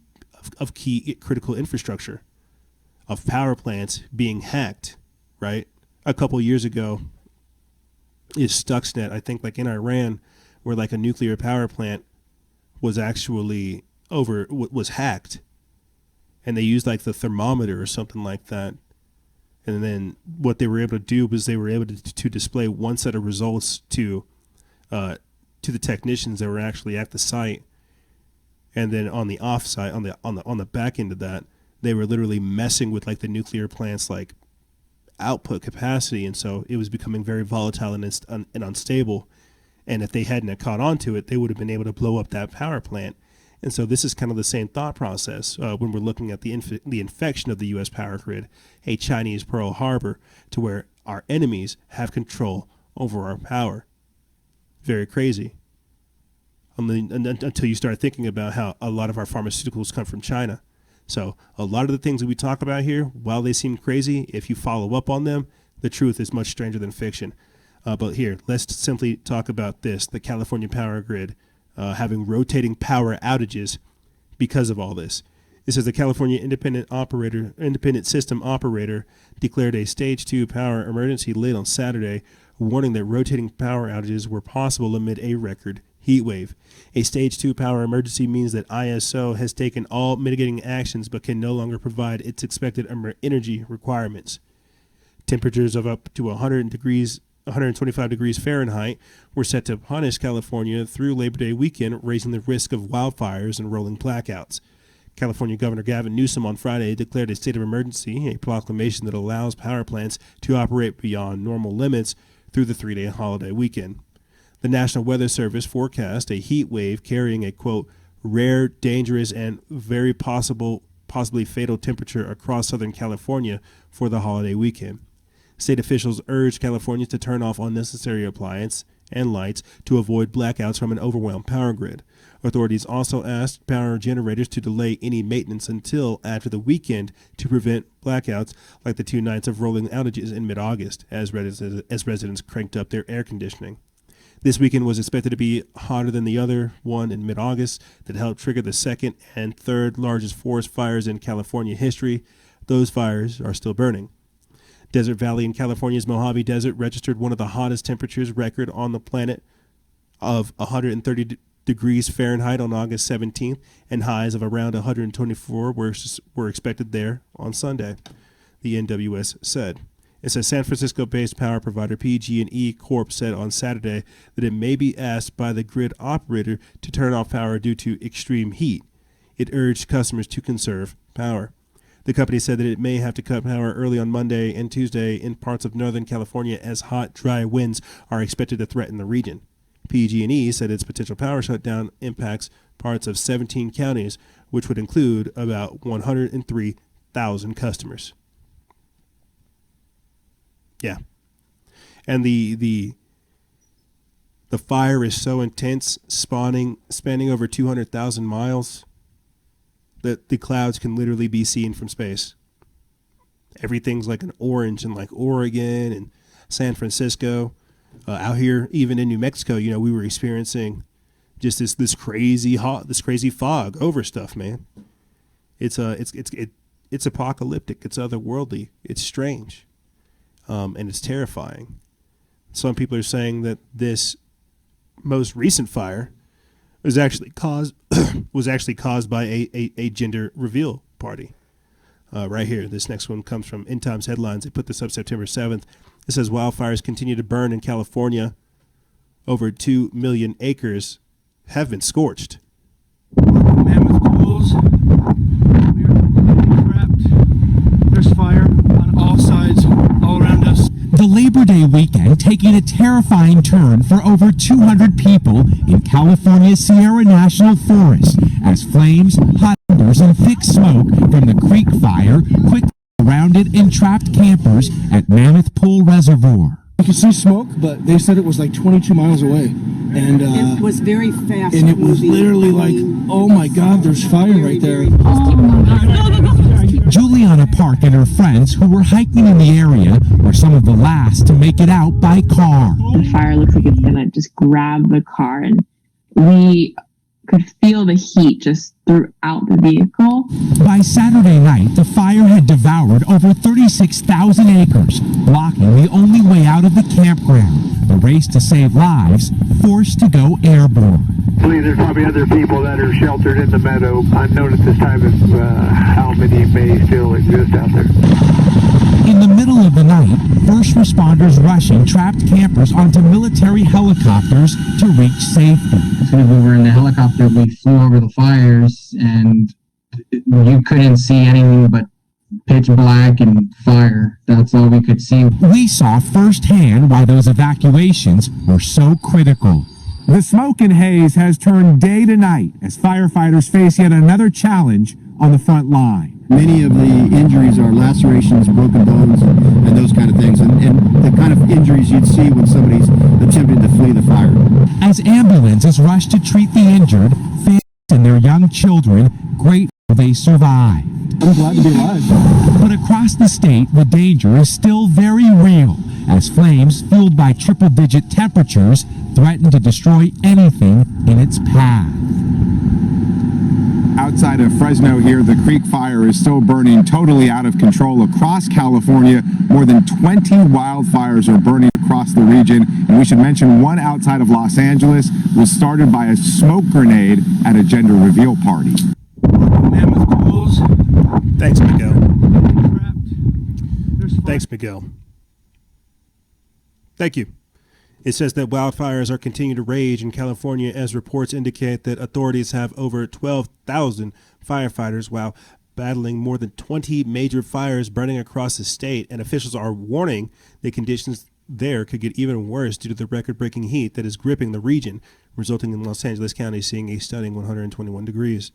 critical infrastructure, of power plants being hacked, right? A couple years ago is Stuxnet, I think like in Iran, where like a nuclear power plant was actually was hacked, and they used like the thermometer or something like that. And then what they were able to do was they were able to display one set of results to the technicians that were actually at the site, and then on the off site, on the back end of that, they were literally messing with like the nuclear plant's like output capacity, and so it was becoming very volatile and unstable. And if they hadn't caught on to it, they would have been able to blow up that power plant. And so this is kind of the same thought process when we're looking at the infection of the U.S. power grid, a Chinese Pearl Harbor, to where our enemies have control over our power. Very crazy. Until you start thinking about how a lot of our pharmaceuticals come from China. So a lot of the things that we talk about here, while they seem crazy, if you follow up on them, the truth is much stranger than fiction. But here, let's simply talk about this, the California power grid having rotating power outages because of all this. It says the California independent system operator declared a stage 2 power emergency late on Saturday, warning that rotating power outages were possible amid a record heat wave. A stage 2 power emergency means that ISO has taken all mitigating actions but can no longer provide its expected energy requirements. Temperatures of up to 125 degrees Fahrenheit were set to punish California through Labor Day weekend, raising the risk of wildfires and rolling blackouts. California Governor Gavin Newsom on Friday declared a state of emergency, a proclamation that allows power plants to operate beyond normal limits through the 3-day holiday weekend. The National Weather Service forecast a heat wave carrying a, quote, rare, dangerous, and very possibly fatal temperature across Southern California for the holiday weekend. State officials urged Californians to turn off unnecessary appliances and lights to avoid blackouts from an overwhelmed power grid. Authorities also asked power generators to delay any maintenance until after the weekend to prevent blackouts like the 2 nights of rolling outages in mid-August as residents cranked up their air conditioning. This weekend was expected to be hotter than the other one in mid-August that helped trigger the second and third largest forest fires in California history. Those fires are still burning. Desert Valley in California's Mojave Desert registered one of the hottest temperatures record on the planet of 130 degrees Fahrenheit on August 17th, and highs of around 124 were expected there on Sunday, the NWS said. It says San Francisco-based power provider PG&E Corp said on Saturday that it may be asked by the grid operator to turn off power due to extreme heat. It urged customers to conserve power. The company said that it may have to cut power early on Monday and Tuesday in parts of Northern California as hot, dry winds are expected to threaten the region. PG&E said its potential power shutdown impacts parts of 17 counties, which would include about 103,000 customers. Yeah. And the fire is so intense, spanning over 200,000 miles, that the clouds can literally be seen from space. Everything's like an orange in like Oregon and San Francisco. Out here, even in New Mexico, we were experiencing just this crazy fog over stuff, man. It's apocalyptic. It's otherworldly. It's strange, and it's terrifying. Some people are saying that this most recent fire was actually caused by a gender reveal party. Right here, this next one comes from In Times Headlines. They put this up September 7th. It says wildfires continue to burn in California. Over 2 million acres have been scorched. Mammoth pools. We are trapped. There's fire on all sides, all around us. The Labor Day weekend taking a terrifying turn for over 200 people in California's Sierra National Forest as flames, hot embers, and thick smoke from the Creek Fire quickly surrounded entrapped campers at Mammoth Pool Reservoir. You can see smoke, but they said it was like 22 miles away. And it was very fast. And it was literally like, oh my God, there's fire right there. Juliana Park and her friends who were hiking in the area were some of the last to make it out by car. The fire looks like it's gonna just grab the car, and we could feel the heat just throughout the vehicle. By Saturday night, the fire had devoured over 36,000 acres, blocking the only way out of the campground. The race to save lives forced to go airborne. I believe there's probably other people that are sheltered in the meadow. Unknown at this time of how many may still exist out there. In the middle of the night, first responders rushing trapped campers onto military helicopters to reach safety. As soon as we were in the helicopter, we flew over the fires, and you couldn't see anything but pitch black and fire. That's all we could see. We saw firsthand why those evacuations were so critical. The smoke and haze has turned day to night as firefighters face yet another challenge on the front line. Many of the injuries are lacerations, broken bones, and those kind of things, and the kind of injuries you'd see when somebody's attempting to flee the fire. As ambulances rush to treat the injured, families and their young children grateful they survived. I'm glad to be alive. But across the state, the danger is still very real as flames fueled by triple-digit temperatures threaten to destroy anything in its path. Outside of Fresno here, the Creek Fire is still burning totally out of control across California. More than 20 wildfires are burning across the region. And we should mention one outside of Los Angeles was started by a smoke grenade at a gender reveal party. Mammoth pools. Thanks, Miguel. Thanks, Miguel. Thank you. It says that wildfires are continuing to rage in California as reports indicate that authorities have over 12,000 firefighters while battling more than 20 major fires burning across the state, and officials are warning that conditions there could get even worse due to the record-breaking heat that is gripping the region, resulting in Los Angeles County seeing a stunning 121 degrees.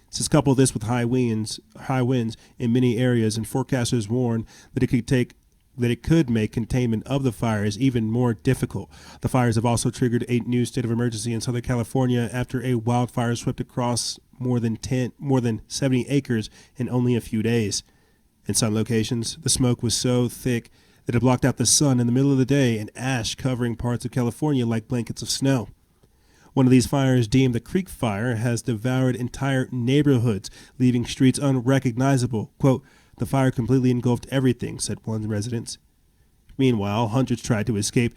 It says couple this with high winds in many areas, and forecasters warn that it could make containment of the fires even more difficult. The fires have also triggered a new state of emergency in Southern California after a wildfire swept across more than 70 acres in only a few days. In some locations, the smoke was so thick that it blocked out the sun in the middle of the day, and ash covering parts of California like blankets of snow. One of these fires, deemed the Creek Fire, has devoured entire neighborhoods, leaving streets unrecognizable. Quote, "The fire completely engulfed everything," said one resident. Meanwhile, hundreds tried escaping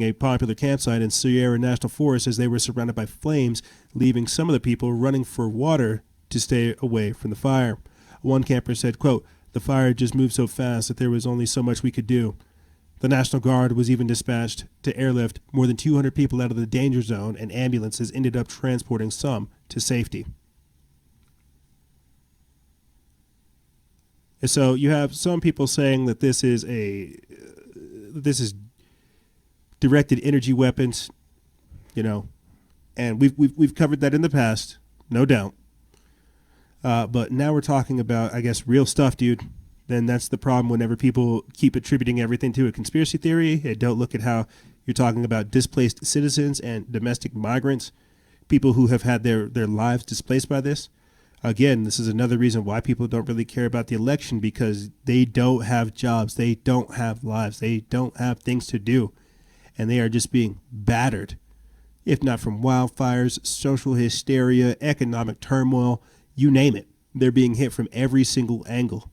a popular campsite in Sierra National Forest as they were surrounded by flames, leaving some of the people running for water to stay away from the fire. One camper said, quote, "The fire just moved so fast that there was only so much we could do." The National Guard was even dispatched to airlift more than 200 people out of the danger zone, and ambulances ended up transporting some to safety. So you have some people saying that this is directed energy weapons, and we've covered that in the past, no doubt. But now we're talking about, I guess, real stuff, dude. Then that's the problem whenever people keep attributing everything to a conspiracy theory and don't look at how you're talking about displaced citizens and domestic migrants, people who have had their lives displaced by this. Again, this is another reason why people don't really care about the election, because they don't have jobs, they don't have lives, they don't have things to do, and they are just being battered. If not from wildfires, social hysteria, economic turmoil, You name it. They're being hit from every single angle.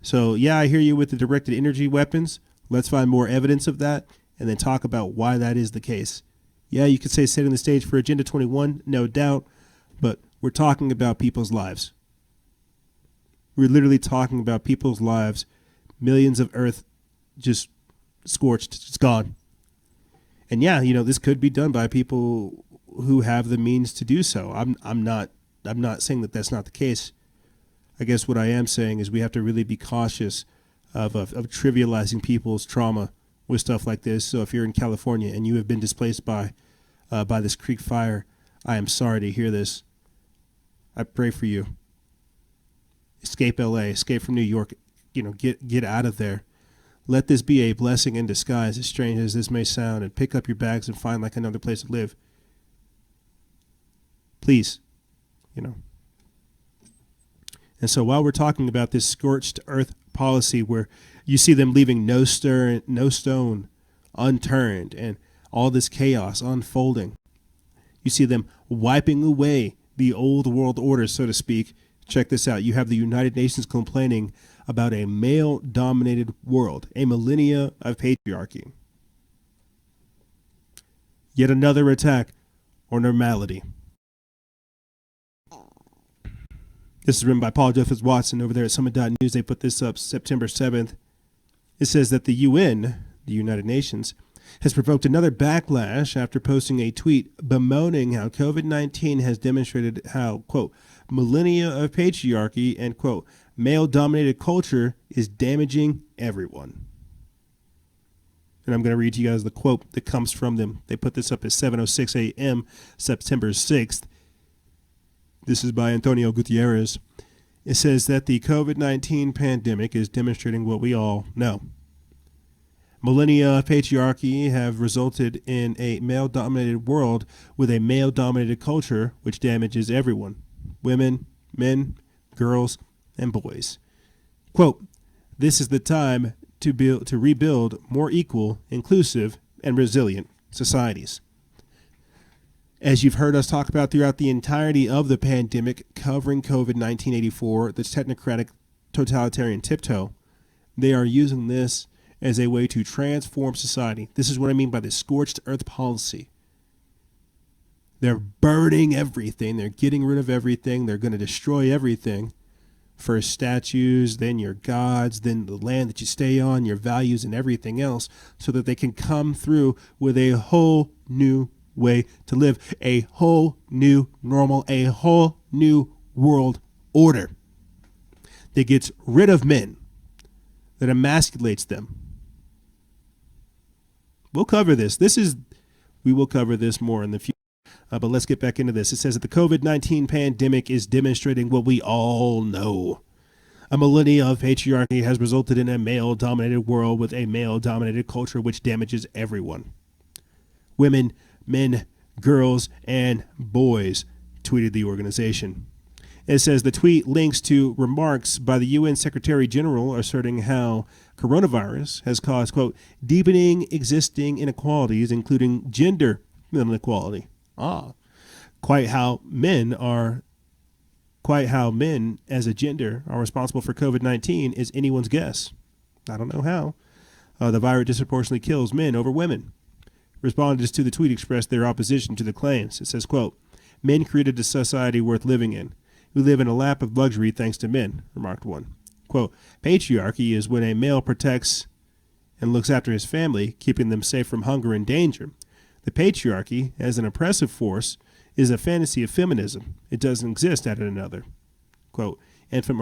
So, yeah, I hear you with the directed energy weapons. Let's find more evidence of that and then talk about why that is the case. Yeah, you could say setting the stage for Agenda 21, no doubt, but we're talking about people's lives. We're literally talking about people's lives, millions of Earth just scorched, it's gone. And yeah, this could be done by people who have the means to do so. I'm not saying that that's not the case. I guess what I am saying is we have to really be cautious of trivializing people's trauma with stuff like this. So if you're in California and you have been displaced by this creek fire, I am sorry to hear this. I pray for you. Escape LA, escape from New York, get out of there. Let this be a blessing in disguise, as strange as this may sound, and pick up your bags and find like another place to live. Please, And so while we're talking about this scorched earth policy where you see them leaving no stone unturned and all this chaos unfolding, you see them wiping away the old world order, so to speak. Check this out. You have the United Nations complaining about a male-dominated world, a millennia of patriarchy. Yet another attack on normality. This is written by Paul Joseph Watson over there at Summit.News. They put this up September 7th. It says that the UN, the United Nations, has provoked another backlash after posting a tweet bemoaning how COVID-19 has demonstrated how, quote, millennia of patriarchy and, quote, male-dominated culture is damaging everyone. And I'm going to read to you guys the quote that comes from them. They put this up at 7:06 a.m., September 6th. This is by Antonio Gutierrez. It says that the COVID-19 pandemic is demonstrating what we all know. Millennia of patriarchy have resulted in a male-dominated world with a male-dominated culture which damages everyone. Women, men, girls, and boys. Quote, this is the time to rebuild more equal, inclusive, and resilient societies. As you've heard us talk about throughout the entirety of the pandemic, covering COVID-19 84, the technocratic totalitarian tiptoe, they are using this as a way to transform society. This is what I mean by the scorched earth policy. They're burning everything. They're getting rid of everything. They're going to destroy everything. First statues, then your gods, then the land that you stay on, your values and everything else, so that they can come through with a whole new way to live, a whole new normal, a whole new world order that gets rid of men, that emasculates them. We'll cover this. We will cover this more in the future. But let's get back into this. It says that the COVID-19 pandemic is demonstrating what we all know. A millennia of patriarchy has resulted in a male-dominated world with a male-dominated culture which damages everyone. Women, men, girls, and boys, tweeted the organization. It says the tweet links to remarks by the UN Secretary General asserting how coronavirus has caused, quote, deepening existing inequalities, including gender inequality. Quite how men as a gender are responsible for COVID-19 is anyone's guess. I don't know how. The virus disproportionately kills men over women. Respondents to the tweet expressed their opposition to the claims. It says, quote, men created a society worth living in. We live in a lap of luxury thanks to men, remarked one. Quote, patriarchy is when a male protects and looks after his family, keeping them safe from hunger and danger. The patriarchy, as an oppressive force, is a fantasy of feminism. It doesn't exist, added another. Quote, infant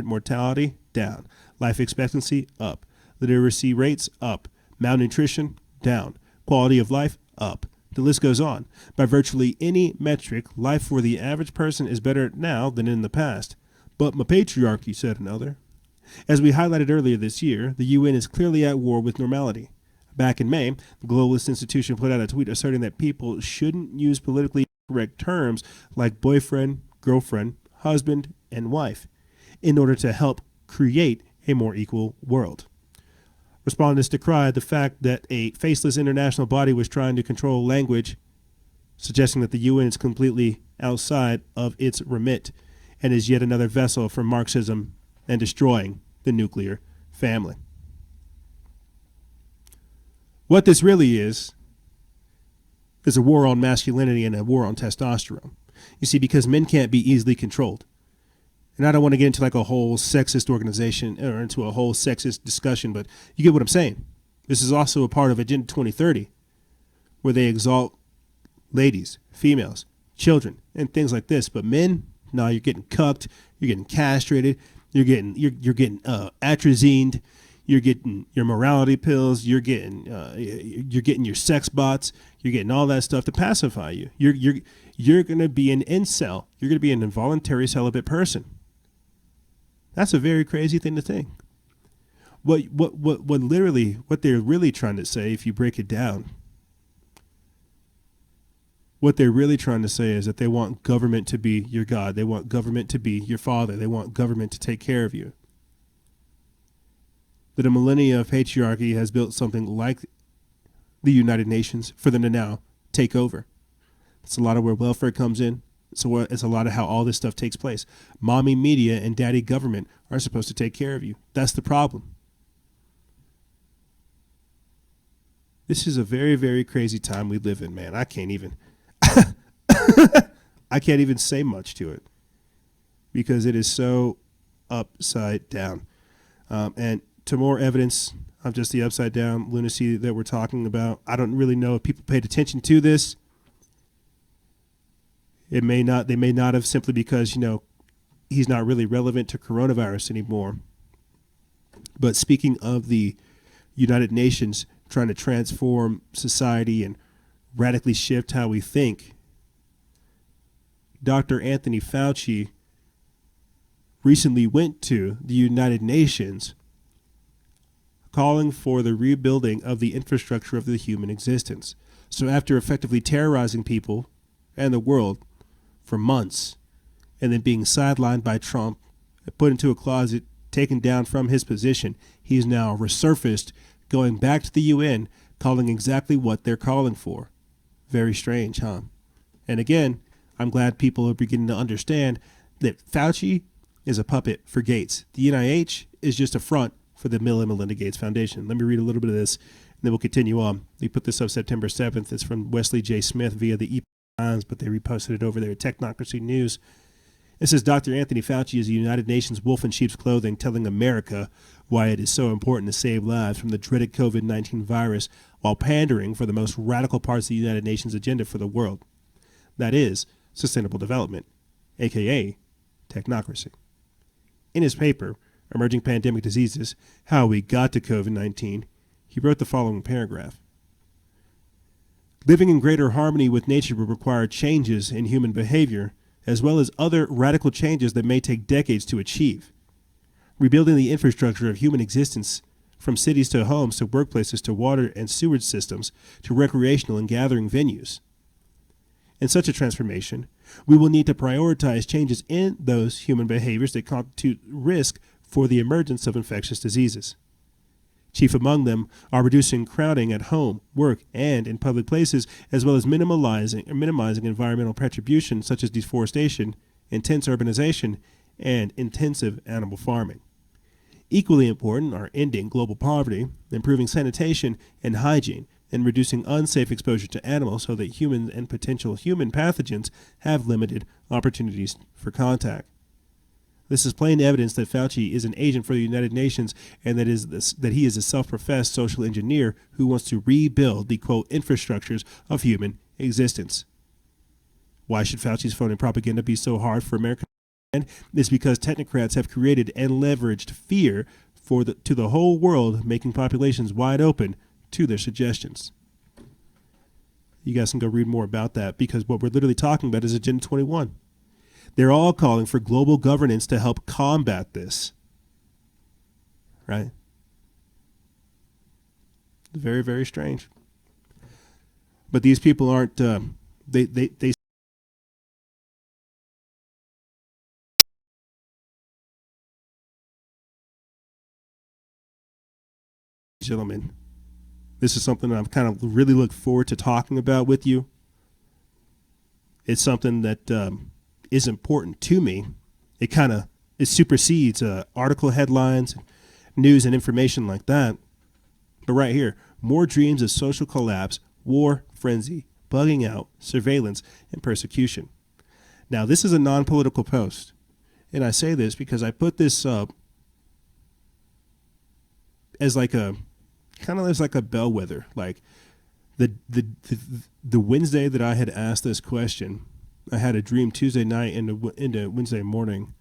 mortality, down. Life expectancy, up. Literacy rates, up. Malnutrition, down. Quality of life, up. The list goes on. By virtually any metric, life for the average person is better now than in the past. But my patriarchy, said another. As we highlighted earlier this year, the UN is clearly at war with normality. Back in May, the globalist institution put out a tweet asserting that people shouldn't use politically correct terms like boyfriend, girlfriend, husband, and wife in order to help create a more equal world. Respondents decried the fact that a faceless international body was trying to control language, suggesting that the UN is completely outside of its remit and is yet another vessel for Marxism and destroying the nuclear family. What this really is a war on masculinity and a war on testosterone. You see, because men can't be easily controlled. And I don't want to get into like a whole sexist organization or into a whole sexist discussion, but you get what I'm saying. This is also a part of Agenda 2030, where they exalt ladies, females, children, and things like this. But men, no, you're getting cucked, you're getting castrated, you're getting atrazined, you're getting your morality pills, you're getting your sex bots, you're getting all that stuff to pacify you. You're gonna be an incel. You're gonna be an involuntary celibate person. That's a very crazy thing to think. What they're really trying to say, if you break it down, what they're really trying to say is that they want government to be your God. They want government to be your father. They want government to take care of you. That a millennia of patriarchy has built something like the United Nations for them to now take over. It's a lot of where welfare comes in. So it's a lot of how all this stuff takes place. Mommy media and daddy government are supposed to take care of you. That's the problem. This is a very, very crazy time we live in, man. I can't even say much to it because it is so upside down. And to more evidence of just the upside down lunacy that we're talking about, I don't really know if people paid attention to this. They may not have, simply because, he's not really relevant to coronavirus anymore. But speaking of the United Nations trying to transform society and radically shift how we think, Dr. Anthony Fauci recently went to the United Nations calling for the rebuilding of the infrastructure of the human existence. So after effectively terrorizing people and the world for months, and then being sidelined by Trump, put into a closet, taken down from his position, he's now resurfaced, going back to the UN, calling exactly what they're calling for. Very strange, huh? And again, I'm glad people are beginning to understand that Fauci is a puppet for Gates. The NIH is just a front for the Bill and Melinda Gates Foundation. Let me read a little bit of this, and then we'll continue on. They put this up September 7th. It's from Wesley J. Smith via the Times, but they reposted it over there at Technocracy News. It says Dr. Anthony Fauci is the United Nations wolf in sheep's clothing, telling America why it is so important to save lives from the dreaded COVID-19 virus while pandering for the most radical parts of the United Nations agenda for the world. That is sustainable development, aka technocracy. In his paper, Emerging Pandemic Diseases, How We Got to COVID-19, he wrote the following paragraph. Living in greater harmony with nature will require changes in human behavior, as well as other radical changes that may take decades to achieve. Rebuilding the infrastructure of human existence, from cities to homes to workplaces to water and sewage systems to recreational and gathering venues. In such a transformation, we will need to prioritize changes in those human behaviors that constitute risk for the emergence of infectious diseases. Chief among them are reducing crowding at home, work, and in public places, as well as minimizing environmental retribution such as deforestation, intense urbanization, and intensive animal farming. Equally important are ending global poverty, improving sanitation and hygiene, and reducing unsafe exposure to animals so that humans and potential human pathogens have limited opportunities for contact. This is plain evidence that Fauci is an agent for the United Nations and that he is a self-professed social engineer who wants to rebuild the, quote, infrastructures of human existence. Why should Fauci's phony propaganda be so hard for America? It's because technocrats have created and leveraged fear to the whole world, making populations wide open to their suggestions. You guys can go read more about that, because what we're literally talking about is Agenda 21. They're all calling for global governance to help combat this. Right? Very, very strange. But these people aren't, they gentlemen, this is something that I'm kind of really look forward to talking about with you. it's something that is important to me. It supersedes article headlines, news, and information like that. But right here, more dreams of social collapse, war, frenzy, bugging out, surveillance, and persecution. Now, this is a non-political post, and I say this because I put this up as like a bellwether. Like the Wednesday that I had asked this question, I had a dream Tuesday night into Wednesday morning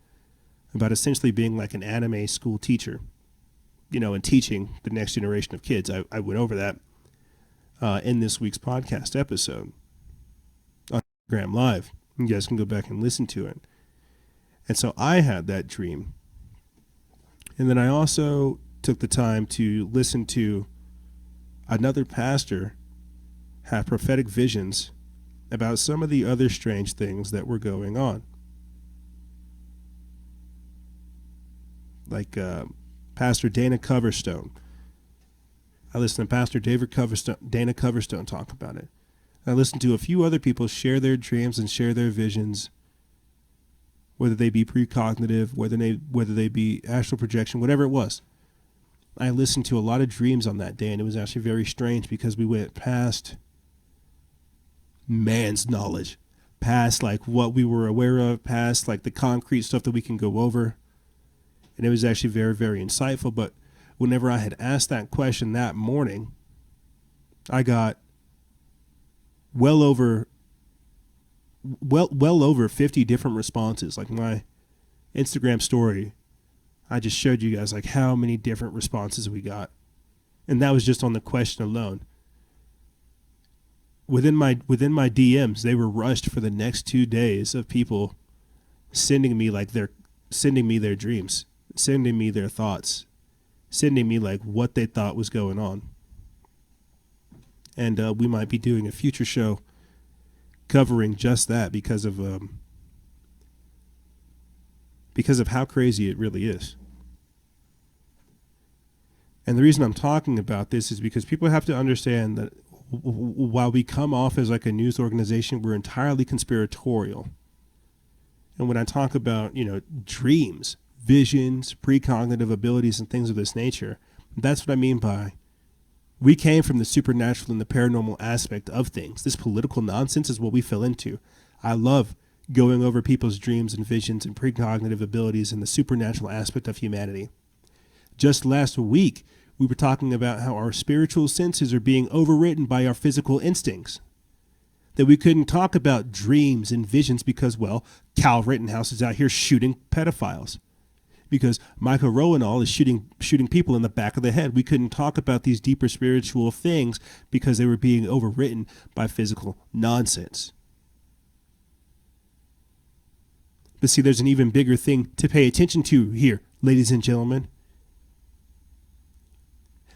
about essentially being like an anime school teacher, and teaching the next generation of kids. I went over that in this week's podcast episode on Instagram Live. You guys can go back and listen to it. And so I had that dream. And then I also took the time to listen to another pastor have prophetic visions about some of the other strange things that were going on. Like Pastor Dana Coverstone. I listened to Pastor Dana Coverstone talk about it. I listened to a few other people share their dreams and share their visions, whether they be precognitive, whether they be astral projection, whatever it was. I listened to a lot of dreams on that day, and it was actually very strange because we went past man's knowledge, past like what we were aware of, past like the concrete stuff that we can go over. And it was actually very, very insightful. But whenever I had asked that question that morning, I got well over 50 different responses. Like my Instagram story, I just showed you guys like how many different responses we got. And that was just on the question alone. Within my DMs, they were rushed for the next 2 days of people sending me their dreams, sending me their thoughts, sending me like what they thought was going on. And we might be doing a future show covering just that because of how crazy it really is. And the reason I'm talking about this is because people have to understand that while we come off as like a news organization, we're entirely conspiratorial. And when I talk about, dreams, visions, precognitive abilities, and things of this nature, that's what I mean by we came from the supernatural and the paranormal aspect of things. This political nonsense is what we fell into. I love going over people's dreams and visions and precognitive abilities and the supernatural aspect of humanity. Just last week, we were talking about how our spiritual senses are being overwritten by our physical instincts. That we couldn't talk about dreams and visions because, well, Cal Rittenhouse is out here shooting pedophiles. Because Michael Rowanall is shooting people in the back of the head. We couldn't talk about these deeper spiritual things because they were being overwritten by physical nonsense. But see, there's an even bigger thing to pay attention to here, ladies and gentlemen.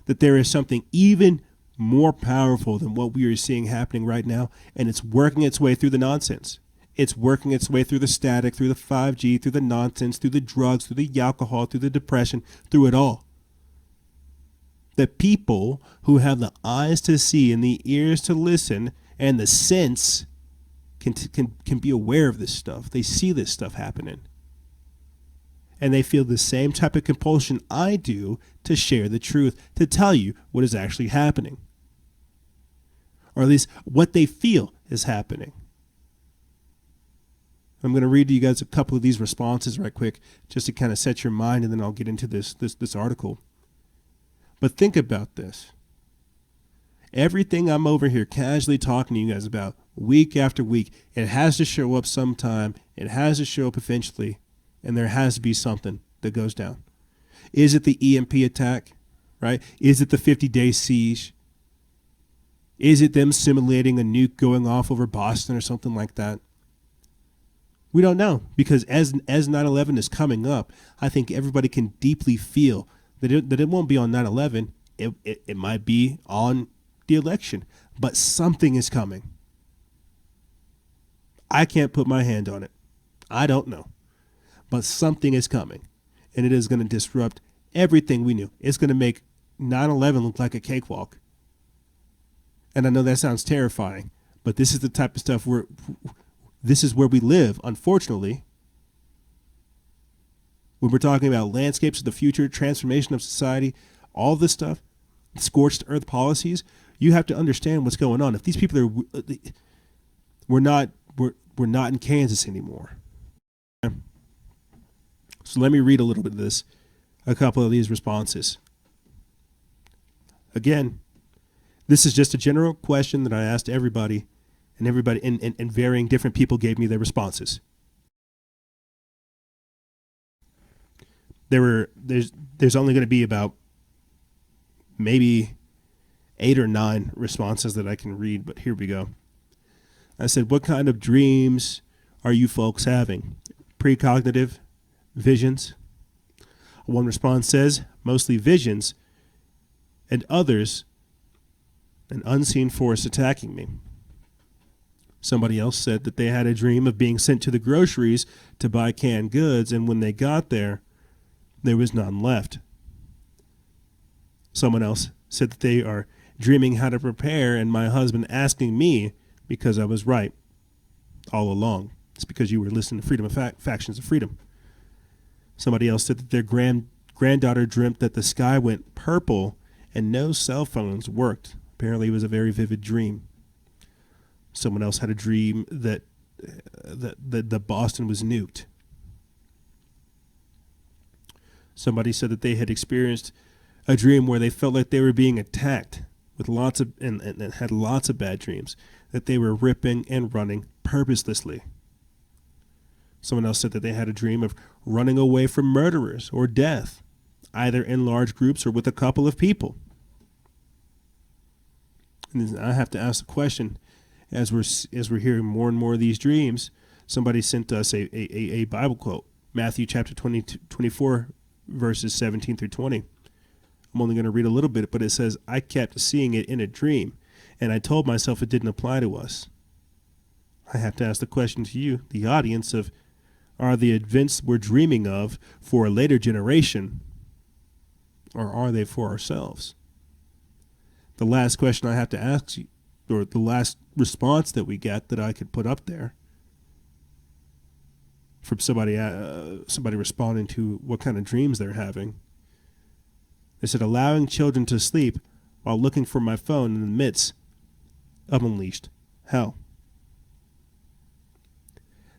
That there is something even more powerful than what we are seeing happening right now, and it's working its way through the nonsense. It's working its way through the static, through the 5G, through the nonsense, through the drugs, through the alcohol, through the depression, through it all. The people who have the eyes to see and the ears to listen and the sense can be aware of this stuff. They see this stuff happening. And they feel the same type of compulsion I do to share the truth, to tell you what is actually happening. Or at least what they feel is happening. I'm going to read to you guys a couple of these responses right quick just to kind of set your mind, and then I'll get into this article. But think about this. Everything I'm over here casually talking to you guys about week after week, it has to show up sometime. It has to show up eventually, and there has to be something that goes down. Is it the EMP attack, right? Is it the 50-day siege? Is it them simulating a nuke going off over Boston or something like that? We don't know, because as 9/11 is coming up, I think everybody can deeply feel that it won't be on 9/11. It might be on the election, but something is coming. I can't put my hand on it. I don't know, but something is coming, and it is going to disrupt everything we knew. It's going to make 9/11 look like a cakewalk. And I know that sounds terrifying, but this is the type of stuff this is where we live, unfortunately. When we're talking about landscapes of the future, transformation of society, all this stuff, scorched earth policies, you have to understand what's going on. If these people are, we're not in Kansas anymore. So let me read a little bit of this, a couple of these responses. Again, this is just a general question that I asked everybody, and everybody and varying different people gave me their responses. There's only going to be about maybe 8 or 9 responses that I can read, but here we go. I said, what kind of dreams are you folks having? Precognitive visions? One response says, mostly visions, and others, an unseen force attacking me. Somebody else said that they had a dream of being sent to the groceries to buy canned goods, and when they got there was none left. Someone else said that they are dreaming how to prepare, and my husband asking me because I was right all along. It's because you were listening to Freedom of Factions of Freedom. Somebody else said that their granddaughter dreamt that the sky went purple and no cell phones worked. Apparently it was a very vivid dream. Someone else had a dream that Boston was nuked. Somebody said that they had experienced a dream where they felt like they were being attacked with lots of and had lots of bad dreams, that they were ripping and running purposelessly. Someone else said that they had a dream of running away from murderers or death, either in large groups or with a couple of people. And I have to ask the question, as we're hearing more and more of these dreams, somebody sent us a Bible quote, Matthew chapter 24, verses 17 through 20. I'm only going to read a little bit, but it says, I kept seeing it in a dream, and I told myself it didn't apply to us. I have to ask the question to you, the audience, of are the events we're dreaming of for a later generation, or are they for ourselves? The last question I have to ask you, or the last response that we get that I could put up there from somebody responding to what kind of dreams they're having. They said, allowing children to sleep while looking for my phone in the midst of unleashed hell.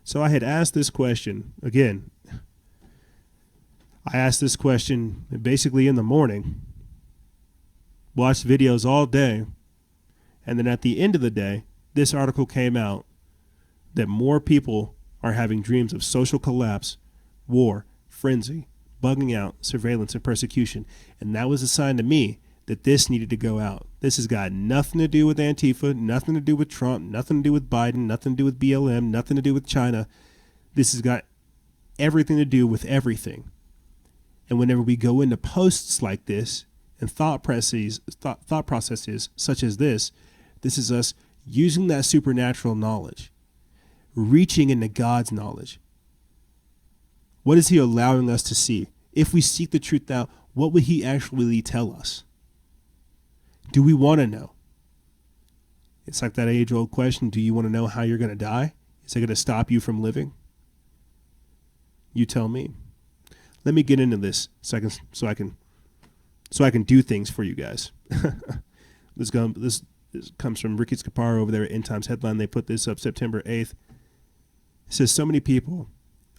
So I had asked this question again. I asked this question basically in the morning, watched videos all day, and then at the end of the day, this article came out that more people are having dreams of social collapse, war, frenzy, bugging out, surveillance, and persecution. And that was a sign to me that this needed to go out. This has got nothing to do with Antifa, nothing to do with Trump, nothing to do with Biden, nothing to do with BLM, nothing to do with China. This has got everything to do with everything. And whenever we go into posts like this and thought processes such as this is us using that supernatural knowledge, reaching into God's knowledge. What is he allowing us to see? If we seek the truth out, what would he actually tell us? Do we want to know? It's like that age-old question, do you want to know how you're going to die? Is it going to stop you from living? You tell me. Let me get into this so I can do things for you guys. This comes from Ricky Scaparo over there at End Times Headline. They put this up September 8th. It says, so many people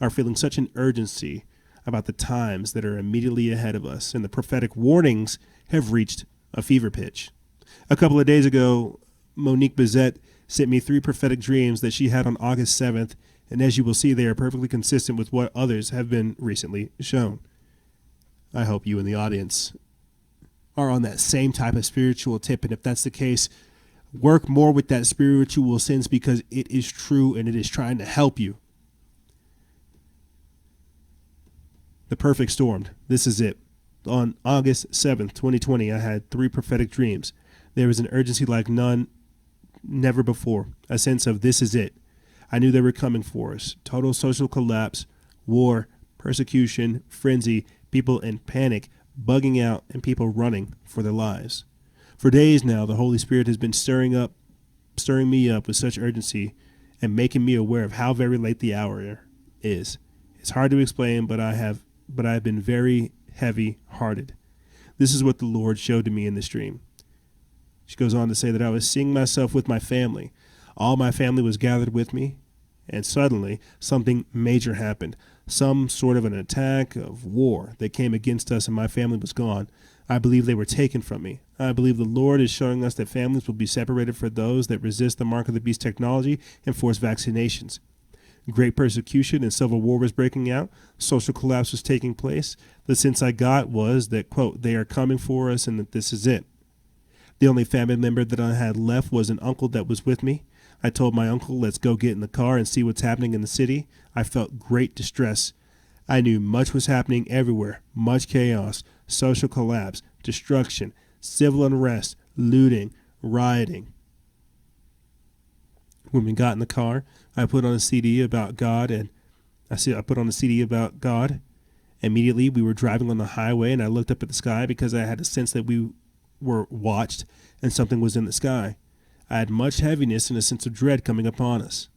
are feeling such an urgency about the times that are immediately ahead of us, and the prophetic warnings have reached a fever pitch. A couple of days ago, Monique Bizette sent me 3 prophetic dreams that she had on August 7th, and as you will see, they are perfectly consistent with what others have been recently shown. I hope you in the audience are on that same type of spiritual tip, and if that's the case, work more with that spiritual sense, because it is true and it is trying to help you. The perfect storm. This is it. On August 7th, 2020, I had 3 prophetic dreams. There was an urgency like never before. A sense of this is it. I knew they were coming for us. Total social collapse, war, persecution, frenzy, people in panic, bugging out, and people running for their lives. For days now, the Holy Spirit has been stirring me up with such urgency and making me aware of how very late the hour is. It's hard to explain, but I have been very heavy-hearted. This is what the Lord showed to me in this dream. She goes on to say that I was seeing myself with my family. All my family was gathered with me, and suddenly something major happened. Some sort of an attack of war that came against us, and my family was gone. I believe they were taken from me. I believe the Lord is showing us that families will be separated for those that resist the mark of the beast technology and force vaccinations. Great persecution and civil war was breaking out. Social collapse was taking place. The sense I got was that, quote, they are coming for us and that this is it. The only family member that I had left was an uncle that was with me. I told my uncle, let's go get in the car and see what's happening in the city. I felt great distress. I knew much was happening everywhere. Much chaos, social collapse, destruction, civil unrest, looting, rioting. When we got in the car, I put on a CD about God, and Immediately, we were driving on the highway, and I looked up at the sky because I had a sense that we were watched and something was in the sky. I had much heaviness and a sense of dread coming upon us.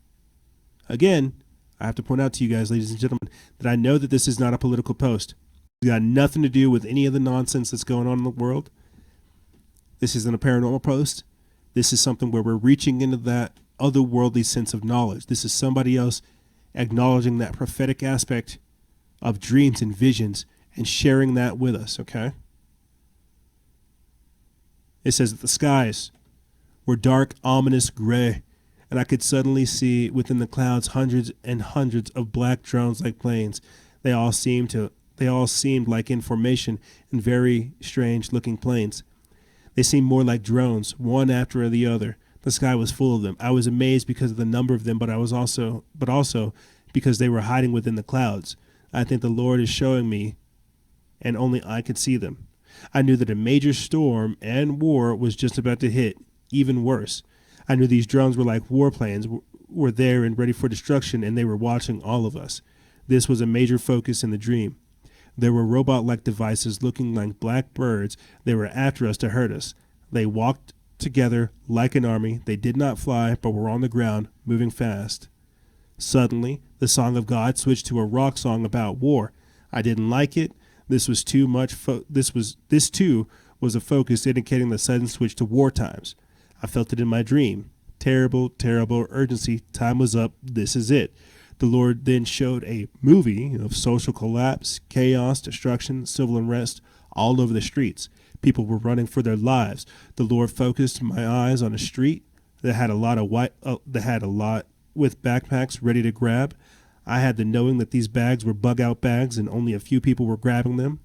Again, I have to point out to you guys, ladies and gentlemen, that I know that this is not a political post. It's got nothing to do with any of the nonsense that's going on in the world. This isn't a paranormal post. This is something where we're reaching into that otherworldly sense of knowledge. This is somebody else acknowledging that prophetic aspect of dreams and visions and sharing that with us, okay? It says that the skies were dark, ominous gray, and I could suddenly see within the clouds hundreds and hundreds of black drones-like planes. They all seemed like in formation in very strange-looking planes. They seemed more like drones, one after the other. The sky was full of them. I was amazed because of the number of them, but also because they were hiding within the clouds. I think the Lord is showing me, and only I could see them. I knew that a major storm and war was just about to hit, even worse. I knew these drones were like warplanes, were there and ready for destruction, and they were watching all of us. This was a major focus in the dream. There were robot-like devices looking like black birds. They were after us to hurt us. They walked together like an army. They did not fly, but were on the ground, moving fast. Suddenly, the song of God switched to a rock song about war. I didn't like it. This was too much. This too was a focus indicating the sudden switch to war times. I felt it in my dream. Terrible, terrible urgency. Time was up. This is it. The Lord then showed a movie of social collapse, chaos, destruction, civil unrest all over the streets. People were running for their lives. The Lord focused my eyes on a street that had a lot with backpacks ready to grab. I had the knowing that these bags were bug-out bags and only a few people were grabbing them.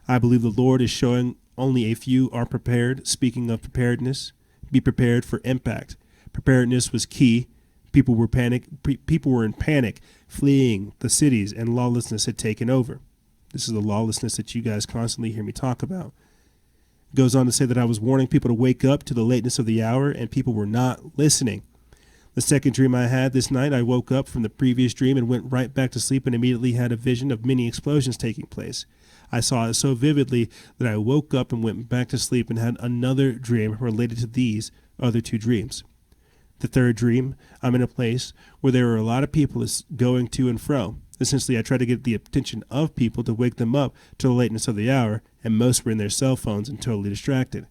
I believe the Lord is showing only a few are prepared. Speaking of preparedness, be prepared for impact. Preparedness was key. People were in panic, fleeing the cities, and lawlessness had taken over. This is the lawlessness that you guys constantly hear me talk about. It goes on to say that I was warning people to wake up to the lateness of the hour, and people were not listening. The second dream I had this night, I woke up from the previous dream and went right back to sleep and immediately had a vision of many explosions taking place. I saw it so vividly that I woke up and went back to sleep and had another dream related to these other two dreams. The third dream, I'm in a place where there are a lot of people going to and fro. Essentially, I tried to get the attention of people to wake them up to the lateness of the hour, and most were in their cell phones and totally distracted.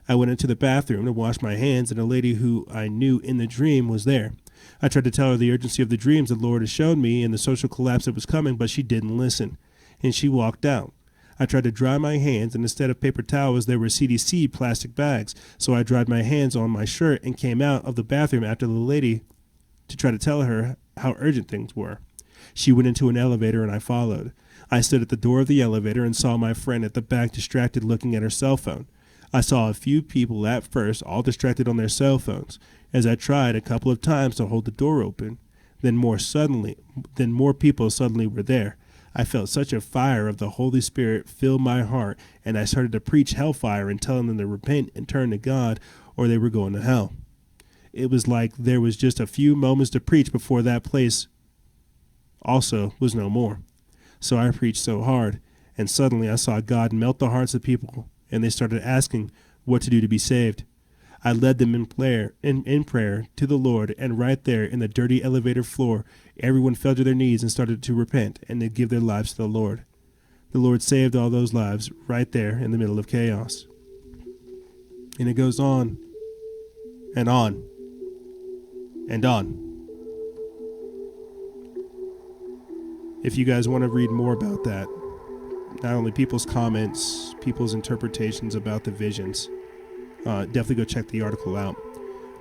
I went into the bathroom to wash my hands, and a lady who I knew in the dream was there. I tried to tell her the urgency of the dreams the Lord had shown me and the social collapse that was coming, but she didn't listen, and she walked out. I tried to dry my hands, and instead of paper towels, there were CDC plastic bags, so I dried my hands on my shirt and came out of the bathroom after the lady to try to tell her how urgent things were. She went into an elevator, and I followed. I stood at the door of the elevator and saw my friend at the back distracted looking at her cell phone. I saw a few people at first all distracted on their cell phones. As I tried a couple of times to hold the door open, then more people suddenly were there. I felt such a fire of the Holy Spirit fill my heart, and I started to preach hellfire and telling them to repent and turn to God or they were going to hell. It was like there was just a few moments to preach before that place also was no more. So I preached so hard, and suddenly I saw God melt the hearts of people, and they started asking what to do to be saved. I led them in prayer to the Lord, and right there in the dirty elevator floor, everyone fell to their knees and started to repent and to give their lives to the Lord. The Lord saved all those lives right there in the middle of chaos. And it goes on and on and on. If you guys want to read more about that, not only people's comments, people's interpretations about the visions, definitely go check the article out.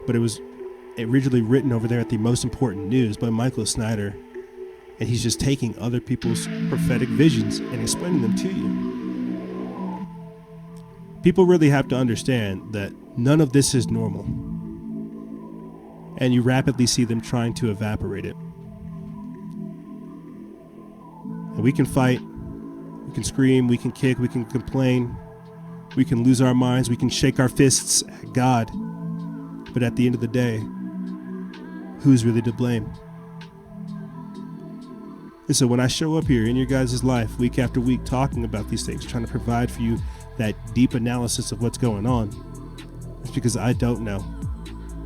But it was originally written over there at the Most Important News by Michael Snyder, and he's just taking other people's prophetic visions and explaining them to you. People really have to understand that none of this is normal, and you rapidly see them trying to evaporate it. And we can fight, we can scream, we can kick, we can complain, we can lose our minds, we can shake our fists at God. But at the end of the day, who's really to blame? And so when I show up here in your guys' life week after week talking about these things, trying to provide for you that deep analysis of what's going on, it's because I don't know.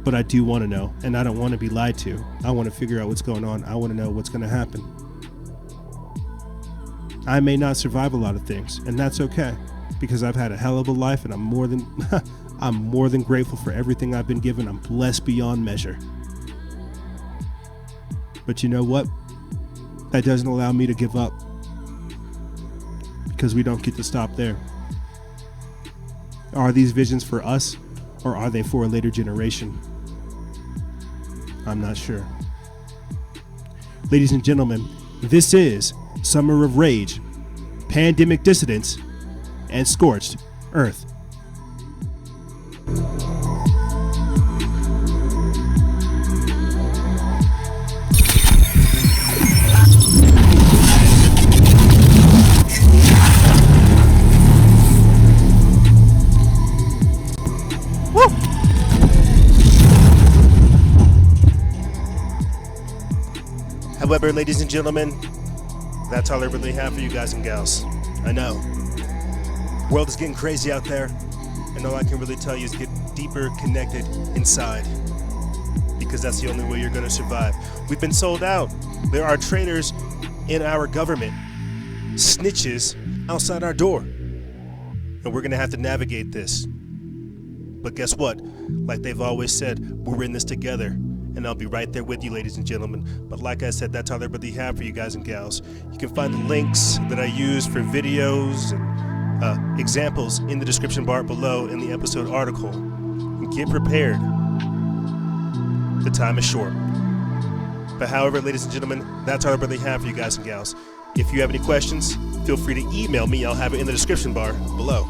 But I do want to know, and I don't want to be lied to. I want to figure out what's going on. I want to know what's going to happen. I may not survive a lot of things, and that's okay, because I've had a hell of a life, and I'm more than grateful for everything I've been given. I'm blessed beyond measure. But you know what? That doesn't allow me to give up, because we don't get to stop there. Are these visions for us, or are they for a later generation? I'm not sure. Ladies and gentlemen, this is Summer of Rage, Pandemic Dissidence, and Scorched Earth. However, ladies and gentlemen, that's all I really have for you guys and gals. I know. The world is getting crazy out there, and all I can really tell you is get deeper connected inside, because that's the only way you're going to survive. We've been sold out. There are traitors in our government, snitches outside our door, and we're going to have to navigate this. But guess what? Like they've always said, we're in this together. And I'll be right there with you, ladies and gentlemen. But like I said, that's all I really have for you guys and gals. You can find the links that I use for videos and examples in the description bar below in the episode article. And get prepared. The time is short. But however, ladies and gentlemen, that's all I really have for you guys and gals. If you have any questions, feel free to email me. I'll have it in the description bar below.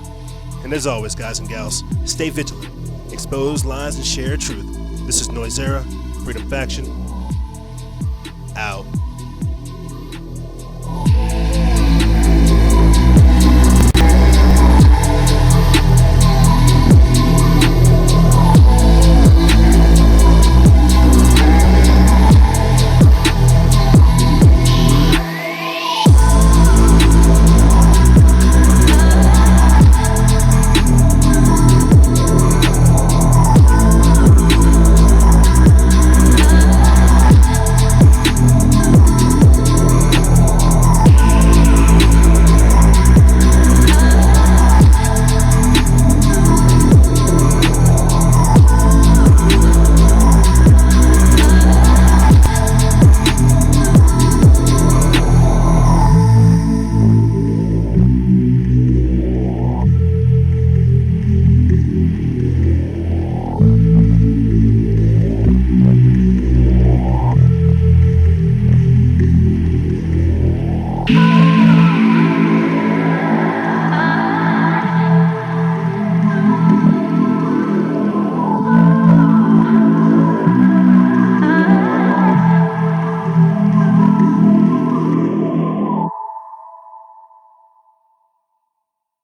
And as always, guys and gals, stay vigilant, expose lies, and share truth. This is Noisera, Freedom Faction.